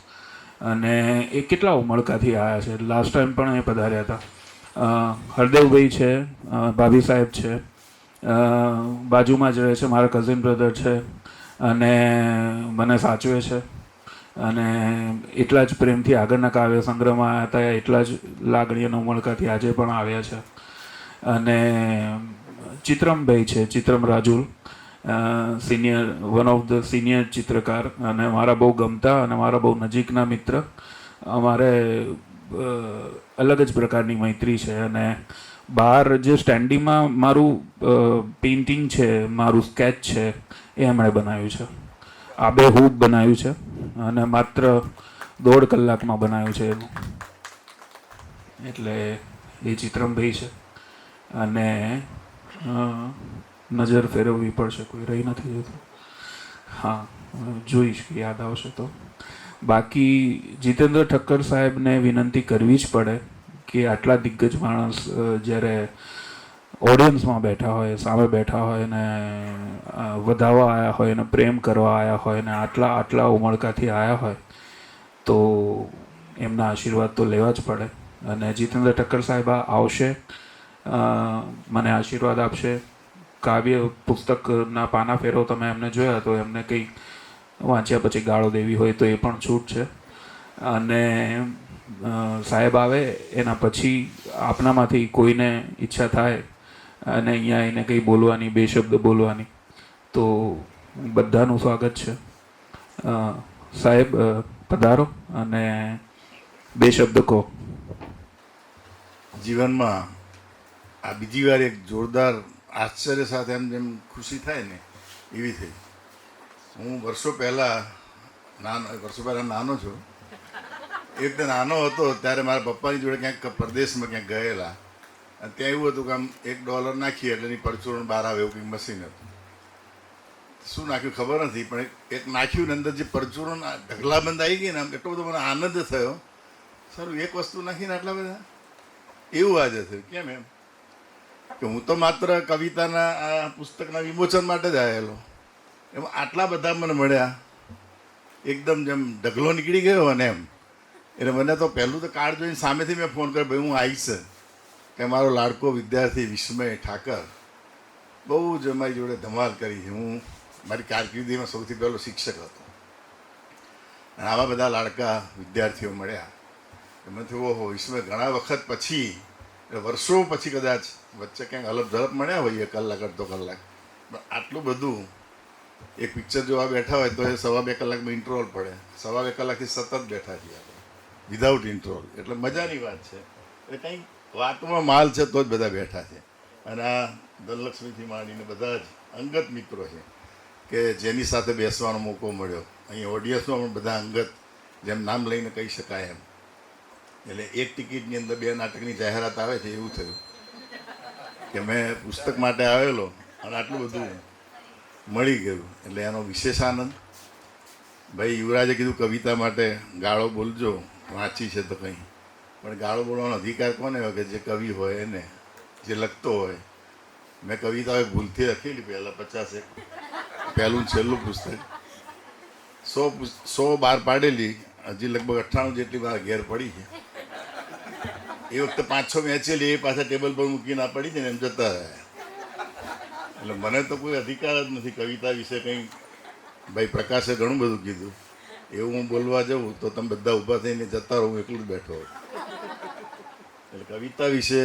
B: અને એ કેટલા ઉમળકાથી આવ્યા છે. લાસ્ટ ટાઈમ પણ એ પધાર્યા હતા. હરદેવભાઈ છે, ભાભી સાહેબ છે, બાજુમાં જ રહે છે, મારા કઝિન બ્રધર છે, અને મને સાચવે છે. અને એટલા જ પ્રેમથી આગળના કાવ્ય સંગ્રહમાં આવ્યા હતા, એટલા જ લાગણી અને ઉમળકાથી આજે પણ આવ્યા છે. અને ચિત્રમભાઈ છે, Chitram Rajul, senior, one of the senior ચિત્રકાર, અને મારા બહુ ગમતા અને મારા બહુ નજીકના મિત્ર. અમારે અલગ જ પ્રકારની મૈત્રી છે. અને બહાર જે સ્ટેન્ડિંગમાં મારું પેઇન્ટિંગ છે, મારું સ્કેચ છે, એ એમણે બનાવ્યું છે. આબેહૂબ બનાવ્યું છે, અને માત્ર 1.5 કલાકમાં બનાવ્યું છે એનું. એટલે એ ચિત્રમભાઈ છે. અને નજર ફેરવવી પડશે, કોઈ રહી નથી જતું. હા, જોઈશ, યાદ આવશે તો. બાકી જીતેન્દ્ર ઠક્કર સાહેબને વિનંતી કરવી જ પડે કે આટલા દિગ્ગજ માણસ જ્યારે ઓડિયન્સમાં બેઠા હોય, સામે બેઠા હોય ને વધાવવા આવ્યા હોય ને પ્રેમ કરવા આવ્યા હોય ને આટલા ઉમળકાથી આવ્યા હોય તો એમના આશીર્વાદ તો લેવા જ પડે. અને જીતેન્દ્ર ઠક્કર સાહેબ આવશે, મને આશીર્વાદ આપશે. કાવ્ય પુસ્તકના પાના ફેરો તમે એમને જોયા તો એમને કંઈ વાંચ્યા પછી ગાળો દેવી હોય તો એ પણ છૂટ છે. અને સાહેબ આવે એના પછી આપનામાંથી કોઈને ઈચ્છા થાય અને અહીંયા એને કંઈ બોલવાની, બે શબ્દ બોલવાની, તો બધાનું સ્વાગત છે. સાહેબ પધારો અને બે શબ્દ કહો.
H: જીવનમાં આ બીજી વાર એક જોરદાર આશ્ચર્ય સાથે એમ જેમ ખુશી થાય ને એવી થઈ. હું વર્ષો પહેલાં નાનો છું. એ વખતે નાનો હતો ત્યારે મારા પપ્પાની જોડે ક્યાંક પરદેશમાં ક્યાંક ગયેલા, અને ત્યાં એવું હતું કે આમ $1 નાખીએ એટલે એની પરચુરણ બહાર આવે એવું કંઈક મશીન હતું. શું નાખ્યું ખબર નથી, પણ એક નાખ્યું ને અંદર જે પરચુરણ ઢગલાબંધ આવી ગઈ ને આમ એટલો બધો મને આનંદ થયો સારું એક વસ્તુ નાખીને આટલા બધા એવું આજે થયું કેમ એમ કે હું તો માત્ર કવિતાના આ પુસ્તકના વિમોચન માટે જ આવેલો એમાં આટલા બધા મને મળ્યા એકદમ જેમ ઢગલો નીકળી ગયો અને એમ એટલે મને તો પહેલું તો કાર્ડ જોઈને સામેથી મેં ફોન કર્યો ભાઈ હું આવીશ કે મારો લાડકો વિદ્યાર્થી વિસ્મય ઠાકર બહુ જ અમારી જોડે ધમાલ કરી છે. હું મારી કારકિર્દીમાં સૌથી પહેલો શિક્ષક હતો અને આવા બધા લાડકા વિદ્યાર્થીઓ મળ્યા એમાં થયું ઓહો વિસ્મય ઘણા વખત પછી વર્ષો પછી કદાચ વચ્ચે ક્યાંક હલપ ઝલપ મળ્યા હોઈએ કલાક અડધો કલાક પણ આટલું બધું એક પિક્ચર જોવા બેઠા હોય તો એ 2.5 કલાકમાં ઇન્ટરવલ પડે 2.5 કલાકથી સતત બેઠા છીએ આપણે વિધાઉટ ઇન્ટરવલ એટલે મજાની વાત છે. એટલે કંઈક વાતમાં માલ છે તો જ બધા બેઠા છે અને આ ધનલક્ષ્મીથી માંડીને બધા જ અંગત મિત્રો છે કે જેની સાથે બેસવાનો મોકો મળ્યો. અહીં ઓડિયન્સમાં પણ બધા અંગત જેમ નામ લઈને કહી શકાય એમ એટલે એક ટિકિટની અંદર 2 નાટકની જાહેરાત આવે છે એવું થયું કે મેં પુસ્તક માટે આવેલો અને આટલું બધું મળી ગયું એટલે એનો વિશેષ આનંદ. ભાઈ યુવરાજે કીધું કવિતા માટે ગાળો બોલજો વાંચી છે તો કંઈ પણ ગાળો બોલવાનો અધિકાર કોને હોય કે જે કવિ હોય એને જે લખતો હોય. મેં કવિતા ભૂલથી લખેલી પહેલાં 50 પહેલું છેલ્લું પુસ્તક 100 બહાર પાડેલી હજી લગભગ 98 જેટલી બહાર ઘેર પડી છે. એ વખતે 5-6 વેચેલી એ પાછા ટેબલ પર મૂકીને પડી છે ને એમ જતા રહ્યા. એટલે મને તો કોઈ અધિકાર જ નથી કવિતા વિશે કંઈ. ભાઈ પ્રકાશે ઘણું બધું કીધું એવું હું બોલવા જાઉં તો તમે બધા ઊભા થઈને જતા રહો હું એકલું જ બેઠો હોઉં. એટલે કવિતા વિશે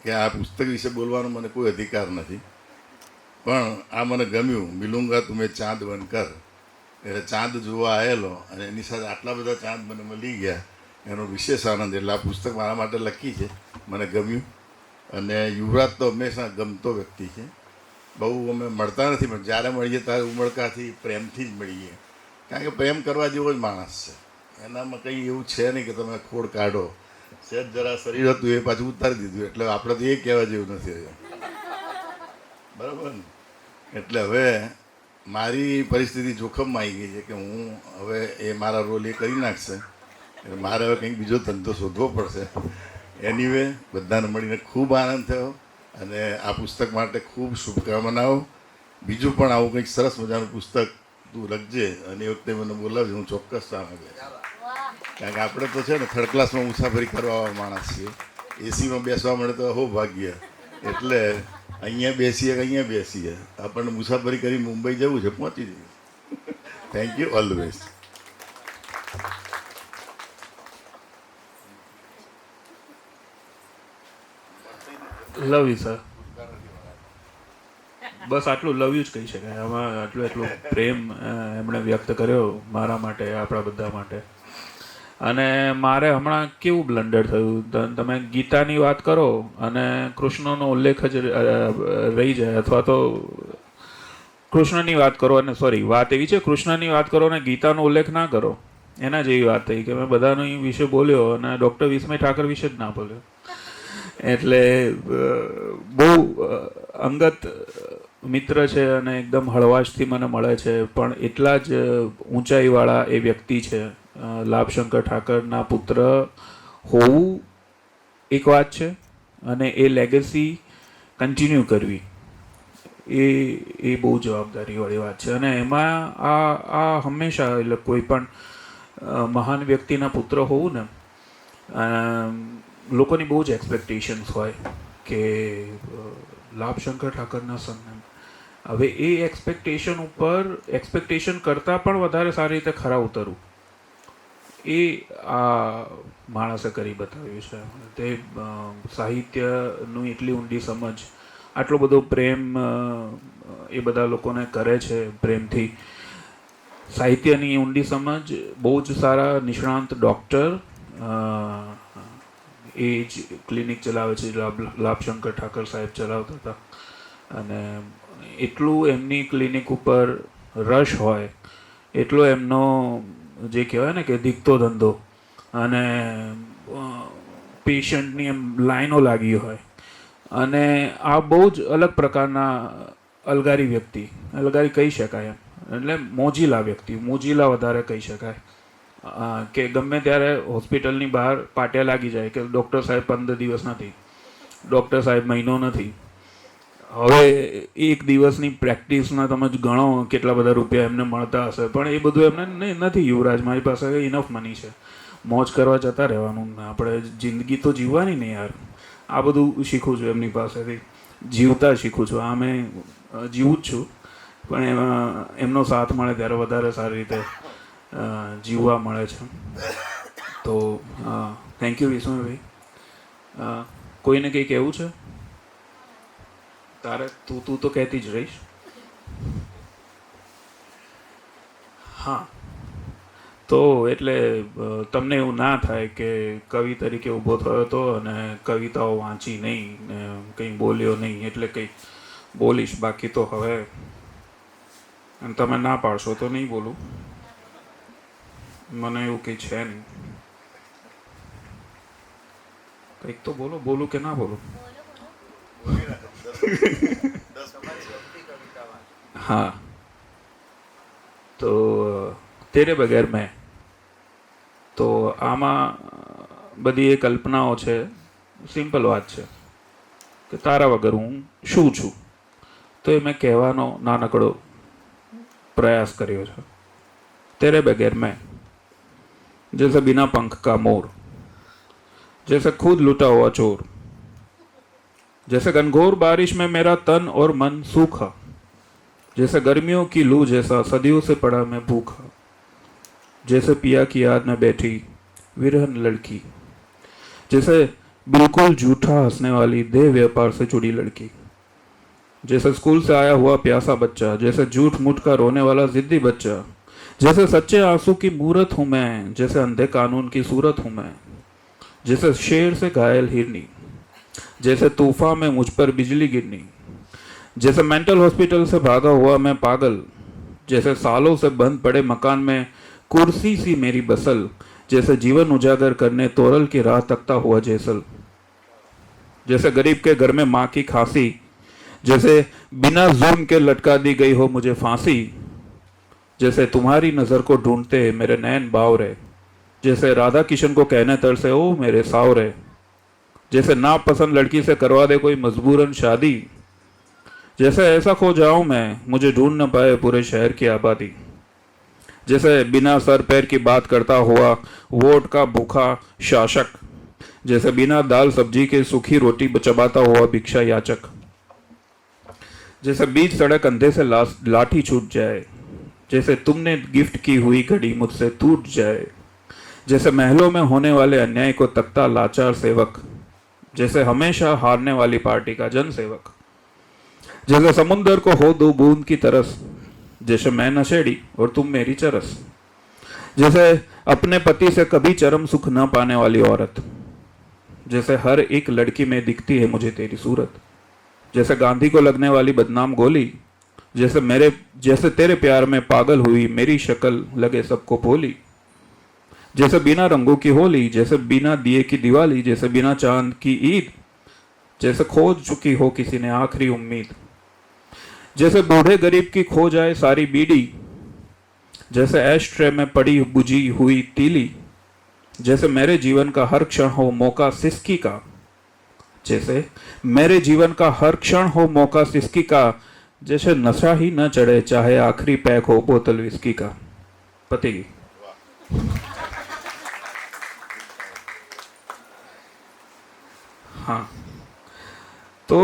H: કે આ પુસ્તક વિશે બોલવાનો મને કોઈ અધિકાર નથી પણ આ મને ગમ્યું. મિલુંગા તુમે ચાંદ બનકર એટલે ચાંદ જોવા આવેલો અને એની સાથે આટલા બધા ચાંદ મને મળી ગયા એનો વિશેષ આનંદ. એટલે આ પુસ્તક મારા માટે લખી છે મને ગમ્યું. અને યુવરાજ તો હંમેશા ગમતો વ્યક્તિ છે. બહુ અમે મળતા નથી પણ જ્યારે મળીએ ત્યારે ઉમળકાથી પ્રેમથી જ મળીએ કારણ કે પ્રેમ કરવા જેવો જ માણસ છે. એનામાં કંઈ એવું છે નહીં કે તમે ખોડ કાઢો. સહેજ જરા શરીર હતું એ પાછું ઉતારી દીધું એટલે આપણે તો એ કહેવા જેવું નથી રહ્યું બરાબર ને. એટલે હવે મારી પરિસ્થિતિ જોખમમાં આવી ગઈ છે કે હું હવે એ મારા રોલ એ કરી નાખશે એટલે મારે હવે કંઈક બીજો ધંધો શોધવો પડશે. એનીવે બધાને મળીને ખૂબ આનંદ થયો અને આ પુસ્તક માટે ખૂબ શુભકામનાઓ. બીજું પણ આવું કંઈક સરસ મજાનું પુસ્તક તું લખજે અને એ વખતે મને બોલાવજે હું ચોક્કસ સામે બેસીશ. કારણ કે આપણે તો છે ને થર્ડ ક્લાસમાં મુસાફરી કરવાવાળા માણસ છીએ. એસીમાં બેસવા મળે તો હો ભાગ્ય. એટલે અહીંયા બેસીએ કે અહીંયા બેસીએ આપણને મુસાફરી કરી મુંબઈ જવું છે પહોંચી જઈએ. Thank you all the best.
B: Love you sir. બસ આટલું લવ યુ જ કહી શકાય. આમાં એટલો પ્રેમ એમણે વ્યક્ત કર્યો મારા માટે આપણા બધા માટે. અને મારે હમણાં કેવું બ્લન્ડર થયું તમે ગીતાની વાત કરો અને કૃષ્ણનો ઉલ્લેખ જ રહી જાય અથવા તો કૃષ્ણની વાત કરો અને સોરી વાત એવી છે કૃષ્ણની વાત કરો અને ગીતાનો ઉલ્લેખ ના કરો એના જેવી વાત થઈ કે મેં બધાની વિશે બોલ્યો અને ડૉક્ટર વિસ્મય ઠાકર વિશે જ ના બોલ્યો. એટલે બહુ અંગત મિત્ર છે અને એકદમ હળવાશથી મને મળે છે પણ એટલા જ ઊંચાઈવાળા એ વ્યક્તિ છે. લાભશંકર ઠાકરના પુત્ર હોવું એક વાત છે અને એ લેગસી કન્ટિન્યુ કરવી એ બહુ જવાબદારીવાળી વાત છે. અને એમાં આ હંમેશા એટલે કોઈ પણ મહાન વ્યક્તિના પુત્ર હોવું ને લોકોની બહુ જ એક્સપેક્ટેશન્સ હોય કે લાભશંકર ઠાકરના સન્માન. હવે એ એક્સપેક્ટેશન કરતાં પણ વધારે સારી રીતે ખરા ઉતરવું એ આ માણસે કરી બતાવ્યું છે. તે સાહિત્યનું એટલી ઊંડી સમજ આટલો બધો પ્રેમ એ બધા લોકોને કરે છે પ્રેમથી. સાહિત્યની ઊંડી સમજ બહુ જ સારા નિષ્ણાંત ડૉક્ટર એ જ ક્લિનિક ચલાવે છે લાભશંકર ઠાકર સાહેબ ચલાવતા હતા અને એટલું એમની ક્લિનિક ઉપર રશ હોય એટલો એમનો જે કહેવાય ને કે દીકતો ધંધો અને પેશન્ટની એમ લાઈનો લાગી હોય અને આ બહુ જ અલગ પ્રકારના અલગારી કહી શકાય એમ એટલે મોજીલા વ્યક્તિ મોજીલા વધારે કહી શકાય કે ગમે ત્યારે હોસ્પિટલની બહાર પાટિયા લાગી જાય કે ડૉક્ટર સાહેબ 15 દિવસ નથી, ડૉક્ટર સાહેબ મહિનો નથી. હવે એક દિવસની પ્રેક્ટિસના તમે જ ગણો કેટલા બધા રૂપિયા એમને મળતા હશે, પણ એ બધું એમને નથી. યુવરાજ, મારી પાસે ઇનફ મની છે, મોજ કરવા જતા રહેવાનું, આપણે જિંદગી તો જીવવાની ને યાર. આ બધું શીખું છું એમની પાસેથી, જીવતા શીખું છું. આ મેં જીવું જ છું, પણ એમાં એમનો સાથ મળે ત્યારે વધારે સારી રીતે જીવવા મળે છે. તો થેન્ક યુ વિષ્ણુભાઈ. કોઈને કંઈ કહેવું છે તારે? તું તો કહેતી જ રહીશ. હા, તો એટલે તમને એવું ના થાય કે કવિ તરીકે ઊભો થયો હતો અને કવિતાઓ વાંચી નહીં ને કંઈ બોલ્યો નહીં એટલે કંઈ બોલીશ. બાકી તો હવે અને તમે ના પાડશો તો નહીં બોલું. મને એવું કંઈ છે નહીં. કંઈક તો બોલો. બોલું કે ના બોલું? हाँ, તો તેરે બગેર મેં. તો આમાં બધી એ કલ્પનાઓ છે. સિમ્પલ વાત છે કે તારા વગર હું શું છું, તો એ મેં કહેવાનો નાનકડો પ્રયાસ કર્યો છે. તેરે બગેર મેં जैसे बिना पंख का मोर, जैसे खुद लुटा हुआ चोर, जैसे घनघोर बारिश में मेरा तन और मन सूखा, जैसे गर्मियों की लू जैसा सदियों से पड़ा मैं भूखा, जैसे पिया की याद में बैठी विरहन लड़की, जैसे बिल्कुल झूठा हंसने वाली देह व्यापार से जुड़ी लड़की, जैसे स्कूल से आया हुआ प्यासा बच्चा, जैसे झूठ मूठ का रोने वाला जिद्दी बच्चा, जैसे सच्चे आंसू की मूरत हूँ मैं, जैसे अंधे कानून की सूरत हूँ मैं, जैसे शेर से घायल हिरनी, जैसे तूफान में मुझ पर बिजली गिरनी, जैसे मेंटल हॉस्पिटल से भागा हुआ मैं पागल, जैसे सालों से बंद पड़े मकान में कुर्सी सी मेरी बसल, जैसे जीवन उजागर करने तोरल की राह तकता हुआ जैसल, जैसे गरीब के घर में माँ की खांसी, जैसे बिना जुर्म के लटका दी गई हो मुझे फांसी, जैसे तुम्हारी नज़र को ढूंढते मेरे नैन बावरे, जैसे राधा किशन को कहने तरसे ओ मेरे सावरे, जैसे नापसंद लड़की से करवा दे कोई मजबूरन शादी, जैसे ऐसा खो जाऊं मैं मुझे ढूंढ न पाए पूरे शहर की आबादी, जैसे बिना सर पैर की बात करता हुआ वोट का भूखा शासक, जैसे बिना दाल सब्जी के सूखी रोटी चबाता हुआ भिक्षा याचक, जैसे बीच सड़क अंधे से लाठी छूट जाए, जैसे तुमने गिफ्ट की हुई घड़ी मुझसे टूट जाए, जैसे महलों में होने वाले अन्याय को तकता लाचार सेवक, जैसे हमेशा हारने वाली पार्टी का जन सेवक, जैसे समुंदर को हो 2 बूंद की तरस, जैसे मैं नशेड़ी और तुम मेरी चरस, जैसे अपने पति से कभी चरम सुख न पाने वाली औरत, जैसे हर एक लड़की में दिखती है मुझे तेरी सूरत, जैसे गांधी को लगने वाली बदनाम गोली, जैसे तेरे प्यार में पागल हुई मेरी शक्ल लगे सबको भोली, जैसे बिना रंगों की होली, जैसे बिना दिए की दिवाली, जैसे बिना चांद की ईद, जैसे खोज चुकी हो किसी ने आखिरी उम्मीद, जैसे बूढ़े गरीब की खो जाए सारी बीड़ी, जैसे एश ट्रे में पड़ी बुझी हुई तीली, जैसे मेरे जीवन का हर क्षण हो मौका सिसकी का, जैसे मेरे जीवन का हर क्षण हो मौका सिसकी का, जैसे नशा ही न चढ़े चाहे आखिरी पैक हो बोतल विस्की का. पति गई. હા, તો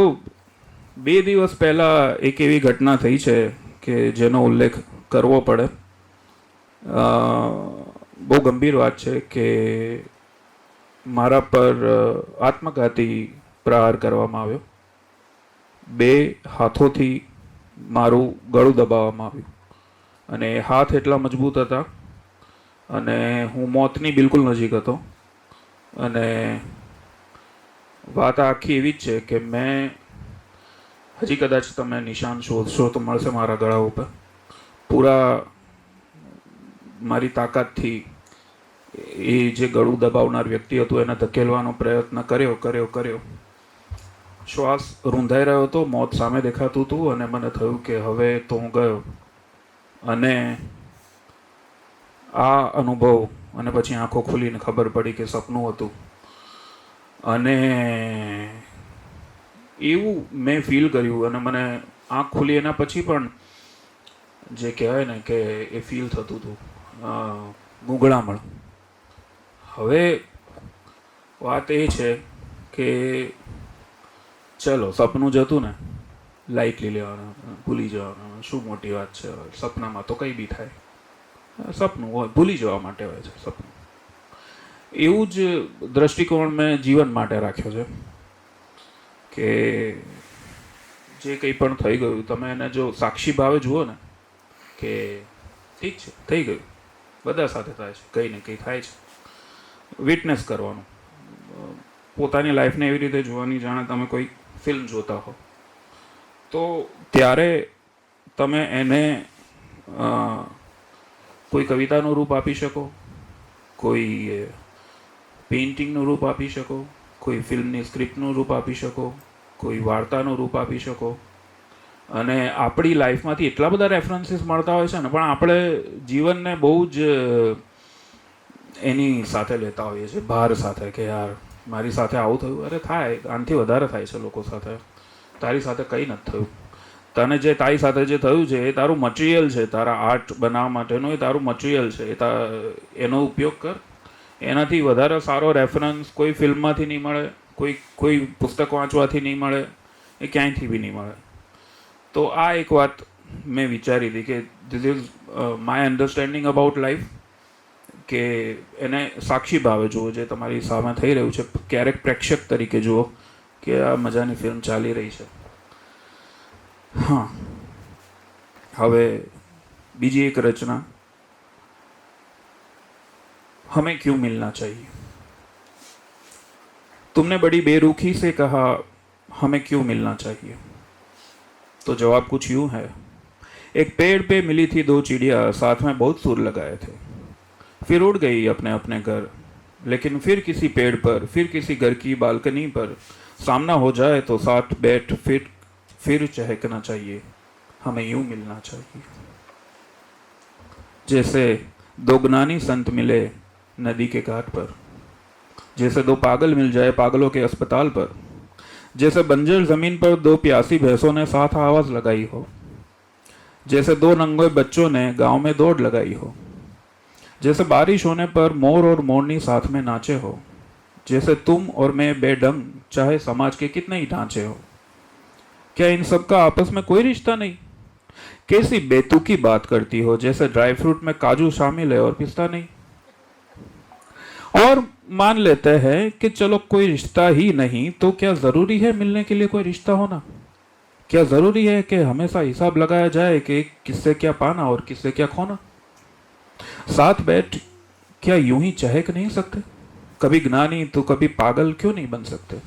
B: 2 દિવસ પહેલાં એક એવી ઘટના થઈ છે કે જેનો ઉલ્લેખ કરવો પડે. બહુ ગંભીર વાત છે કે મારા પર આત્મઘાતી પ્રહાર કરવામાં આવ્યો. 2 હાથોથી મારું ગળું દબાવવામાં આવ્યું અને એ હાથ એટલા મજબૂત હતા અને હું મોતની બિલકુલ નજીક હતો. અને વાત આખી એવી જ છે કે મેં હજી કદાચ તમે નિશાન શોધશો તો મળશે મારા ગળા ઉપર. પૂરા મારી તાકાતથી એ જે ગળું દબાવનાર વ્યક્તિ હતું એને ધકેલવાનો પ્રયત્ન કર્યો. શ્વાસ રૂંધાઈ રહ્યો હતો, મોત સામે દેખાતું હતું અને મને થયું કે હવે તો હું ગયો. અને આ અનુભવ અને પછી આંખો ખુલીને ખબર પડી કે સપનું હતું. અને એવું મેં ફીલ કર્યું અને મને આંખ ખુલી એના પછી પણ જે કહેવાય ને કે એ ફીલ થતું હતું ગૂંગળામણ. હવે વાત એ છે કે ચલો સપનું જતું ને લાઇટલી લેવાનું, ભૂલી જવાનું, શું મોટી વાત છે. સપનામાં તો કંઈ બી થાય, સપનું હોય ભૂલી જવા માટે હોય છે સપનું. એવું જ દ્રષ્ટિકોણ મેં જીવન માટે રાખ્યો છે કે જે કંઈ પણ થઈ ગયું તમે એને જો સાક્ષી ભાવે જુઓ ને કે ઠીક છે થઈ ગયું, બધા સાથે થાય છે, કંઈ ને કંઈ થાય છે. વિટનેસ કરવાનું, પોતાની લાઈફને એવી રીતે જોવાની જાણે તમે કોઈ ફિલ્મ જોતા હો. તો ત્યારે તમે એને કોઈ કવિતાનું રૂપ આપી શકો, કોઈ પેઇન્ટિંગનું રૂપ આપી શકો, કોઈ ફિલ્મની સ્ક્રિપ્ટનું રૂપ આપી શકો, કોઈ વાર્તાનું રૂપ આપી શકો. અને આપણી લાઈફમાંથી એટલા બધા રેફરન્સીસ મળતા હોય છે ને, પણ આપણે જીવનને બહુ જ એની સાથે લેતા હોઈએ છીએ, ભાર સાથે, કે યાર મારી સાથે આવું થયું. અરે થાય, આનાથી વધારે થાય છે લોકો સાથે. તારી સાથે કંઈ નથી થયું. તને જે તારી સાથે જે થયું છે એ તારું મટીરિયલ છે, તારા આર્ટ બનાવવા માટેનું એ તારું મટીરિયલ છે. એનો ઉપયોગ કર. એનાથી વધારે સારો રેફરન્સ કોઈ ફિલ્મમાંથી નહીં મળે, કોઈ પુસ્તક વાંચવાથી નહીં મળે, એ ક્યાંયથી બી નહીં મળે. તો આ એક વાત મેં વિચારી હતી કે this is my understanding about life, કે એને સાક્ષી ભાવે જુઓ જે તમારી સામે થઈ રહ્યું છે. ક્યારેક પ્રેક્ષક તરીકે જુઓ કે આ મજાની ફિલ્મ ચાલી રહી છે. हाँ, હવે બીજી એક રચના, हमें क्यों मिलना चाहिए. तुमने बड़ी बेरुखी से कहा हमें क्यों मिलना चाहिए. तो जवाब कुछ यूं है. एक पेड़ पे मिली थी दो चिड़िया, साथ में बहुत सुर लगाए थे. फिर उड़ गई अपने अपने घर, लेकिन फिर किसी पेड़ पर, फिर किसी घर की बालकनी पर सामना हो जाए तो साथ बैठ फिर चहकना चाहिए. हमें यूं मिलना चाहिए. जैसे दो ज्ञानी संत मिले नदी के घाट पर, जैसे दो पागल मिल जाए पागलों के अस्पताल पर, जैसे बंजर जमीन पर दो प्यासी भैंसों ने साथ आवाज लगाई हो, जैसे दो नंगे बच्चों ने गांव में दौड़ लगाई हो, जैसे बारिश होने पर मोर और मोरनी साथ में नाचे हो, जैसे तुम और मैं बेढंग चाहे समाज के कितने ही ढांचे हो. क्या इन सब का आपस में कोई रिश्ता नहीं. कैसी बेतुकी बात करती हो, जैसे ड्राई फ्रूट में काजू शामिल है और पिस्ता नहीं. और मान लेते हैं कि चलो कोई रिश्ता ही नहीं, तो क्या जरूरी है मिलने के लिए कोई रिश्ता होना. क्या जरूरी है कि हमेशा हिसाब लगाया जाए कि किससे क्या पाना और किससे क्या खोना. साथ बैठ क्या यूं ही चहक नहीं सकते. कभी ज्ञानी तो कभी पागल क्यों नहीं बन सकते.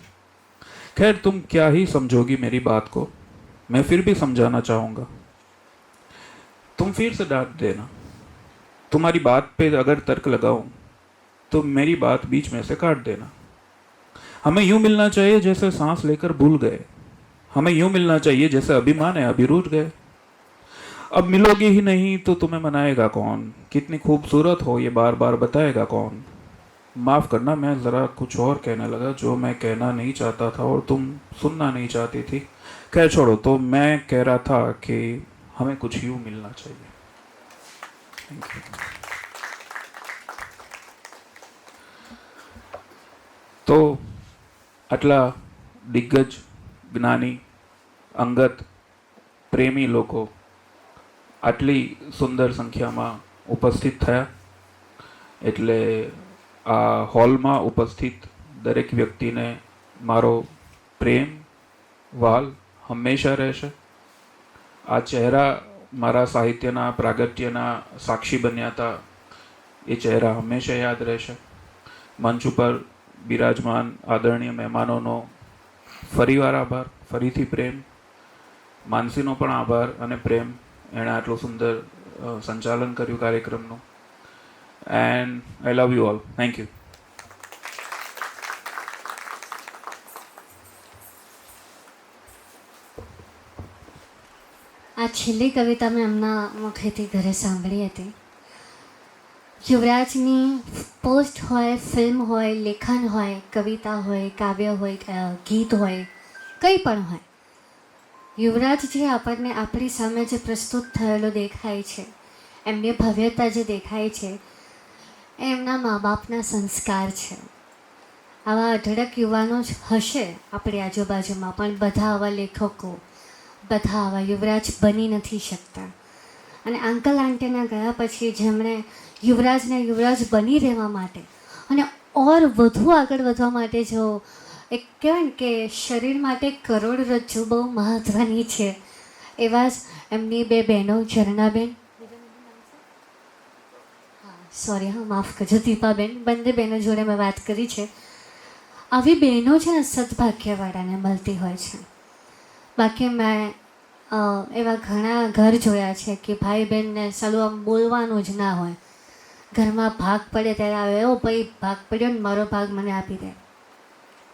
B: खैर तुम क्या ही समझोगी मेरी बात को, मैं फिर भी समझाना चाहूंगा. तुम फिर से डांट देना. तुम्हारी बात पे अगर तर्क लगाऊं तो मेरी बात बीच में से काट देना. हमें यूं मिलना चाहिए जैसे सांस लेकर भूल गए. हमें यूं मिलना चाहिए जैसे अभिमान है अभी रूठ गए. अब मिलोगी ही नहीं तो तुम्हें मनाएगा कौन. कितनी खूबसूरत हो ये बार बार बताएगा कौन. माफ़ करना, मैं ज़रा कुछ और कहने लगा जो मैं कहना नहीं चाहता था और तुम सुनना नहीं चाहती थी. खैर छोड़ो. तो मैं कह रहा था कि हमें कुछ यूं मिलना चाहिए. Thank you. तो આટલા દિગ્ગજ, જ્ઞાની, અંગત, પ્રેમી લોકો આટલી સુંદર સંખ્યામાં ઉપસ્થિત થયા. એટલે આ હોલમાં ઉપસ્થિત દરેક વ્યક્તિને મારો પ્રેમ, વાલ હંમેશા રહેશે. આ ચહેરા મારા સાહિત્યના પ્રાગટ્યના સાક્ષી બન્યા હતા, એ ચહેરા હંમેશા યાદ રહેશે. મંચ ઉપર બિરાજમાન આદરણીય મહેમાનોનો ફરીવાર આભાર, ફરીથી પ્રેમ. માનસીનો પણ આભાર અને પ્રેમ, એણે આટલું સુંદર સંચાલન કર્યું કાર્યક્રમનું. And I love you all. Thank you.
A: આ છેલ્લી કવિતા મેં એમના મુખેથી ઘરે સાંભળી હતી. યુવરાજની પોસ્ટ હોય, ફિલ્મ હોય, લેખન હોય, કવિતા હોય, કાવ્ય હોય, ગીત હોય, કંઈ પણ હોય, યુવરાજ જે આપણને આપણી સામે જે પ્રસ્તુત થયેલો દેખાય છે, એમની ભવ્યતા જે દેખાય છે, એ એમના મા બાપના સંસ્કાર છે. આવા અઢળક યુવાનો જ હશે આપણી આજુબાજુમાં, પણ બધા આવા લેખકો, બધા આવા યુવરાજ બની નથી શકતા. અને અંકલ આંટીના ગયા પછી જેમણે યુવરાજને યુવરાજ બની રહેવા માટે અને ઓર વધુ આગળ વધવા માટે જો એક કહેવાય ને કે શરીર માટે કરોડરજ્જુ બહુ મહત્ત્વની છે, એવા જ એમની બે બહેનો ઝરણાબેન, સોરી હા માફ કરજો, દીપાબેન, બંને બહેનો જોડે મેં વાત કરી છે. આવી બહેનો છે ને સદભાગ્યવાળાને મળતી હોય છે. બાકી મેં એવા ઘણા ઘર જોયા છે કે ભાઈ બહેનને સાલું આમ બોલવાનું જ ના હોય, ઘરમાં ભાગ પડે ત્યારે આવે, એવો ભાઈ ભાગ પડ્યો ને મારો ભાગ મને આપી દે.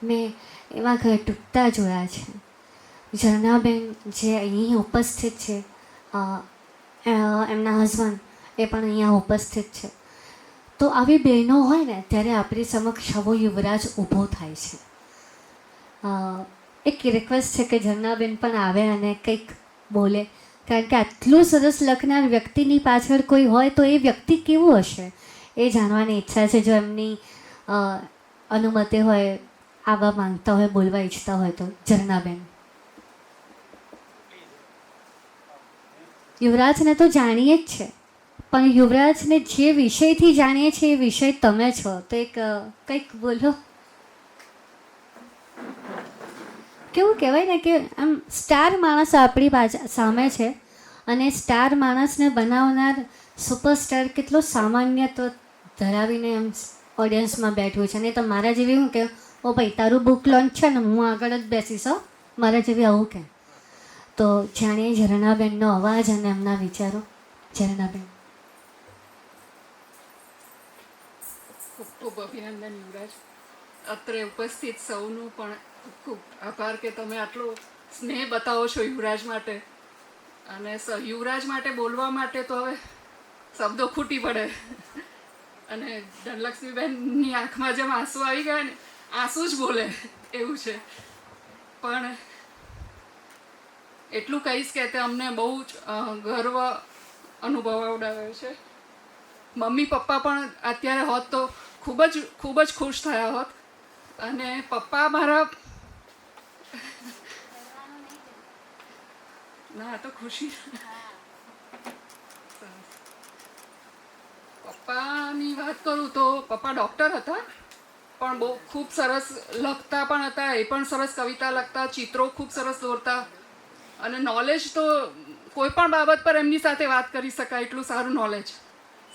A: મેં એવા ઘર તૂટતા જોયા છે. ઝરણાબેન જે અહીં ઉપસ્થિત છે, એમના હસબન્ડ એ પણ અહીંયા ઉપસ્થિત છે. તો આવી બહેનો હોય ને ત્યારે આપણી સમક્ષ આવો યુવરાજ ઊભો થાય છે. એક રિક્વેસ્ટ છે કે ઝરણાબેન પણ આવે અને કંઈક બોલે, કારણ કે આટલું સરસ લખનાર વ્યક્તિની પાછળ કોઈ હોય તો એ વ્યક્તિ કેવું હશે એ જાણવાની ઈચ્છા છે. જો એમની અનુમતિ હોય, આવવા માંગતા હોય, બોલવા ઈચ્છતા હોય તો ઝરણાબેન. યુવરાજને તો જાણીએ જ છે, પણ યુવરાજને જે વિષયથી જાણીએ છીએ એ વિષય તમે છો, તો એક કંઈક બોલો. કેવું કહેવાય ને કે આમ સ્ટાર માણસ આપણી સામે છે અને સ્ટાર માણસને બનાવનાર સુપરસ્ટાર કેટલો સામાન્યત્વ ધરાવીને એમ ઓડિયન્સમાં બેઠું છે. નહીં તો મારા જેવી હું કે ઓ ભાઈ તારું બુક લોન્ચ છે ને હું આગળ જ બેસીશ, મારા જેવી આવું કે. તો જાણીએ ઝરણાબેનનો અવાજ અને એમના વિચારો. ઝરણાબેન.
C: ખૂબ ખૂબ અભિનંદન યુવરાજ. અત્રે ઉપસ્થિત સૌનું પણ ખૂબ ખૂબ આભાર કે તમે આટલો સ્નેહ બતાવો છો યુવરાજ માટે. અને યુવરાજ માટે બોલવા માટે તો હવે શબ્દો ખૂટી પડે. અને ધનલક્ષ્મીબેનની આંખમાં જેમ આંસુ આવી ગયા ને, આંસુ જ બોલે એવું છે. પણ એટલું કહીશ કે તે અમને બહુ જ ગર્વ અનુભવાવડાવ્યો છે. મમ્મી પપ્પા પણ અત્યારે હોત તો ખૂબ જ ખુશ થયા હોત. અને પપ્પા મારા ના તો ખુશી, પપ્પાની વાત કરું તો પપ્પા ડૉક્ટર હતા, પણ બહુ ખૂબ સરસ લખતા પણ હતા. એ પણ સરસ કવિતા લખતા, ચિત્રો ખૂબ સરસ દોરતા. અને નોલેજ તો કોઈ પણ બાબત પર એમની સાથે વાત કરી શકાય એટલું સારું નોલેજ.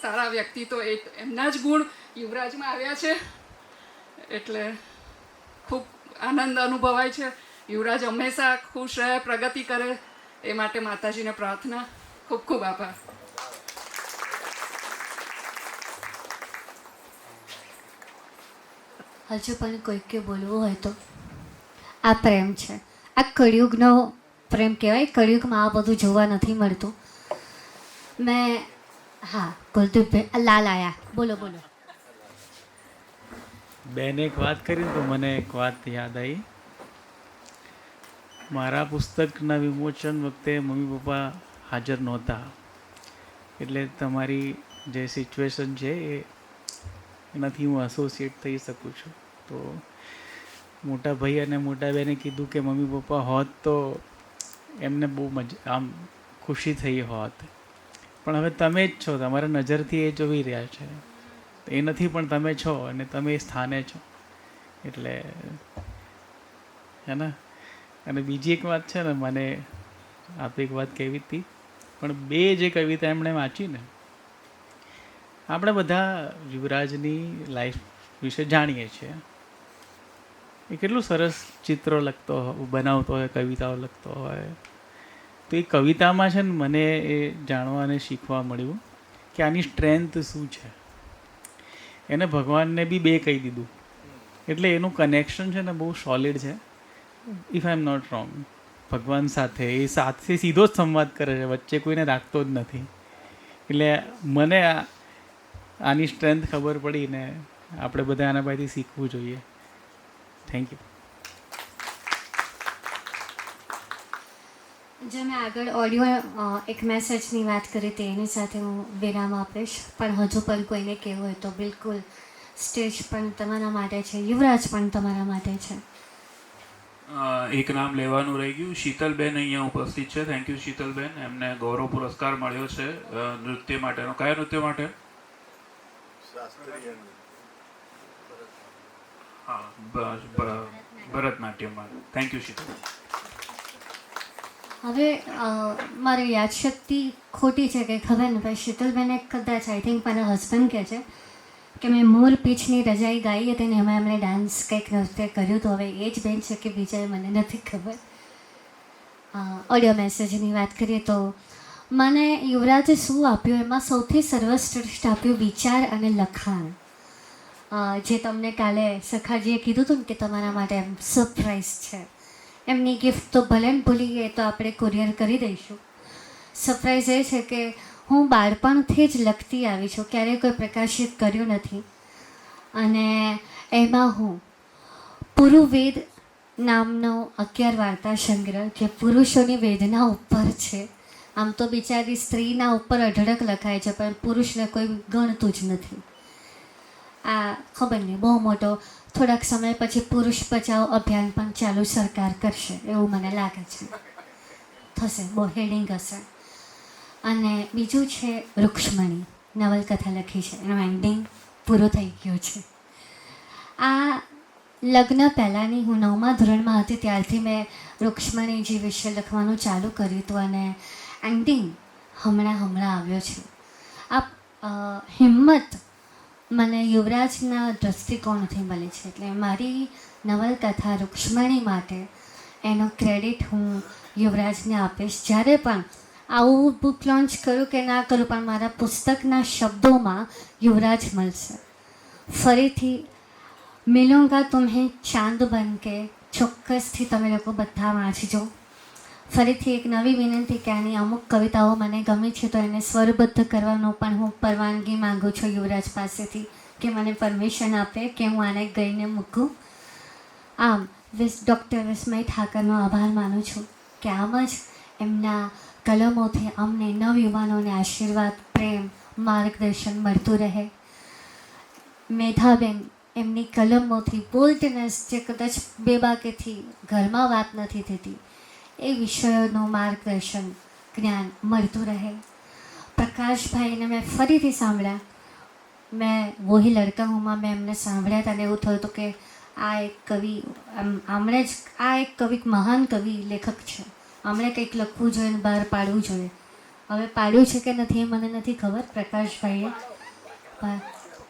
C: સારા વ્યક્તિ તો એમના જ ગુણ યુવરાજમાં આવ્યા છે. એટલે ખૂબ આનંદ અનુભવાય છે. યુવરાજ હંમેશા ખુશ રહે, પ્રગતિ કરે, એ માટે માતાજીને પ્રાર્થના. ખૂબ ખૂબ આભાર.
A: હજુ પણ કોઈકે બોલવું હોય તો. આ પ્રેમ છે, આ કળિયુગનો પ્રેમ કહેવાય. કળિયુગમાં આ બધું જોવા નથી મળતું. મેં હા કુલદીપભાઈ લાલ આયા, બોલો બોલો.
E: બેન એક વાત કરી તો મને એક વાત યાદ આવી. મારા પુસ્તકના વિમોચન વખતે મમ્મી પપ્પા હાજર નહોતા, એટલે તમારી જે સિચ્યુએશન છે એનાથી હું એસોસિએટ થઈ શકું છું. તો મોટા ભાઈ અને મોટા બહેને કીધું કે મમ્મી પપ્પા હોત તો એમને બહુ આમ ખુશી થઈ હોત. પણ હવે તમે જ છો, તમારા નજરથી એ જોઈ રહ્યા છે. એ નથી પણ તમે છો અને તમે એ સ્થાને છો, એટલે હે ને. અને બીજી એક વાત છે ને, મને આપણે એક વાત કહેવી હતી, પણ બે જે કવિતા એમણે વાંચી ને, આપણે બધા યુવરાજની લાઈફ વિશે જાણીએ છીએ. એ કેટલું સરસ ચિત્રો લખતો બનાવતો હોય, કવિતાઓ લખતો હોય. તો એ કવિતામાં છે ને મને એ જાણવા અને શીખવા મળ્યું કે આની સ્ટ્રેન્થ શું છે. એને ભગવાનને બી બે કહી દીધું, એટલે એનું કનેક્શન છે ને બહુ સોલિડ છે. If I am not wrong, ભગવાન સાથે એ સાથે સીધો જ સંવાદ કરે છે, વચ્ચે કોઈને રાખતો જ નથી. એટલે મને આની સ્ટ્રેન્થ ખબર પડી ને આપણે બધા આના પાસેથી શીખવું જોઈએ. Thank you.
A: જે મેં આગળ ઓડિયો એક મેસેજની વાત કરી હતી એની સાથે હું વિરામ આપીશ, પણ હજુ પણ કોઈને કહેવું હોય તો બિલકુલ સ્ટેજ પણ તમારા માટે છે, યુવરાજ પણ તમારા માટે છે.
B: એક નામ લેવાનું રહી ગયું. શીતલબેન અહીંયા ઉપસ્થિત છે. થેન્ક યુ શીતલબેન. એમને ગૌરવ પુરસ્કાર મળ્યો છે નૃત્ય માટેનો. કયા નૃત્ય માટે? હા, ભરતનાટ્યમ માટે. Thank you Sheetal.
A: હવે મારી યાદશક્તિ ખોટી છે કે ખબર ને ભાઈ, શીતલબેને કદાચ આઈ થિંક મારા હસબન્ડ કહે છે કે મેં મોર પીછની રજાઈ ગાઈ હતી ને એમાં એમણે ડાન્સ કંઈક નૃત્ય કર્યું હતું. હવે એ જ બેન છે કે બીજાએ મને નથી ખબર. ઓડિયો મેસેજની વાત કરીએ તો મને યુવરાજે શું આપ્યું એમાં સૌથી સર્વશ્રેષ્ઠ આપ્યું વિચાર અને લખાણ. જે તમને કાલે સખાજીએ કીધું હતું ને કે તમારા માટે એમ સરપ્રાઈઝ છે. એમની ગિફ્ટ તો ભલે ને ભૂલી ગઈ તો આપણે કુરિયર કરી દઈશું. સરપ્રાઈઝ એ છે કે હું બાળપણથી જ લખતી આવી છું, ક્યારેય કોઈ પ્રકાશિત કર્યું નથી. અને એમાં હું પુરુવેદ નામનો 11 વાર્તા સંગ્રહ જે પુરુષોની વેદના ઉપર છે. આમ તો બિચારી સ્ત્રીના ઉપર અઢળક લખાય છે પણ પુરુષને કોઈ ગણતું જ નથી. આ ખબર નહીં, બહુ મોટો થોડાક સમય પછી પુરુષ બચાવ અભિયાન પણ ચાલુ સરકાર કરશે એવું મને લાગે છે. થશે, બહુ હેડિંગ હશે. અને બીજું છે રૂક્ષ્મણી, નવલકથા લખી છે, એનું એન્ડિંગ પૂરું થઈ ગયું છે. આ લગ્ન પહેલાંની હું 9મા ધોરણમાં હતી ત્યારથી મેં રૂક્ષ્મણીજી વિશે લખવાનું ચાલુ કર્યું હતું અને એન્ડિંગ હમણાં આવ્યો છે. આ હિંમત મને યુવરાજના દૃષ્ટિકોણથી મળી છે. એટલે મારી નવલકથા રૂક્ષ્મણી માટે એનો ક્રેડિટ હું યુવરાજને આપીશ. જ્યારે પણ આવું બુક લોન્ચ કરું કે ના કરું પણ મારા પુસ્તકના શબ્દોમાં યુવરાજ મળશે. ફરીથી મિલુંગા તુમ્હે ચાંદ બન કે ચોક્કસથી તમે લોકો બધા વાંચજો. ફરીથી એક નવી વિનંતી કે આની અમુક કવિતાઓ મને ગમી છે તો એને સ્વરબદ્ધ કરવાનો પણ હું પરવાનગી માગું છું યુવરાજ પાસેથી કે મને પરમિશન આપે કે હું આને ગઈને મૂકું. આમ ડૉક્ટર વિસ્મય ઠાકરનો આભાર માનું છું કે આમ જ એમના કલમોથી અમને નવયુવાનોને આશીર્વાદ, પ્રેમ, માર્ગદર્શન મળતું રહે. મેધાબેન એમની કલમોથી બોલ્ડનેસ જે કદાચ બેબાકીથી ઘરમાં વાત નથી થતી એ વિષયોનું માર્ગદર્શન, જ્ઞાન મળતું રહે. પ્રકાશભાઈને મેં ફરીથી સાંભળ્યા. મેં વોહી લડકા હુંમાં મેં એમને સાંભળ્યા હતા અને એવું થયું હતું કે આ એક કવિ આ એક કવિ, મહાન કવિ લેખક છે. આમણે કંઈક લખવું જોઈએ અને બહાર પાડવું જોઈએ. હવે પાડ્યું છે કે નથી એ મને નથી ખબર. પ્રકાશભાઈએ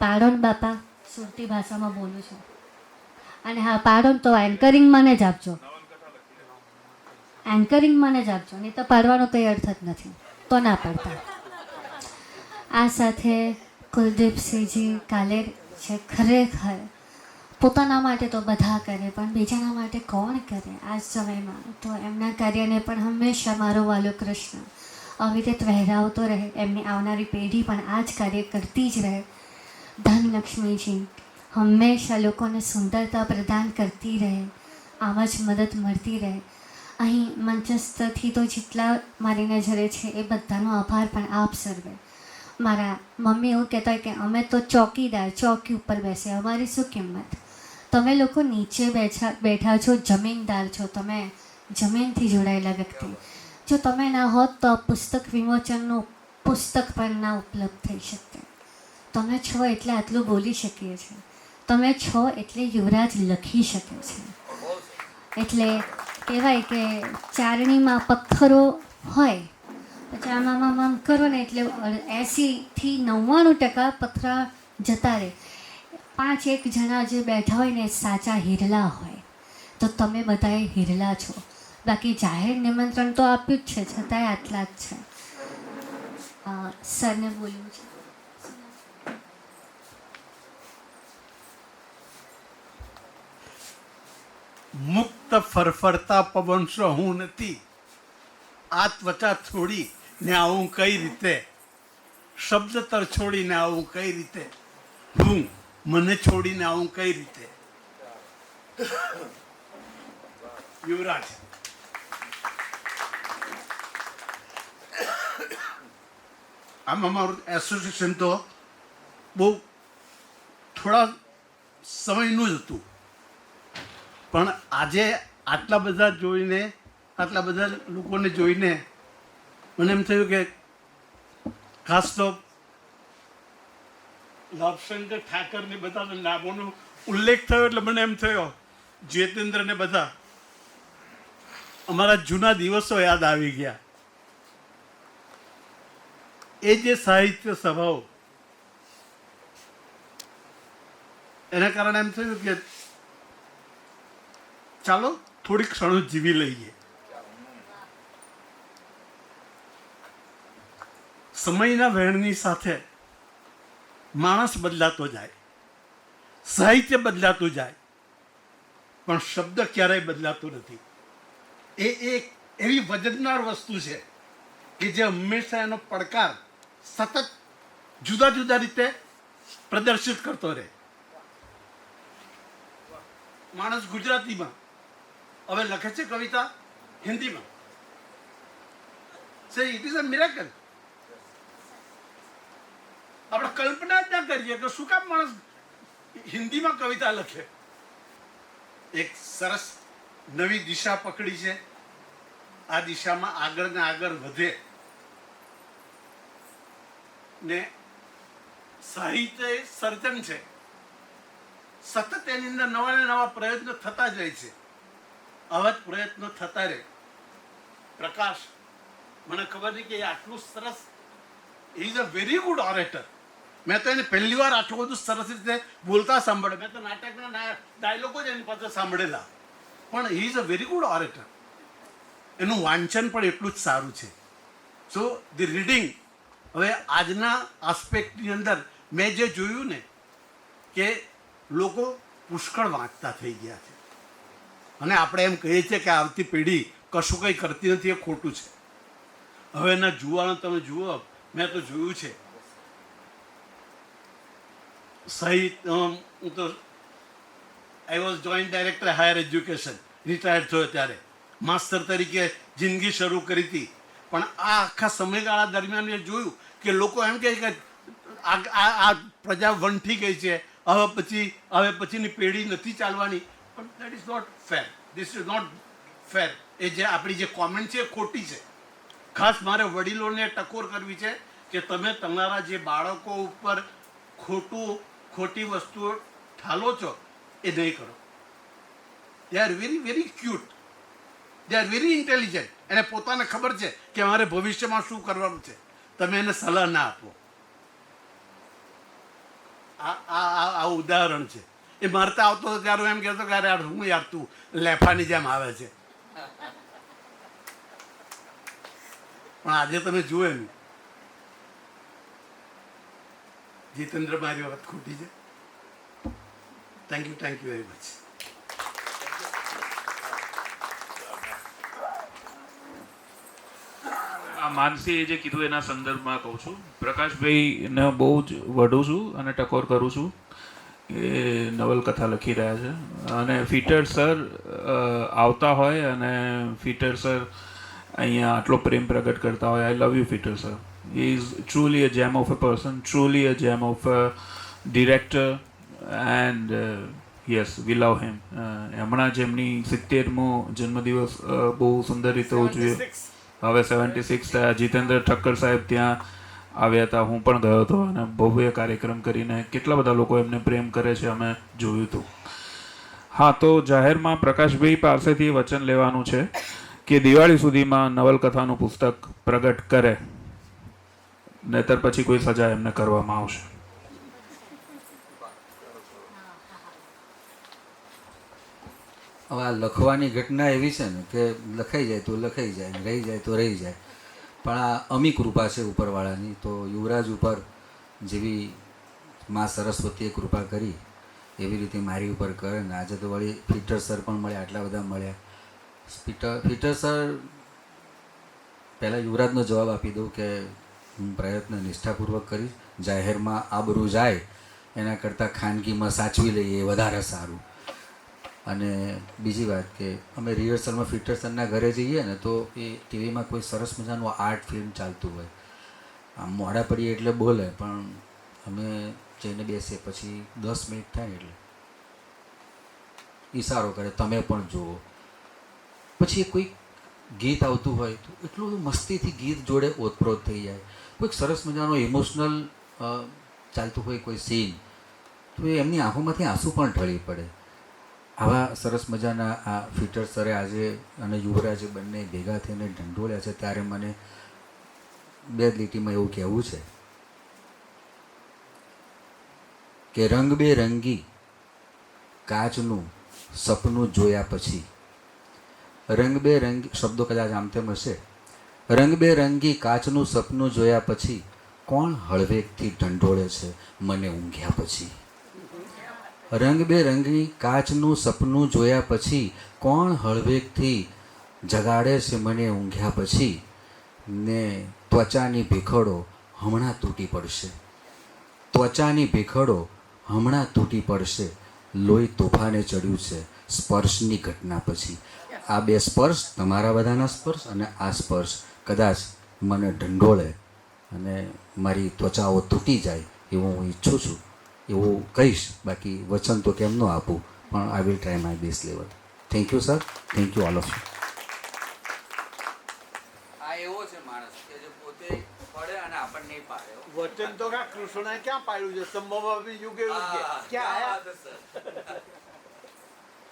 A: પાડો ને બાપા, સુરતી ભાષામાં બોલું છું. અને હા, પાડો ને તો એન્કરિંગ મને જ આપજો. એન્કરિંગ મને જ આપજો, નહીં તો પાડવાનો કંઈ અર્થ જ નથી, તો ના પાડતા. આ સાથે કુલદીપસિંહજી કાલેર છે. ખરેખર પોતાના માટે તો બધા કરે પણ બીજાના માટે કોણ કરે આ સમયમાં? તો એમના કાર્યને પણ હંમેશા મારો વાલો કૃષ્ણ આવી રીતે વહેરાવતો રહે. એમની આવનારી પેઢી પણ આ જ કાર્ય કરતી જ રહે. ધનલક્ષ્મીજી હંમેશા લોકોને સુંદરતા પ્રદાન કરતી રહે, આમ જ મદદ મળતી રહે. અહીં મંચસ્થથી તો જેટલા મારી નજરે છે એ બધાનો આભાર પણ આપ સર્વે. મારા મમ્મી એવું કહેતા હોય કે અમે તો ચોકીદાર, ચોકી ઉપર બેસે, અમારી શું કિંમત? તમે લોકો નીચે બેઠા છો, જમીનદાર છો, તમે જમીનથી જોડાયેલા વ્યક્તિ. જો તમે ના હોત તો પુસ્તક વિમોચનનું પુસ્તક પણ ના ઉપલબ્ધ થઈ શકતે. તમે છો એટલે આટલું બોલી શકીએ છીએ. તમે છો એટલે યુવરાજ લખી શકે છે. એટલે કહેવાય કે ચારણીમાં પથ્થરો હોય પછી આમ કરો ને એટલે 80થી 99% પથ્થરા જતા રહે. 5-1 જણા જે બેઠા હોય ને સાચા હિરલા હોય. તો તમે બધાએ હિરલા છો. બાકી જાહેર નિમંત્રણ તો આપ્યું જ છે, છતાંય આટલા જ છે. સરને બોલ્યું છે.
I: મુક્ત ફરફરતા પવન હું નથી, આ ત્વચા છોડી ને આવું કઈ રીતે? શબ્દ તર છોડીને આવું કઈ રીતે, હું મને છોડીને આવું કઈ રીતે. યુવરાજ, આમ અમારું એસોસિએશન તો બહુ થોડા સમયનું જ હતું, પણ આજે આટલા બધા જોઈને, આટલા બધા લોકોને જોઈને મને એમ થયું કે ખાસ તો લાભશંકર ઠાકરની બધા નામોનો ઉલ્લેખ થયો એટલે મને એમ થયો જીતેન્દ્ર ને બધા અમારા જૂના દિવસો યાદ આવી ગયા. એ જે સાહિત્ય સભાઓ, એના કારણે એમ થયું કે ચાલો થોડી ક્ષણો જીવી લઈએ. સમયના વહેણની સાથે માણસ બદલાતો જાય, સાહિત્ય બદલાતું જાય, પણ શબ્દ ક્યારેય બદલાતો નથી. એ એક એવી વજનદાર વસ્તુ છે કે જે હંમેશા એનો પડકાર સતત જુદા જુદા રીતે પ્રદર્શિત કરતો રહે. માણસ ગુજરાતીમાં હવે લખે છે કવિતા હિન્દીમાં. It is a miracle. આપણે કલ્પના જ ના કરીએ કે શું કામ માણસ હિન્દીમાં કવિતા લખે. એક સરસ નવી દિશા પકડી છે. આ દિશામાં આગળ ને આગળ વધે ને સાહિત્ય એ સર્જન છે. સતત એની અંદર નવા ને નવા પ્રયત્નો થતા જાય છે. આવા જ પ્રયત્નો થતા રહે. પ્રકાશ, મને ખબર નહીં કે એ આટલું સરસ, is a very good orator. મેં તો એને પહેલી વાર આટલું બધું સરસ રીતે બોલતા સાંભળ્યું. મેં તો નાટકના ડાયલોગો જ એની પાસે સાંભળેલા, પણ he is a very good orator. એનું વાંચન પણ એટલું જ સારું છે. સો ધી રીડિંગ, હવે આજના આસ્પેક્ટની અંદર મેં જે જોયું ને કે લોકો પુષ્કળ વાંચતા થઈ ગયા છે, અને આપણે એમ કહીએ છીએ કે આવતી પેઢી કશું કંઈ કરતી નથી, એ ખોટું છે. હવે એના જુવાનો તમે જુઓ, મેં તો જોયું છે સાહિત્ય. હું તો I was joint director higher education, retired થયો ત્યારે માસ્ટર તરીકે જિંદગી શરૂ કરી હતી. પણ આ આખા સમયગાળા દરમિયાન એ જોયું કે લોકો એમ કહે કે આ પ્રજા વંઠી ગઈ છે, હવે પછીની પેઢી નથી ચાલવાની. પણ that is not fair. This is not fair. એ જે આપણી જે કોમેન્ટ છે એ ખોટી છે. ખાસ મારે વડીલોને ટકોર કરવી છે કે તમે તમારા જે બાળકો ઉપર ખોટી વસ્તુઓ ઠાલો છો એ નહીં કરો. They are very very cute, they are very intelligent. એને પોતાને ખબર છે કે મારે ભવિષ્યમાં શું કરવાનું છે. તમે એને સલાહ ના આપો. આ ઉદાહરણ છે. એ મારતા આવતો હતો ત્યારે એમ કહેતો કે અરે હું યાર તું લેફાની જેમ આવે છે. પણ આજે તમે જુઓ એમ જીતેન્દ્ર, મારી વાત ખોટી છે. Thank you very much.
B: આ માનસીએ જે કીધું એના સંદર્ભમાં કહું છું, પ્રકાશભાઈને બહુ જ વઢું છું અને ટકોર કરું છું. એ નવલકથા લખી રહ્યા છે અને ફીટર સર આવતા હોય અને ફીટર સર અહીંયા આટલો પ્રેમ પ્રગટ કરતા હોય. આઈ લવ યુ ફીટર sir. He is truly a gem of a person, truly a gem of a director, and yes, we love him. હમણાં જ એમની 70મો જન્મદિવસ બહુ સુંદર રીતે ઉજવ્યો. હવે 76 થયા. જીતેન્દ્ર ઠક્કર સાહેબ ત્યાં આવ્યા હતા, હું પણ ગયો હતો અને ભવ્ય કાર્યક્રમ કરીને કેટલા બધા લોકો એમને પ્રેમ કરે છે અમે જોયું હતું. હા, તો જાહેરમાં પ્રકાશભાઈ પાસેથી વચન લેવાનું છે કે દિવાળી સુધીમાં નવલકથાનું પુસ્તક પ્રગટ કરે, નહીતર પછી કોઈ સજા એમને કરવામાં આવશે.
G: હવે આ લખવાની ઘટના એવી છે ને કે લખાઈ જાય તો લખાઈ જાય, રહી જાય તો રહી જાય. પણ આ અમી કૃપા છે ઉપરવાળાની. તો યુવરાજ ઉપર જેવી મા સરસ્વતીએ કૃપા કરી એવી રીતે મારી ઉપર કરે ને. આજે તો વળી ફીટર સર પણ મળ્યા, આટલા બધા મળ્યા. ફીટર સર, પહેલાં યુવરાજનો જવાબ આપી દઉં કે હું પ્રયત્ન નિષ્ઠાપૂર્વક કરીશ. જાહેરમાં આબરૂ જાય એના કરતાં ખાનગીમાં સાચવી લઈએ એ વધારે સારું. અને બીજી વાત કે અમે રિહર્સલમાં ફિટરસનના ઘરે જઈએ ને તો એ ટીવીમાં કોઈ સરસ મજાનું આર્ટ ફિલ્મ ચાલતું હોય, આમ મોડા પડીએ એટલે બોલે, પણ અમે જઈને બેસીએ પછી 10 મિનિટ થાય ને એટલે ઈશારો કરે તમે પણ જુઓ. પછી કોઈ ગીત આવતું હોય તો એટલું મસ્તીથી ગીત જોડે ઓતપ્રોત થઈ જાય. કોઈક સરસ મજાનો ઇમોશનલ ચાલતું હોય કોઈ સીન, તો એ એમની આંખોમાંથી આંસુ પણ ઢળી પડે. આવા સરસ મજાના આ ફિટર સરે આજે અને યુવરાજે બંને ભેગા થઈને ઢંઢોળ્યા છે, ત્યારે મને 2 લીટીમાં એવું કહેવું છે કે રંગબેરંગી કાચનું સપનું જોયા પછી, રંગબેરંગી શબ્દો કદાચ આમ તેમ હશે, રંગબેરંગી કાચનું સપનું જોયા પછી કોણ હળવેકથી ઢંઢોળે છે મને ઊંઘ્યા પછી. રંગબેરંગી કાચનું સપનું જોયા પછી કોણ હળવેકથી જગાડે છે મને ઊંઘ્યા પછી. ને ત્વચાની ભીખડો હમણાં તૂટી પડશે, ત્વચાની ભીખડો હમણાં તૂટી પડશે, લોહી તોફાને ચડ્યું છે સ્પર્શની ઘટના પછી. આ 2 સ્પર્શ, તમારા બધાના સ્પર્શ અને આ સ્પર્શ કદાચ મને ઢંઢોળે અને મારી ત્વચાઓ તૂટી જાય એવું હું ઈચ્છું છું, એવું કહીશ. બાકી વચન તો કેમ ન આપું, પણ I will try my best level. Thank you sir, thank you all of you. આ એવો છે માણસ કે જે પોતે પડે અને આપણને પાડે.
I: વચન તો કા કૃષ્ણએ ક્યાં પાડ્યું છે? સંભવ યુગે યુગે ક્યાં આયા?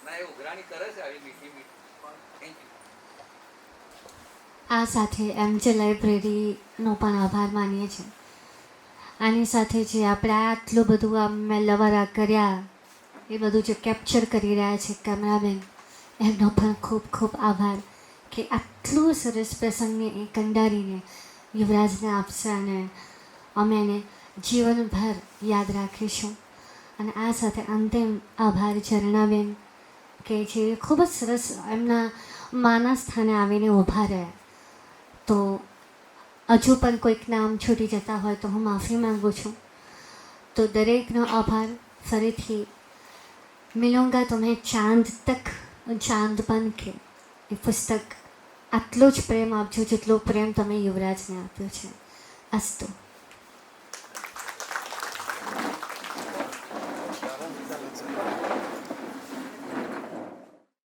G: ના એ ઉઘરાણી કરે છે આવી મીઠી મીઠી. Thank you.
A: આ સાથે MJ લાઇબ્રેરીનો પણ આભાર માનીએ છીએ. આની સાથે જે આપણે આટલું બધું આમ મેલવરા કર્યા એ બધું જે કેપ્ચર કરી રહ્યા છે કેમેરામેન, એમનો પણ ખૂબ ખૂબ આભાર કે આટલું સરસ પ્રસંગને એ કંડારીને યુવરાજને આપશે અને અમે એને જીવનભર યાદ રાખીશું. અને આ સાથે અંતિમ આભાર ઝરણાબેન કે જે ખૂબ જ સરસ એમના માના સ્થાને આવીને ઊભા રહ્યા. તો હજુ પણ કોઈક નામ છૂટી જતા હોય તો હું માફી માગું છું. તો દરેકનો આભાર ફરીથી. મિલુંગા तुम्हें ચાંદ તક ચાંદ બન કે એ પુસ્તક આટલો જ પ્રેમ આપજો જેટલો પ્રેમ તમે યુવરાજને આપ્યો છે. અસ્તુ.